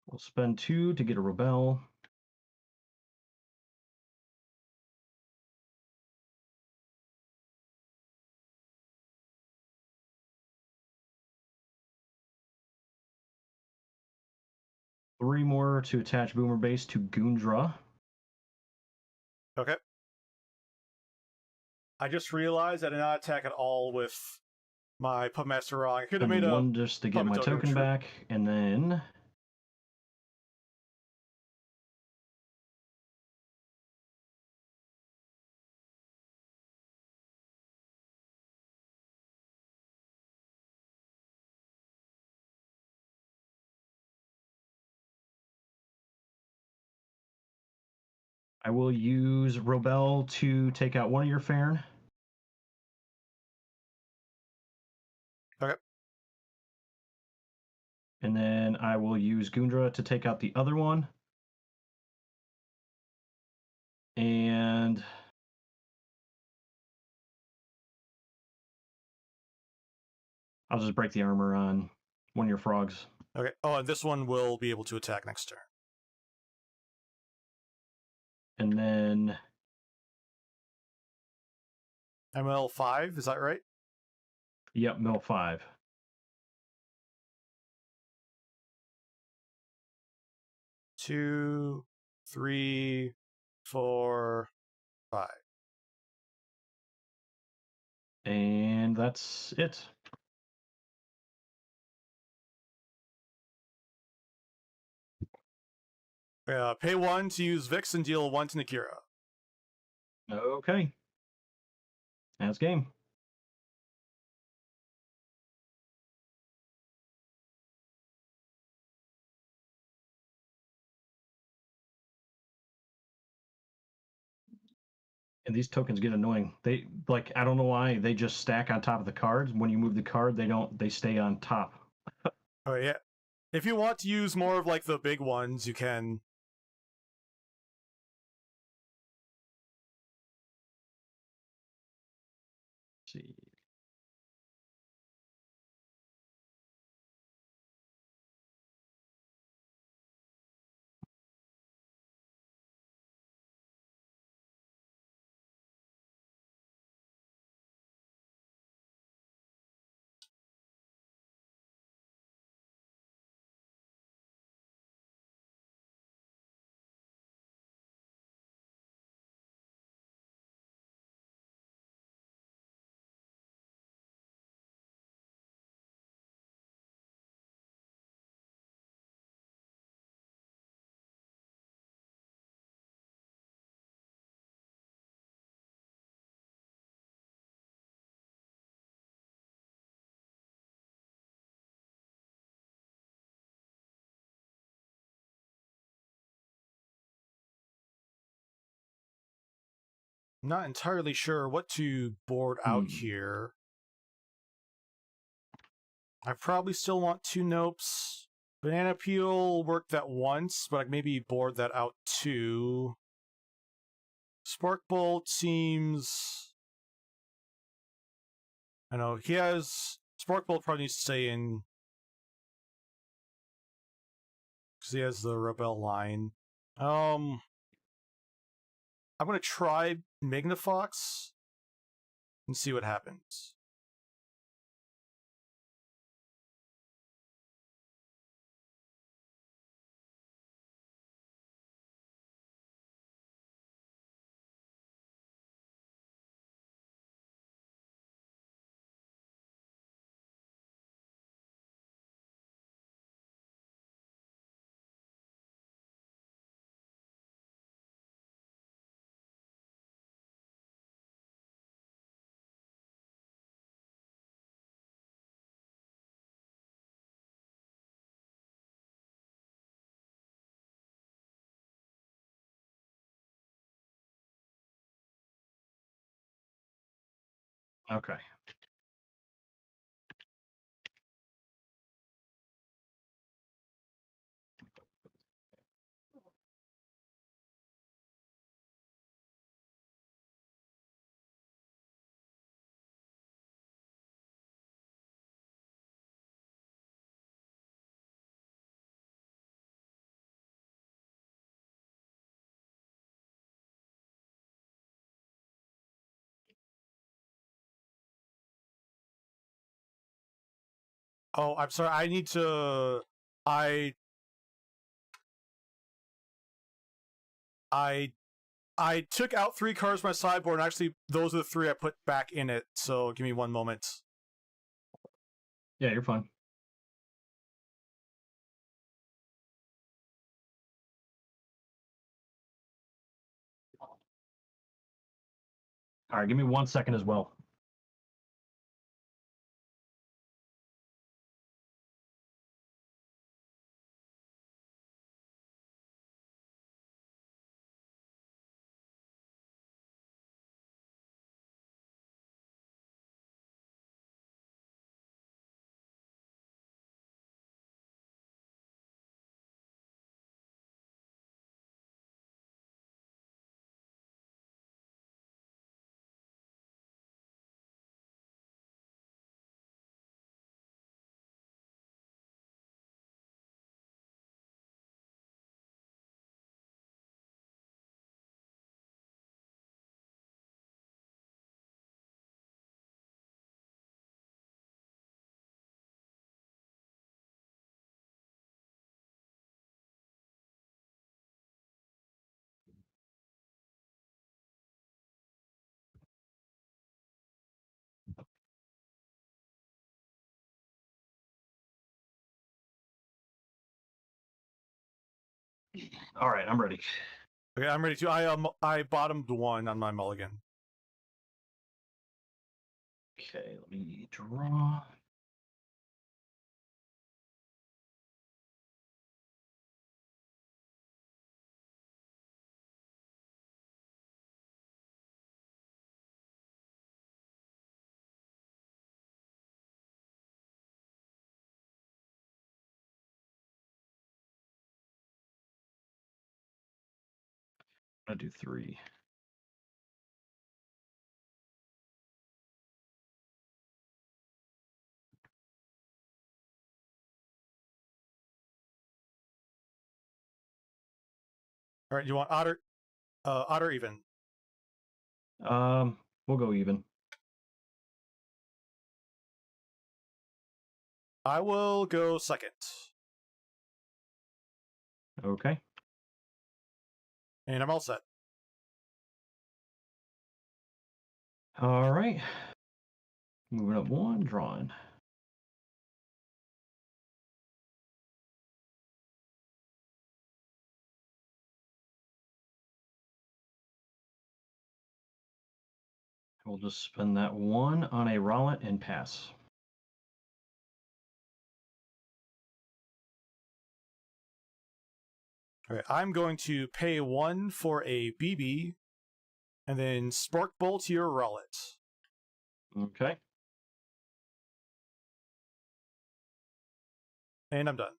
We'll spend 2 to get a Rebel. Three more to attach Boomer Base to Gundra. Okay. I just realized I did not attack at all with my Pubmaster wrong. I could have And made a one just to get my Puppet token true. back, and then I will use Robel to take out one of your Fairn. Okay. And then I will use Gundra to take out the other one. And I'll just break the armor on one of your frogs. Okay. Oh, and this one will be able to attack next turn. And then ML5, is that right? yep, mill 5. Two, 3, 4, 5. And that's it. Pay 1 to use Vix and deal 1 to Nakira. Okay. That's game. And these tokens get annoying. They like I don't know why they just stack on top of the cards. When you move the card, they stay on top. Oh yeah. If you want to use more of like the big ones, you can. Let's see. I'm not entirely sure what to board out here. I probably still want 2 Nopes. Banana Peel worked that once, but I'd maybe board that out too. Spark Bolt seems... I know, he has... Spark Bolt probably needs to stay in... because he has the Rebel line. I'm going to try Magnafox and see what happens. Okay. Oh, I'm sorry. I need to. I took out 3 cards from my sideboard, and actually, those are the 3 I put back in it. So give me 1 moment. Yeah, you're fine. All right, give me 1 second as well. All right, I'm ready. Okay, I'm ready to. I bottomed 1 on my mulligan. Okay, let me draw. I'm gonna do 3. All right, you want odd or even? We'll go even. I will go second. Okay. And I'm all set. All right. Moving up 1, drawing. We'll just spend that 1 on a Rollet and pass. All right, I'm going to pay 1 for a BB, and then Spark Bolt your Rollet. Okay. And I'm done.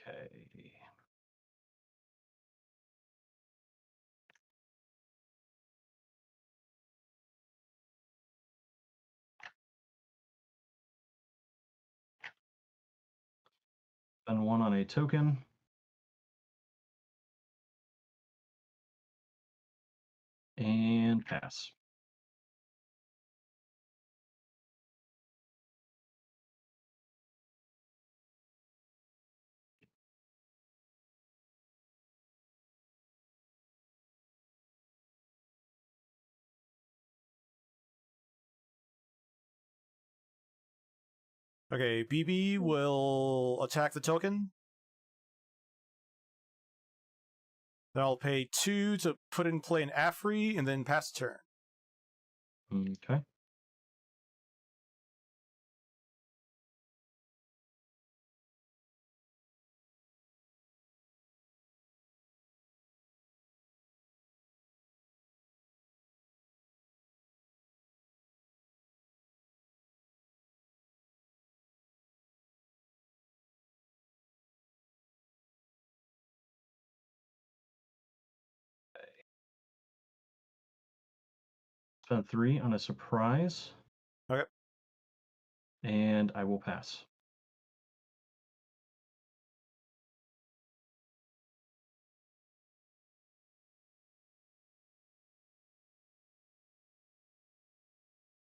Okay. Spend 1 on a token. And pass. Okay, BB will attack the token. Then I'll pay 2 to put in play an Afri and then pass the turn. Okay. Spend 3 on a surprise. Okay. And I will pass.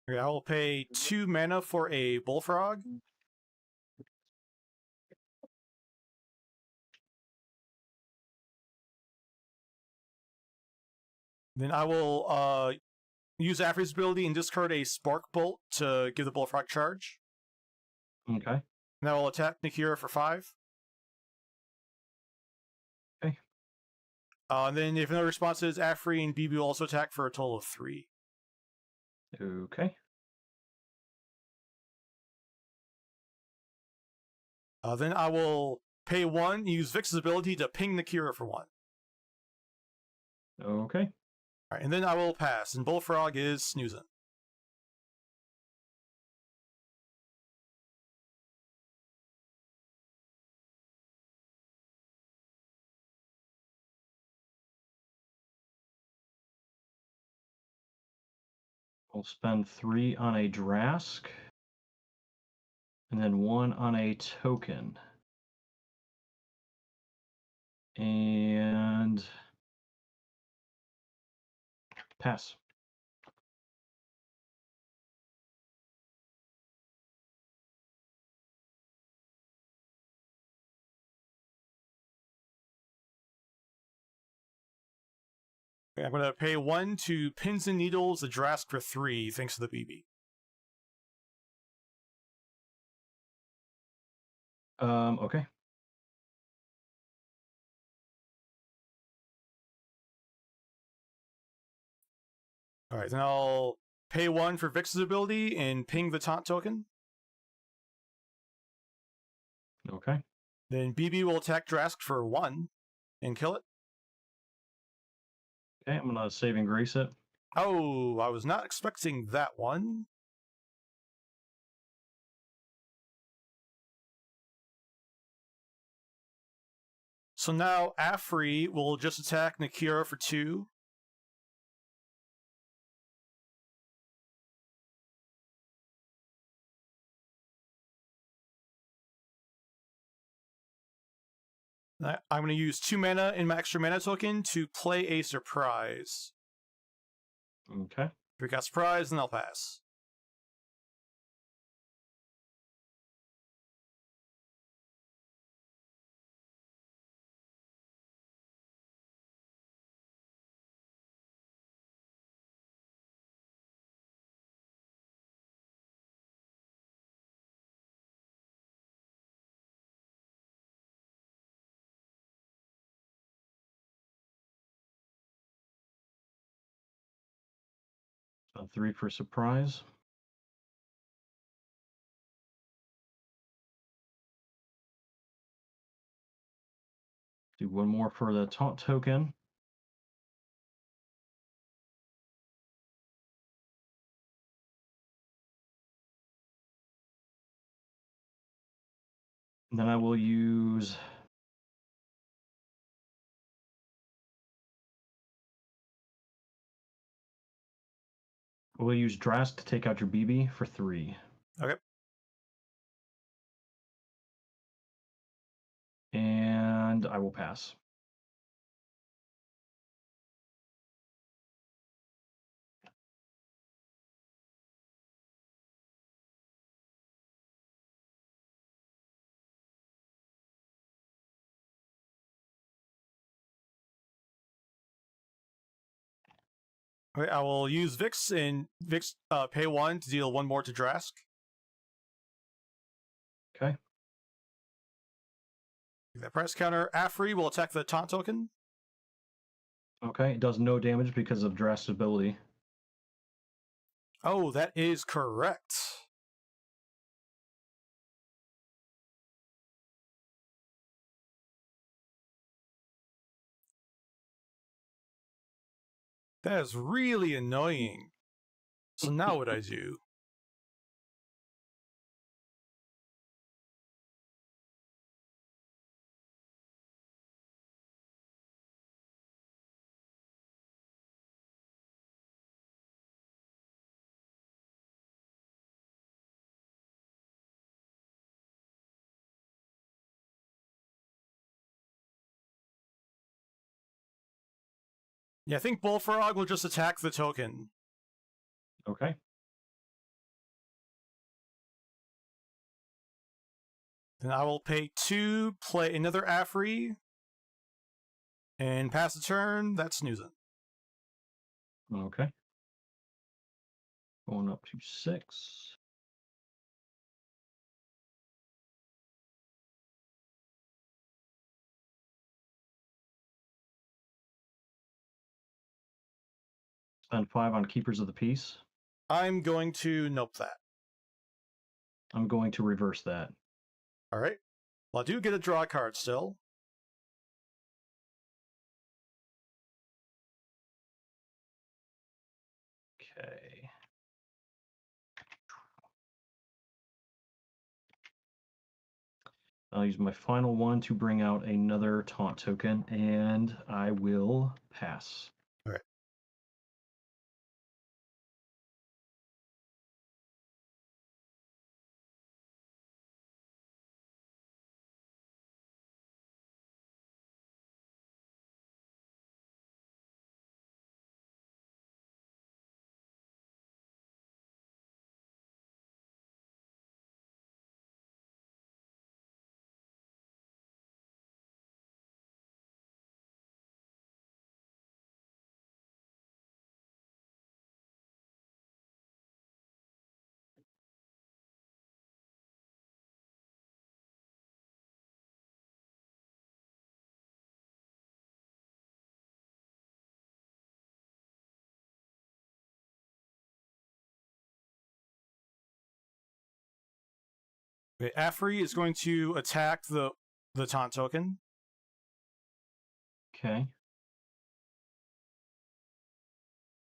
Okay, I will pay 2 mana for a Bullfrog. Then I will use Afri's ability and discard a Spark Bolt to give the Bullfrog charge. Okay. And I will attack Nikira for 5. Okay. And then if no response is, Afri and BB will also attack for a total of 3. Okay. Then I will pay 1, use Vix's ability to ping Nikira for 1. Okay. Alright, and then I will pass, and Bullfrog is snoozing. We'll spend 3 on a Drask. And then 1 on a token. And pass. Okay, I'm going to pay 1 to Pins and Needles, the Drask for 3, thanks to the BB. Okay. Alright, then I'll pay 1 for Vix's ability and ping the taunt token. Okay. Then BB will attack Drask for 1 and kill it. Okay, I'm gonna save and grace it. Oh, I was not expecting that one. So now Afri will just attack Nikira for 2. I'm going to use 2 mana in my extra mana token to play a surprise. Okay. If we got surprise, then I'll pass. So 3 for surprise. Do 1 more for the taunt token. And then I will use Drask to take out your BB for 3. Okay. And I will pass. Okay, I will use Vix and Vix pay 1 to deal 1 more to Drask. Okay. That price counter. Afri will attack the taunt token. Okay, it does no damage because of Drask's ability. Oh, that is correct. That is really annoying. So now what I do? Yeah, I think Bullfrog will just attack the token. Okay. Then I will pay 2, play another Afri, and pass the turn. That's snoozing. Okay. Going up to 6. Spend 5 on Keepers of the Peace. I'm going to nope that. I'm going to reverse that. All right. Well, I do get a draw card still. Okay. I'll use my final one to bring out another taunt token, and I will pass. All right. Okay, Afri is going to attack the taunt token. Okay.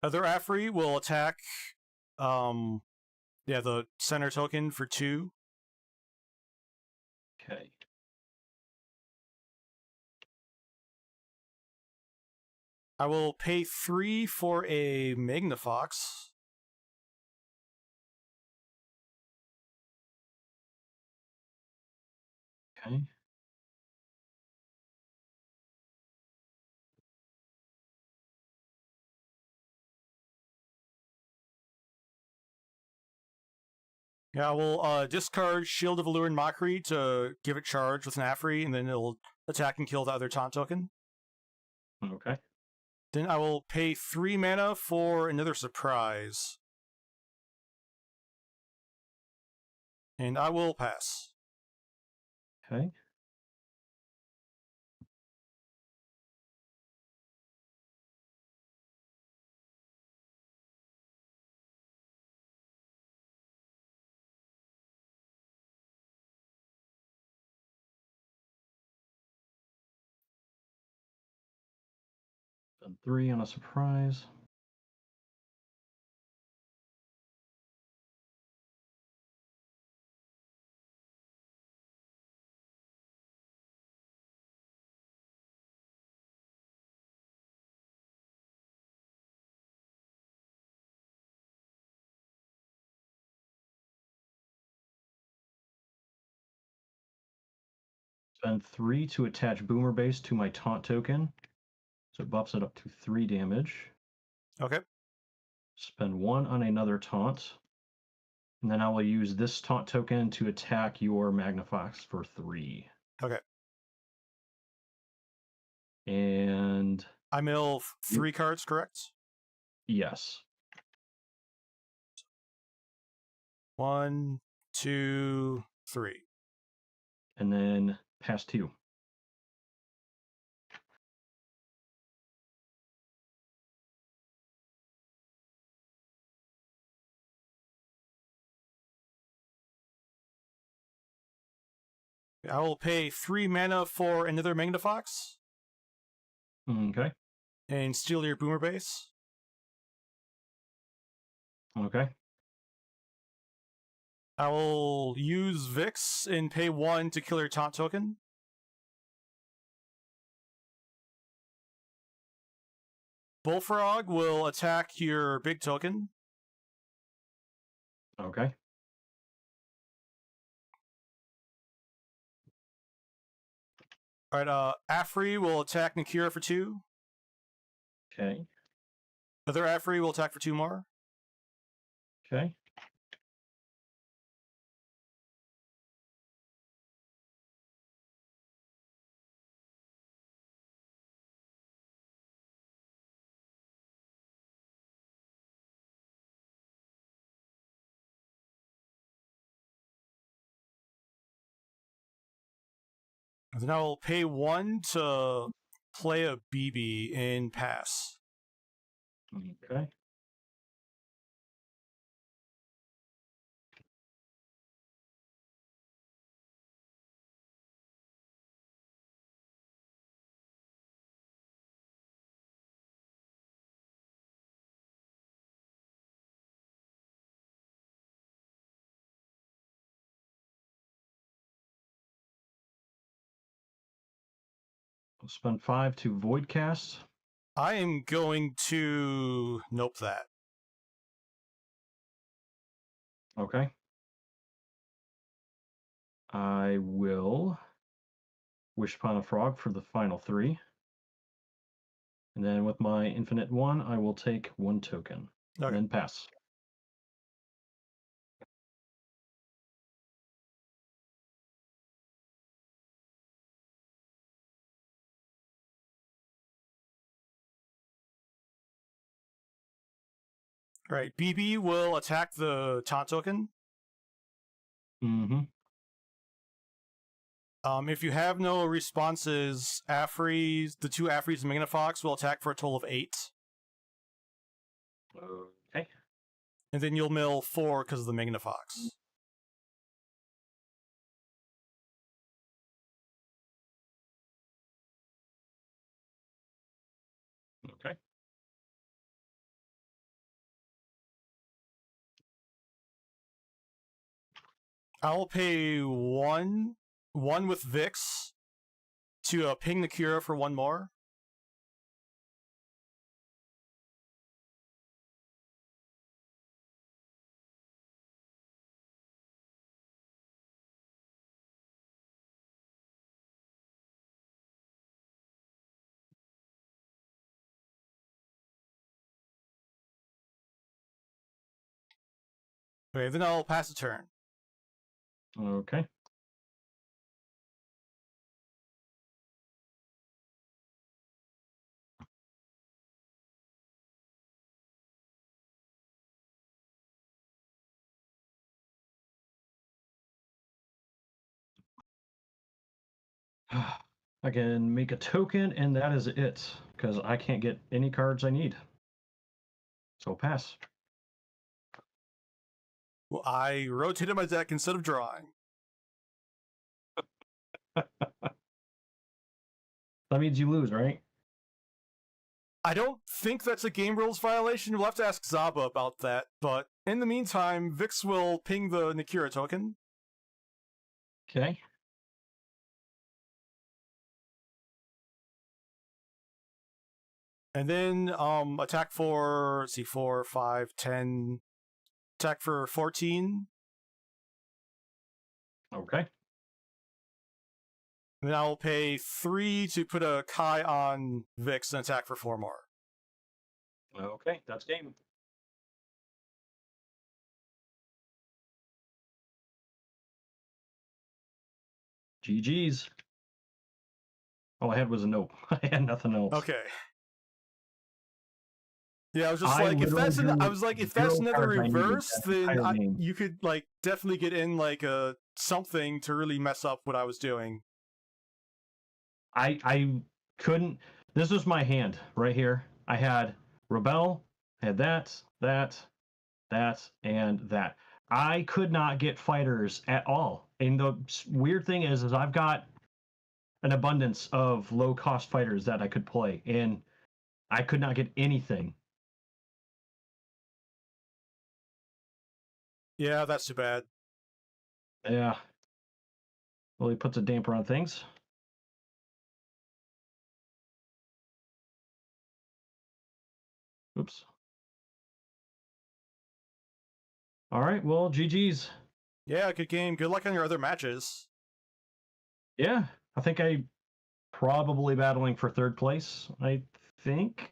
Other Afri will attack the center token for 2. Okay. I will pay 3 for a Magnafox. Okay. Yeah, I will discard Shield of Allure and Mockery to give it charge with an Afri, and then it'll attack and kill the other taunt token. Okay. Then I will pay 3 mana for another surprise. And I will pass. Okay. Spend 3 on a surprise. Spend 3 to attach Boomer Base to my taunt token. So it buffs it up to 3 damage. Okay. Spend 1 on another taunt. And then I will use this taunt token to attack your Magnafox for 3. Okay. And I mill 3 cards, correct? Yes. 1, 2, 3. And then pass 2. I will pay 3 mana for another Magnifox Okay. and steal your Boomer base. Okay. I will use Vix and pay 1 to kill your taunt token. Bullfrog will attack your big token. Okay. Alright, Afri will attack Nakira for 2. Okay. Other Afri will attack for 2 more. Okay. Then I will pay 1 to play a BB and pass. Okay. I'll spend 5 to void cast. I am going to nope that. Okay. I will wish upon a frog for the final 3. And then with my infinite 1, I will take 1 token. Okay. And then pass. Right, BB will attack the taunt token. Mm-hmm. If you have no responses, Afri, the 2 Afris and Magnifox will attack for a total of 8. Okay. And then you'll mill 4 because of the Magnifox. Okay. I'll pay 1 with Vix to ping the Kira for 1 more. Okay, then I'll pass the turn. Okay. I can make a token, and that is it, because I can't get any cards I need. So pass. Well, I rotated my deck instead of drawing. That means you lose, right? I don't think that's a game rules violation. We'll have to ask Zaba about that. But in the meantime, Vix will ping the Nakira token. Okay. And then attack for, let's see, 4, 5, 10. Attack for 14. Okay. And then I'll pay 3 to put a Kai on Vix and attack for 4 more. Okay, that's game. GG's. All I had was a nope. I had nothing else. Okay. Yeah, I was just I like, if literally that's drew I was like, if that's 0 another cards I needed reverse, that then entire game. you could like definitely get in like something to really mess up what I was doing. I couldn't. This was my hand right here. I had Rebel, I had that, and that. I could not get fighters at all. And the weird thing is I've got an abundance of low cost fighters that I could play, and I could not get anything. Yeah, that's too bad. Yeah. Well, he puts a damper on things. Oops. All right. Well, GG's. Yeah, good game. Good luck on your other matches. Yeah, I think I probably battling for third place. I think.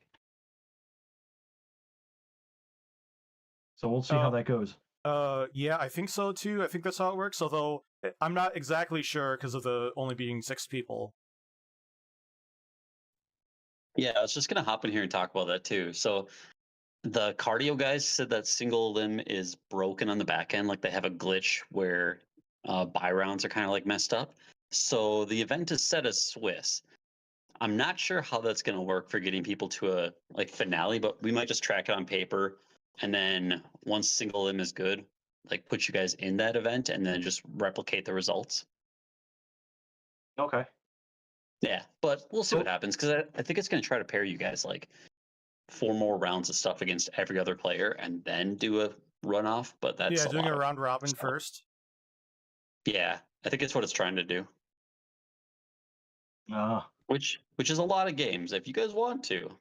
So we'll see how that goes. Yeah, I think so too. I think that's how it works. Although I'm not exactly sure because of the only being 6 people. Yeah, I was just gonna hop in here and talk about that too. So the cardio guys said that single limb is broken on the back end, like they have a glitch where buy rounds are kind of like messed up. So the event is set as Swiss. I'm not sure how that's gonna work for getting people to a like finale, but we might just track it on paper, and then once single limb is good, like put you guys in that event, and then just replicate the results. Okay. Yeah, but we'll see what happens because I think it's gonna try to pair you guys like 4 more rounds of stuff against every other player and then do a runoff, but that's Yeah, doing a lot round robin stuff. first. Yeah, I think it's what it's trying to do. Ah. Which is a lot of games if you guys want to.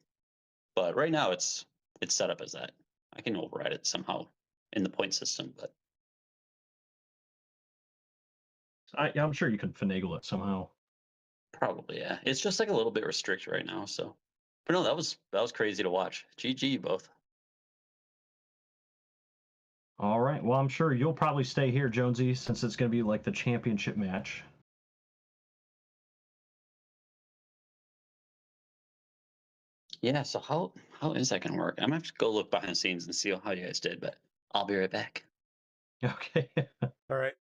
But right now it's set up as that. I can override it somehow in the point system, but I'm sure you can finagle it somehow. probably yeah. It's just like a little bit restricted right now, so but no, that was crazy to watch. GG both. All right. Well, I'm sure you'll probably stay here, Jonesy, since it's going to be like the championship match. Yeah, so how is that gonna work? I'm gonna have to go look behind the scenes and see how you guys did, but I'll be right back. Okay. All right.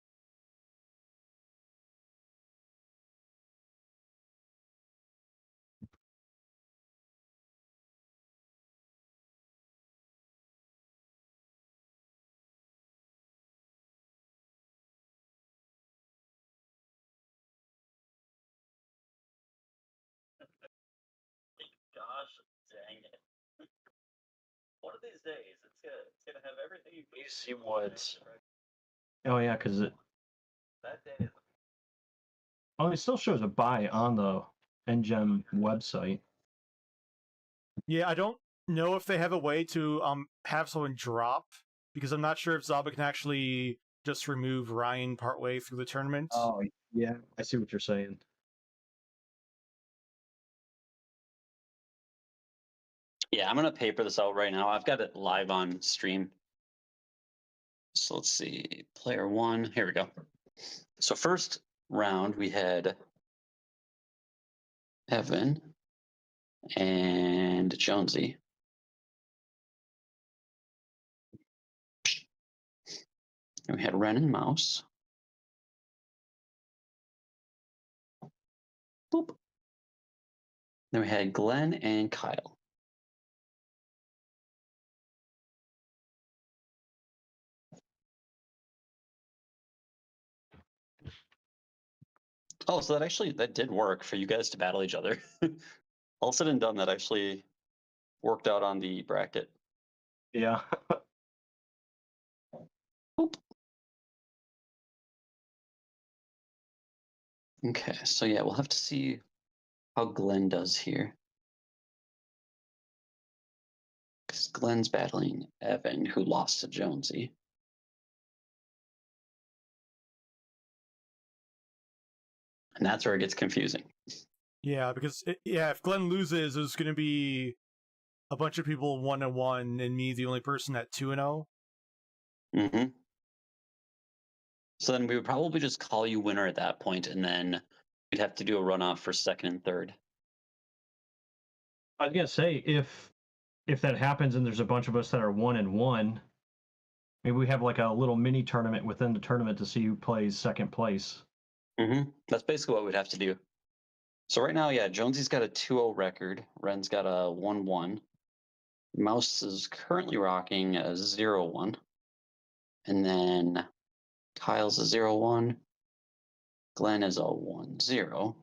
Gosh dang it. One of these days it's gonna have everything you You see what? Oh yeah, because it. that day is Oh, it still shows a buy on the NGEM website. Yeah, I don't know if they have a way to have someone drop because I'm not sure if Zaba can actually just remove Ryan partway through the tournament. Oh yeah, I see what you're saying. Yeah, I'm gonna paper this out right now. I've got it live on stream. So let's see, player 1, here we go. So first round we had Evan and Jonesy. And we had Ren and Mouse. Boop. Then we had Glenn and Kyle. Oh, so that did work for you guys to battle each other. All said and done, that actually worked out on the bracket. Yeah. Boop. Okay, so yeah, we'll have to see how Glenn does here. Because Glenn's battling Evan, who lost to Jonesy. And that's where it gets confusing. Yeah, because if Glenn loses, it's going to be a bunch of people 1-1 and me the only person at 2-0. Mm-hmm. So then we would probably just call you winner at that point, and then we'd have to do a runoff for second and third. I was gonna say if if that happens and there's a bunch of us that are 1-1, maybe we have like a little mini tournament within the tournament to see who plays second place. That's basically what we'd have to do. So right now, yeah, Jonesy's got a 2-0 record. Ren's got a 1-1. Mouse is currently rocking a 0-1. And then Kyle's a 0-1. Glenn is a 1-0.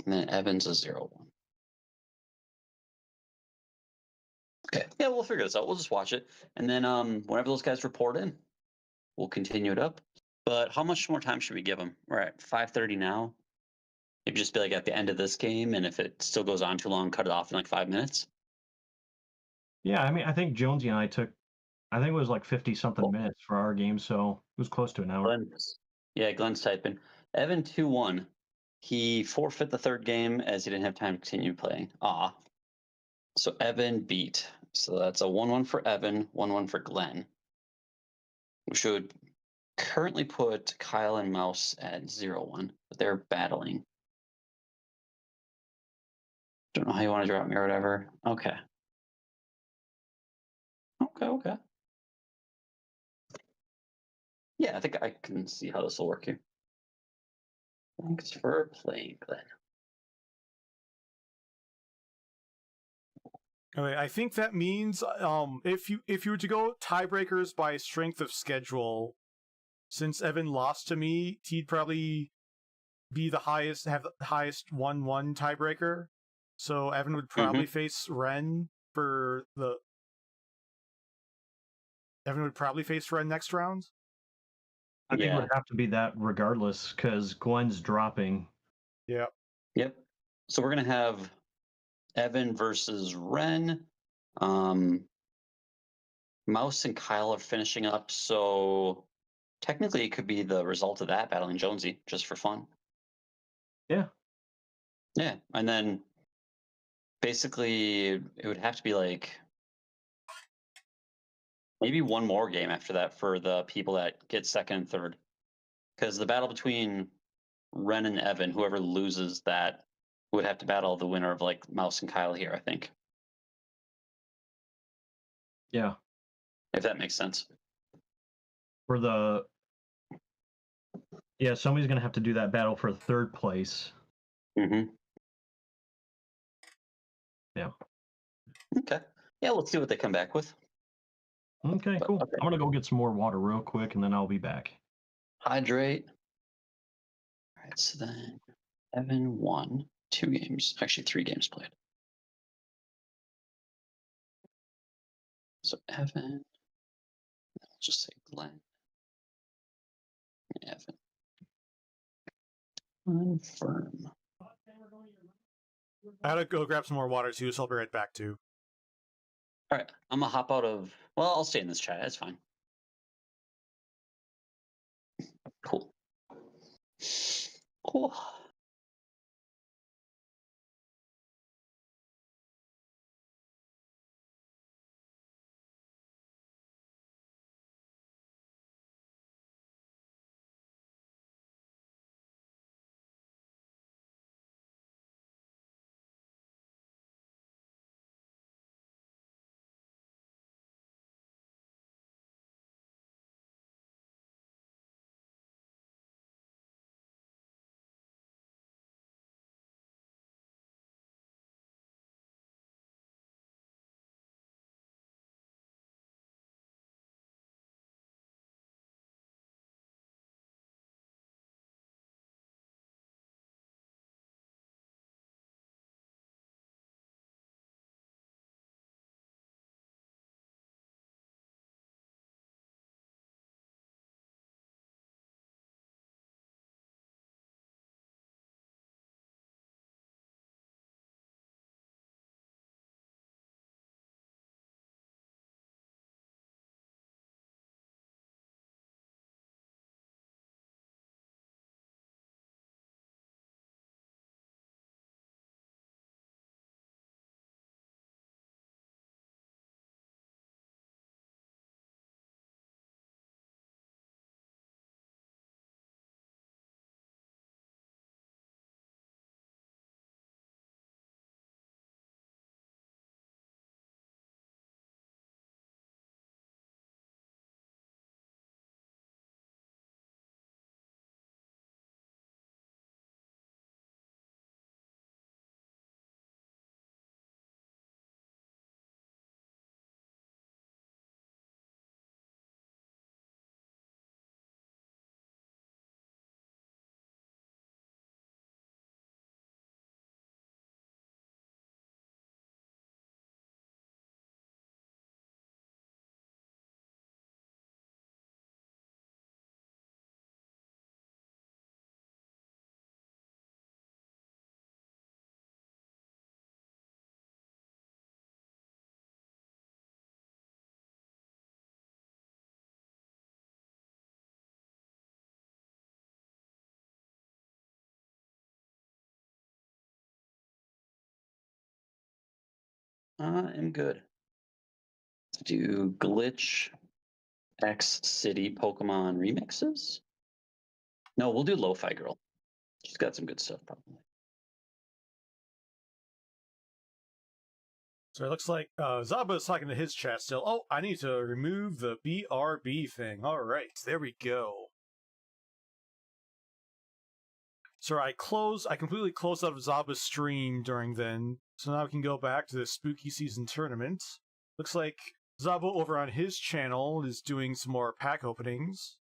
And then Evan's a 0-1. Okay, yeah, we'll figure this out. We'll just watch it. And then whenever those guys report in, we'll continue it up. But how much more time should we give them? We're at 5:30 now. Maybe just be like at the end of this game, and if it still goes on too long, cut it off in like 5 minutes. Yeah, I mean, I think Jonesy and I took, I think it was like 50-something minutes for our game, so it was close to an hour. Glenn's typing. Evan 2-1. He forfeit the third game as he didn't have time to continue playing. So Evan beat. So that's a 1-1 for Evan, 1-1 for Glenn. We should currently put Kyle and Mouse at 0-1, but they're battling. Don't know how you want to drop me or whatever. Okay. Okay. Yeah, I think I can see how this will work here. Thanks for playing, Glenn. Okay, I think that means if you were to go tiebreakers by strength of schedule, since Evan lost to me, he'd probably be the highest 1-1 tiebreaker. So Evan would probably face Ren for the. Evan would probably face Ren next round. I think it would have to be that regardless, because Glenn's dropping. Yeah. Yep. So we're gonna have Evan versus Ren. Mouse and Kyle are finishing up, so technically it could be the result of that battling Jonesy just for fun. Yeah. Yeah, and then basically it would have to be like maybe one more game after that for the people that get second and third, because the battle between Ren and Evan, whoever loses that would have to battle the winner of like Mouse and Kyle here, I think. Yeah. If that makes sense. For the. Yeah, somebody's going to have to do that battle for third place. Yeah. Okay. Yeah, let's see what they come back with. Okay, cool. Okay. I'm going to go get some more water real quick, and then I'll be back. Hydrate. All right, so then Evan won 2 games, actually 3 games played. So Evan, I'll just say Glenn. Evan. Confirm. I had to go grab some more water too, so I'll be right back too. All right, I'm gonna hop out of. Well, I'll stay in this chat. That's fine. Cool. Cool. am good. Let's do Glitch X City Pokemon remixes. No, we'll do Lo-Fi Girl. She's got some good stuff, probably. So it looks like Zaba is talking to his chat still. Oh, I need to remove the BRB thing. All right, there we go. So I completely closed out of Zaba's stream during then. So now we can go back to the spooky season tournament. Looks like Zaba over on his channel is doing some more pack openings.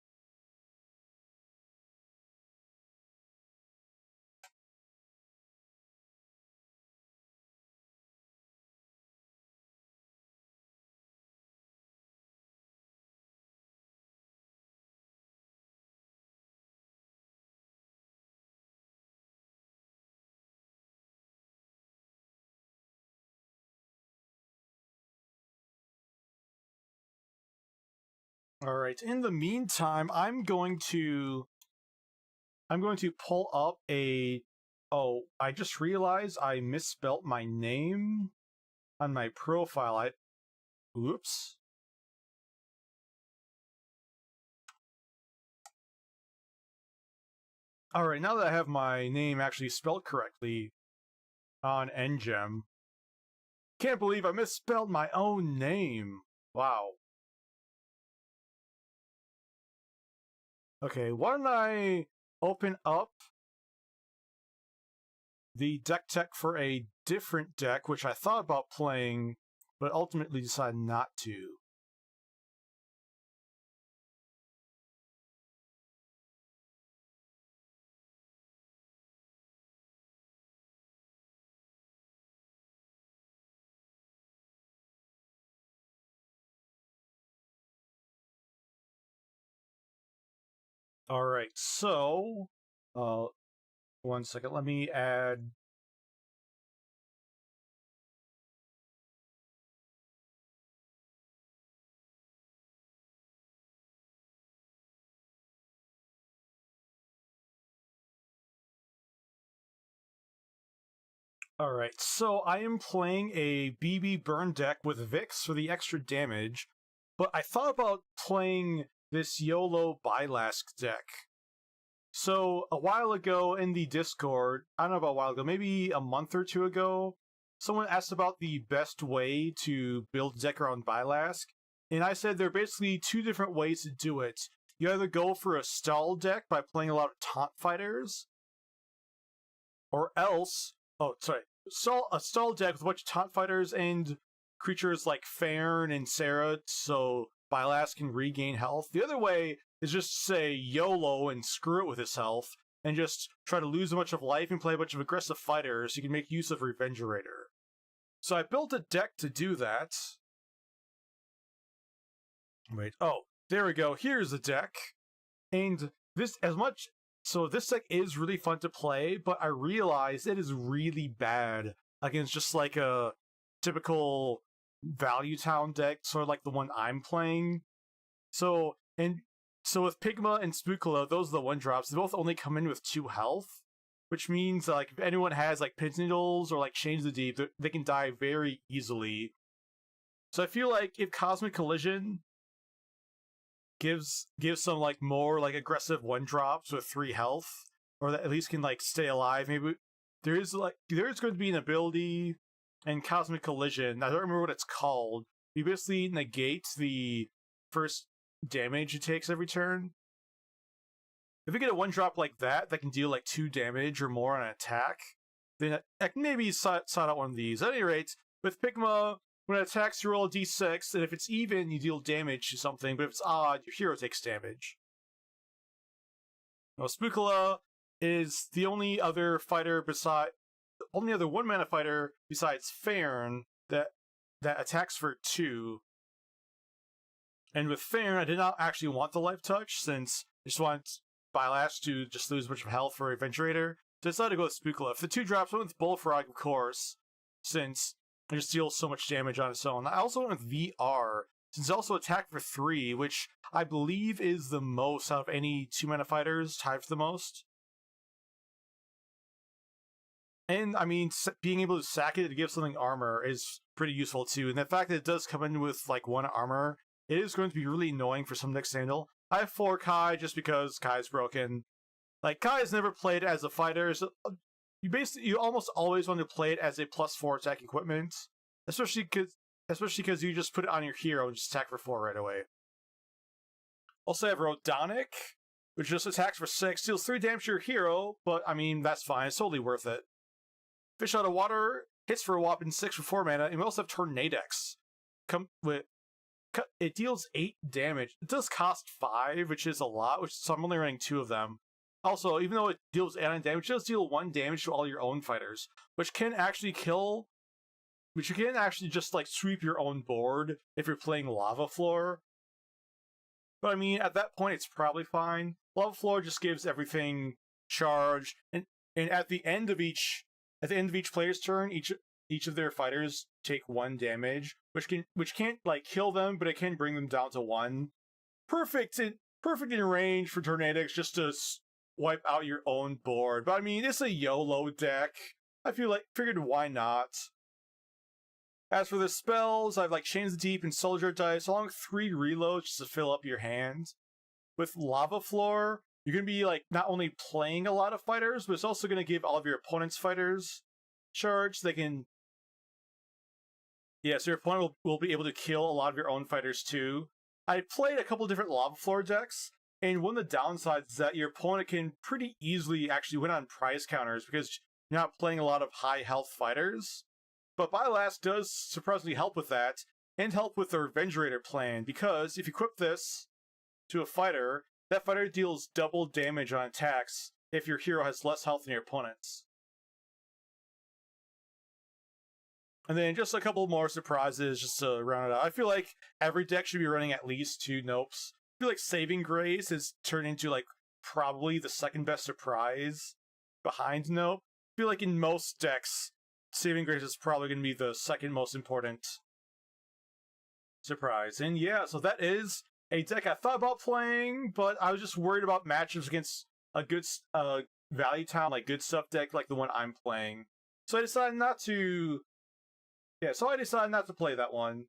All right. In the meantime, I'm going to pull up a. Oh, I just realized I misspelt my name on my profile. Oops. All right. Now that I have my name actually spelled correctly on NGEM, can't believe I misspelled my own name. Wow. Okay, why don't I open up the deck tech for a different deck, which I thought about playing, but ultimately decided not to. Alright, so, 1 second, let me add. Alright, so I am playing a BB Burn deck with Vix for the extra damage, but I thought about playing this YOLO Bylask deck. So, a while ago in the Discord, I don't know about a while ago, maybe a month or two ago, someone asked about the best way to build a deck around Bylask, and I said there are basically two different ways to do it. You either go for a stall deck by playing a lot of taunt fighters, or else, a stall deck with a bunch of taunt fighters and creatures like Farn and Sarah, so Bylask can regain health. The other way is just say YOLO and screw it with his health, and just try to lose a bunch of life and play a bunch of aggressive fighters so you can make use of Revengerator. So I built a deck to do that. Wait, oh, there we go. Here's the deck. And this deck is really fun to play, but I realize it is really bad against just like a typical Value Town deck, sort of like the one I'm playing. So with Pigma and Spookula, those are the 1-drops. They both only come in with 2 health, which means like if anyone has like Pins Needles or like Change the Deep, they can die very easily. So I feel like if Cosmic Collision gives some like more like aggressive 1-drops with 3 health, or that at least can like stay alive, maybe there is going to be an ability in Cosmic Collision. I don't remember what it's called. You basically negate the first damage it takes every turn. If you get a 1-drop like that can deal like 2 damage or more on an attack, then I can maybe side out one of these. At any rate, with Pigma, when it attacks, you roll a d6, and if it's even, you deal damage to something, but if it's odd, your hero takes damage. Now, Spookula is the only other 1-mana fighter besides Farn that attacks for 2. And with Farn, I did not actually want the Life Touch, since I just want Bylask to just lose a bunch of health for Revengerator. So I decided to go with Spookula. For the 2-drops, I went with Bullfrog, of course, since it just deals so much damage on its own. I also went with VR, since it also attacked for 3, which I believe is the most out of any 2-mana fighters, tied for the most. And I mean, being able to sack it to give something armor is pretty useful too. And the fact that it does come in with like 1 armor, it is going to be really annoying for some decks to handle. I have 4 Kai just because Kai's broken. Like, Kai is never played as a fighter, so you almost always want to play it as a +4 attack equipment, especially because you just put it on your hero and just attack for 4 right away. Also, I have Rodonic, which just attacks for 6, deals 3 damage to your hero, but I mean, that's fine, it's totally worth it. Fish Out of Water hits for a whopping 6 for 4 mana, and we also have Tornadix. It deals 8 damage. It does cost 5, which is a lot, so I'm only running 2 of them. Also, even though it deals add-on damage, it does deal 1 damage to all your own fighters, which can actually which you can actually just like sweep your own board if you're playing Lava Floor. But I mean, at that point, it's probably fine. Lava Floor just gives everything charge, and at the end of each player's turn, each of their fighters take 1 damage, which can't like kill them, but it can bring them down to 1. Perfect in range for Tornadix just to wipe out your own board. But I mean, it's a YOLO deck. Figured why not? As for the spells, I've like Chains of Deep and Soldier Dice, along with 3 reloads just to fill up your hand. With Lava Floor, you're going to be like not only playing a lot of fighters, but it's also going to give all of your opponent's fighters charge. So your opponent will be able to kill a lot of your own fighters too. I played a couple different Lava Floor decks, and one of the downsides is that your opponent can pretty easily actually win on prize counters because you're not playing a lot of high health fighters. But Bylast does surprisingly help with that, and help with the Revenge Raider plan, because if you equip this to a fighter, that fighter deals double damage on attacks if your hero has less health than your opponent's. And then just a couple more surprises just to round it out. I feel like every deck should be running at least 2 Nopes. I feel like Saving Grace has turned into like probably the second best surprise behind Nope. I feel like in most decks, Saving Grace is probably going to be the second most important surprise. And yeah, so that is a deck I thought about playing, but I was just worried about matchups against a good Value Town, like good stuff deck like the one I'm playing. So I decided not to play that one.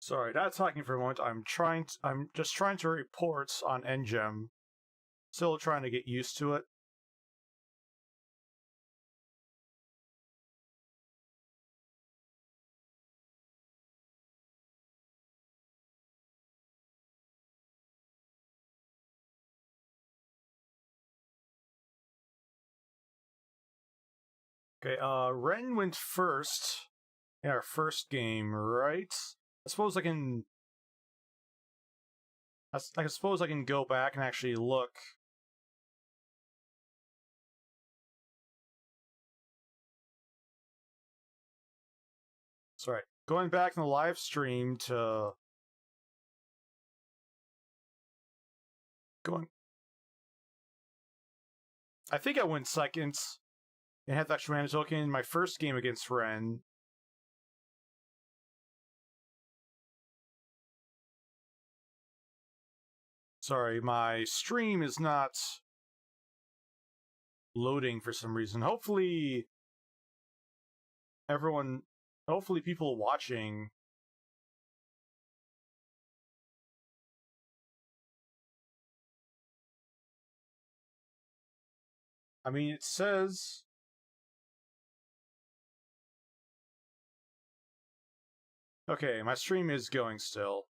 Sorry, not talking for a moment. I'm just trying to report on NGEM. Still trying to get used to it. Okay, Ren went first in our first game, right? I suppose I can go back and actually look. Sorry, going back in the live stream to going. I think I went second and had the extra mana token in my first game against Ren. Sorry, my stream is not loading for some reason. Hopefully people watching I mean, it says okay, my stream is going still.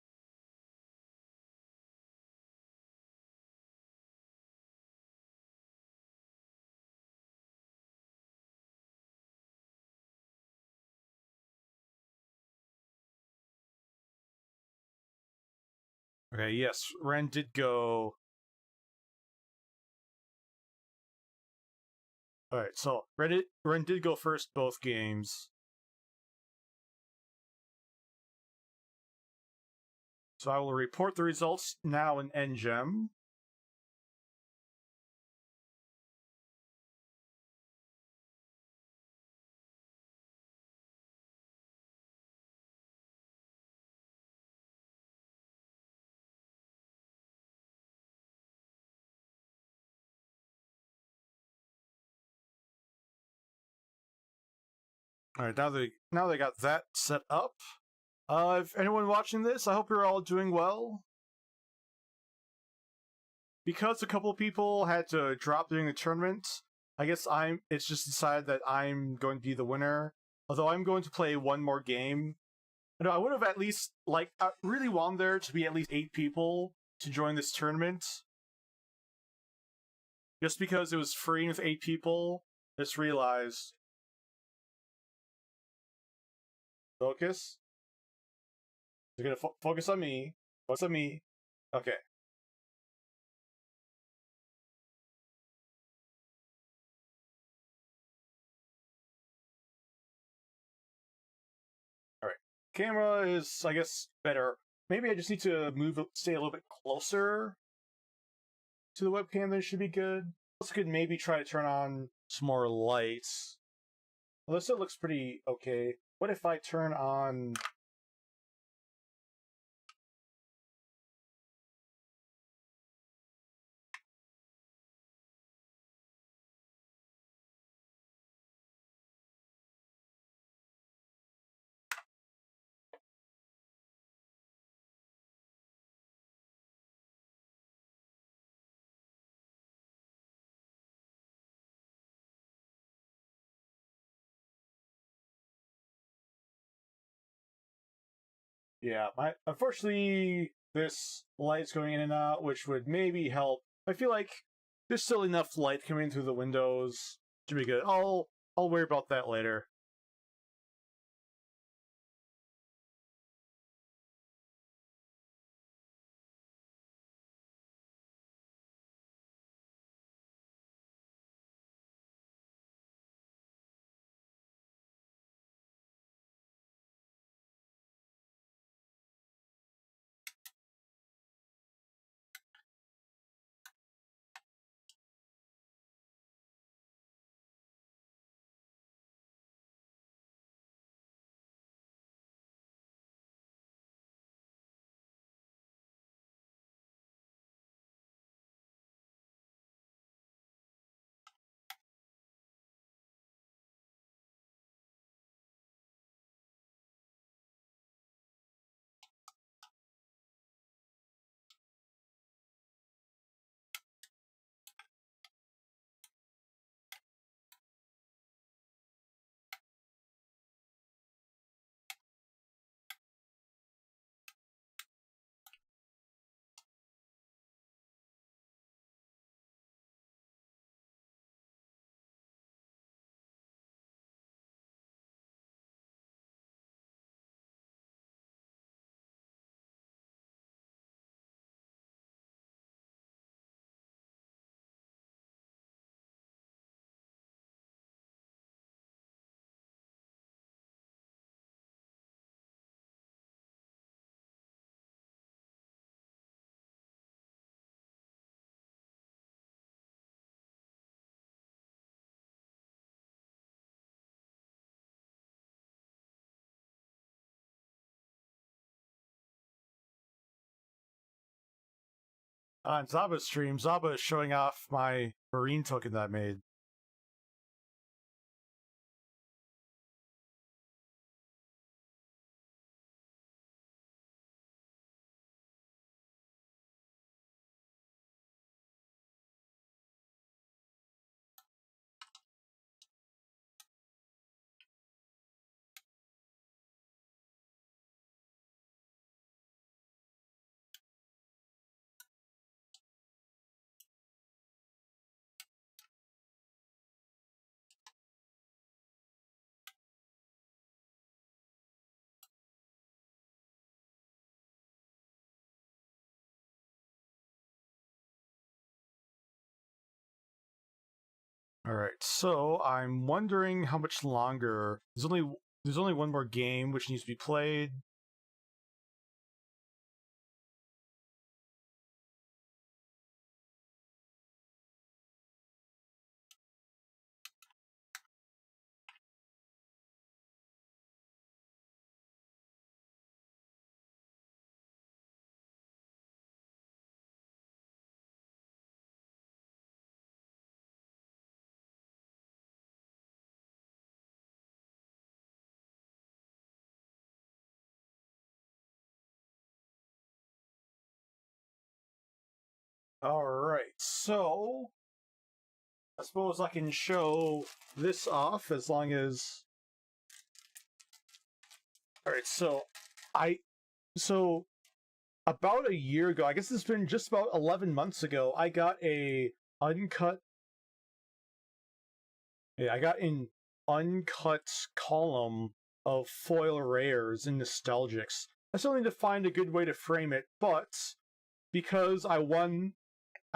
Okay, yes, Ren did go. Alright, so Ren did go first both games. So I will report the results now in NGEM. Alright, now they got that set up. If anyone watching this, I hope you're all doing well. Because a couple people had to drop during the tournament, I guess it's just decided that I'm going to be the winner. Although I'm going to play one more game. I would have at least, I really want there to be at least 8 people to join this tournament. Just because it was free with 8 people, just realized. Focus. You're gonna focus on me. Focus on me. Okay. Alright. Camera is, I guess, better. Maybe I just need to stay a little bit closer to the webcam, then it should be good. Also could maybe try to turn on some more lights. Well, this still looks pretty okay. What if I turn on... Yeah, unfortunately, this light's going in and out, which would maybe help. I feel like there's still enough light coming through the windows to be good. I'll worry about that later. On Zaba's stream, Zaba is showing off my marine token that I made. Alright, so I'm wondering how much longer. There's only one more game which needs to be played. Alright, so I suppose I can show this off as long as. Alright, so about a year ago, I guess it's been just about 11 months ago, I got a uncut. Yeah, I got an uncut column of foil rares in Nostalgix. I still need to find a good way to frame it, but because I won,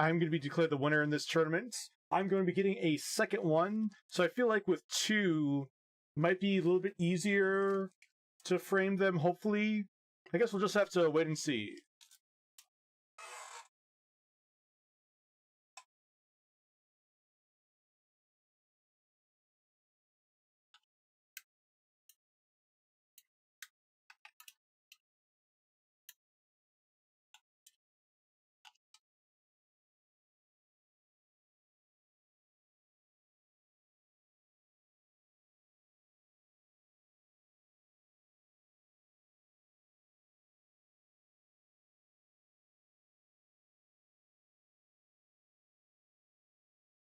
I'm going to be declared the winner in this tournament. I'm going to be getting a second one, so I feel like with two, might be a little bit easier to frame them, hopefully. I guess we'll just have to wait and see.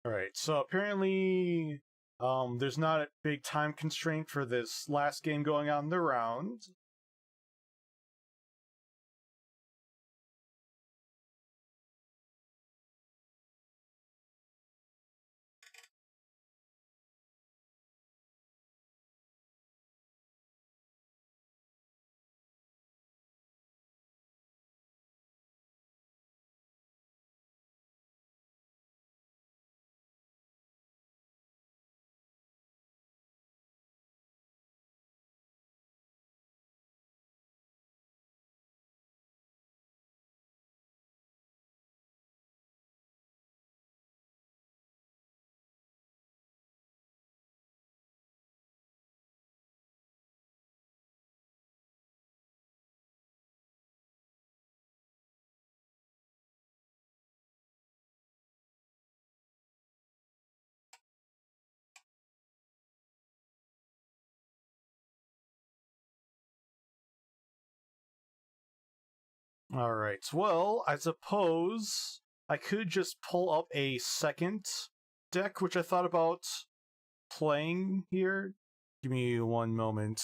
Alright, so apparently there's not a big time constraint for this last game going on the round. Alright, well, I suppose I could just pull up a second deck, which I thought about playing here. Give me one moment.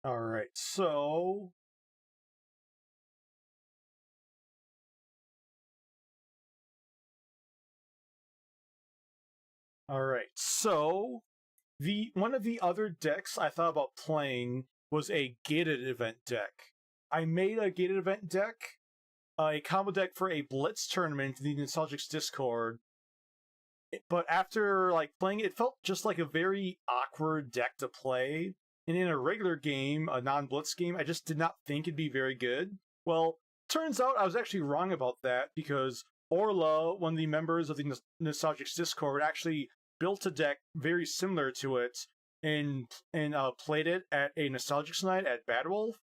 Alright, so... Alright, so... One of the other decks I thought about playing was a gated event deck. I made a gated event deck, a combo deck for a Blitz tournament in the Nostalgix Discord, but after playing it felt just like a very awkward deck to play. And in a regular game, a non-Blitz game, I just did not think it'd be very good. Well, turns out I was actually wrong about that, because Orla, one of the members of the Nostalgix Discord, actually built a deck very similar to it and played it at a Nostalgix night at Bad Wolf.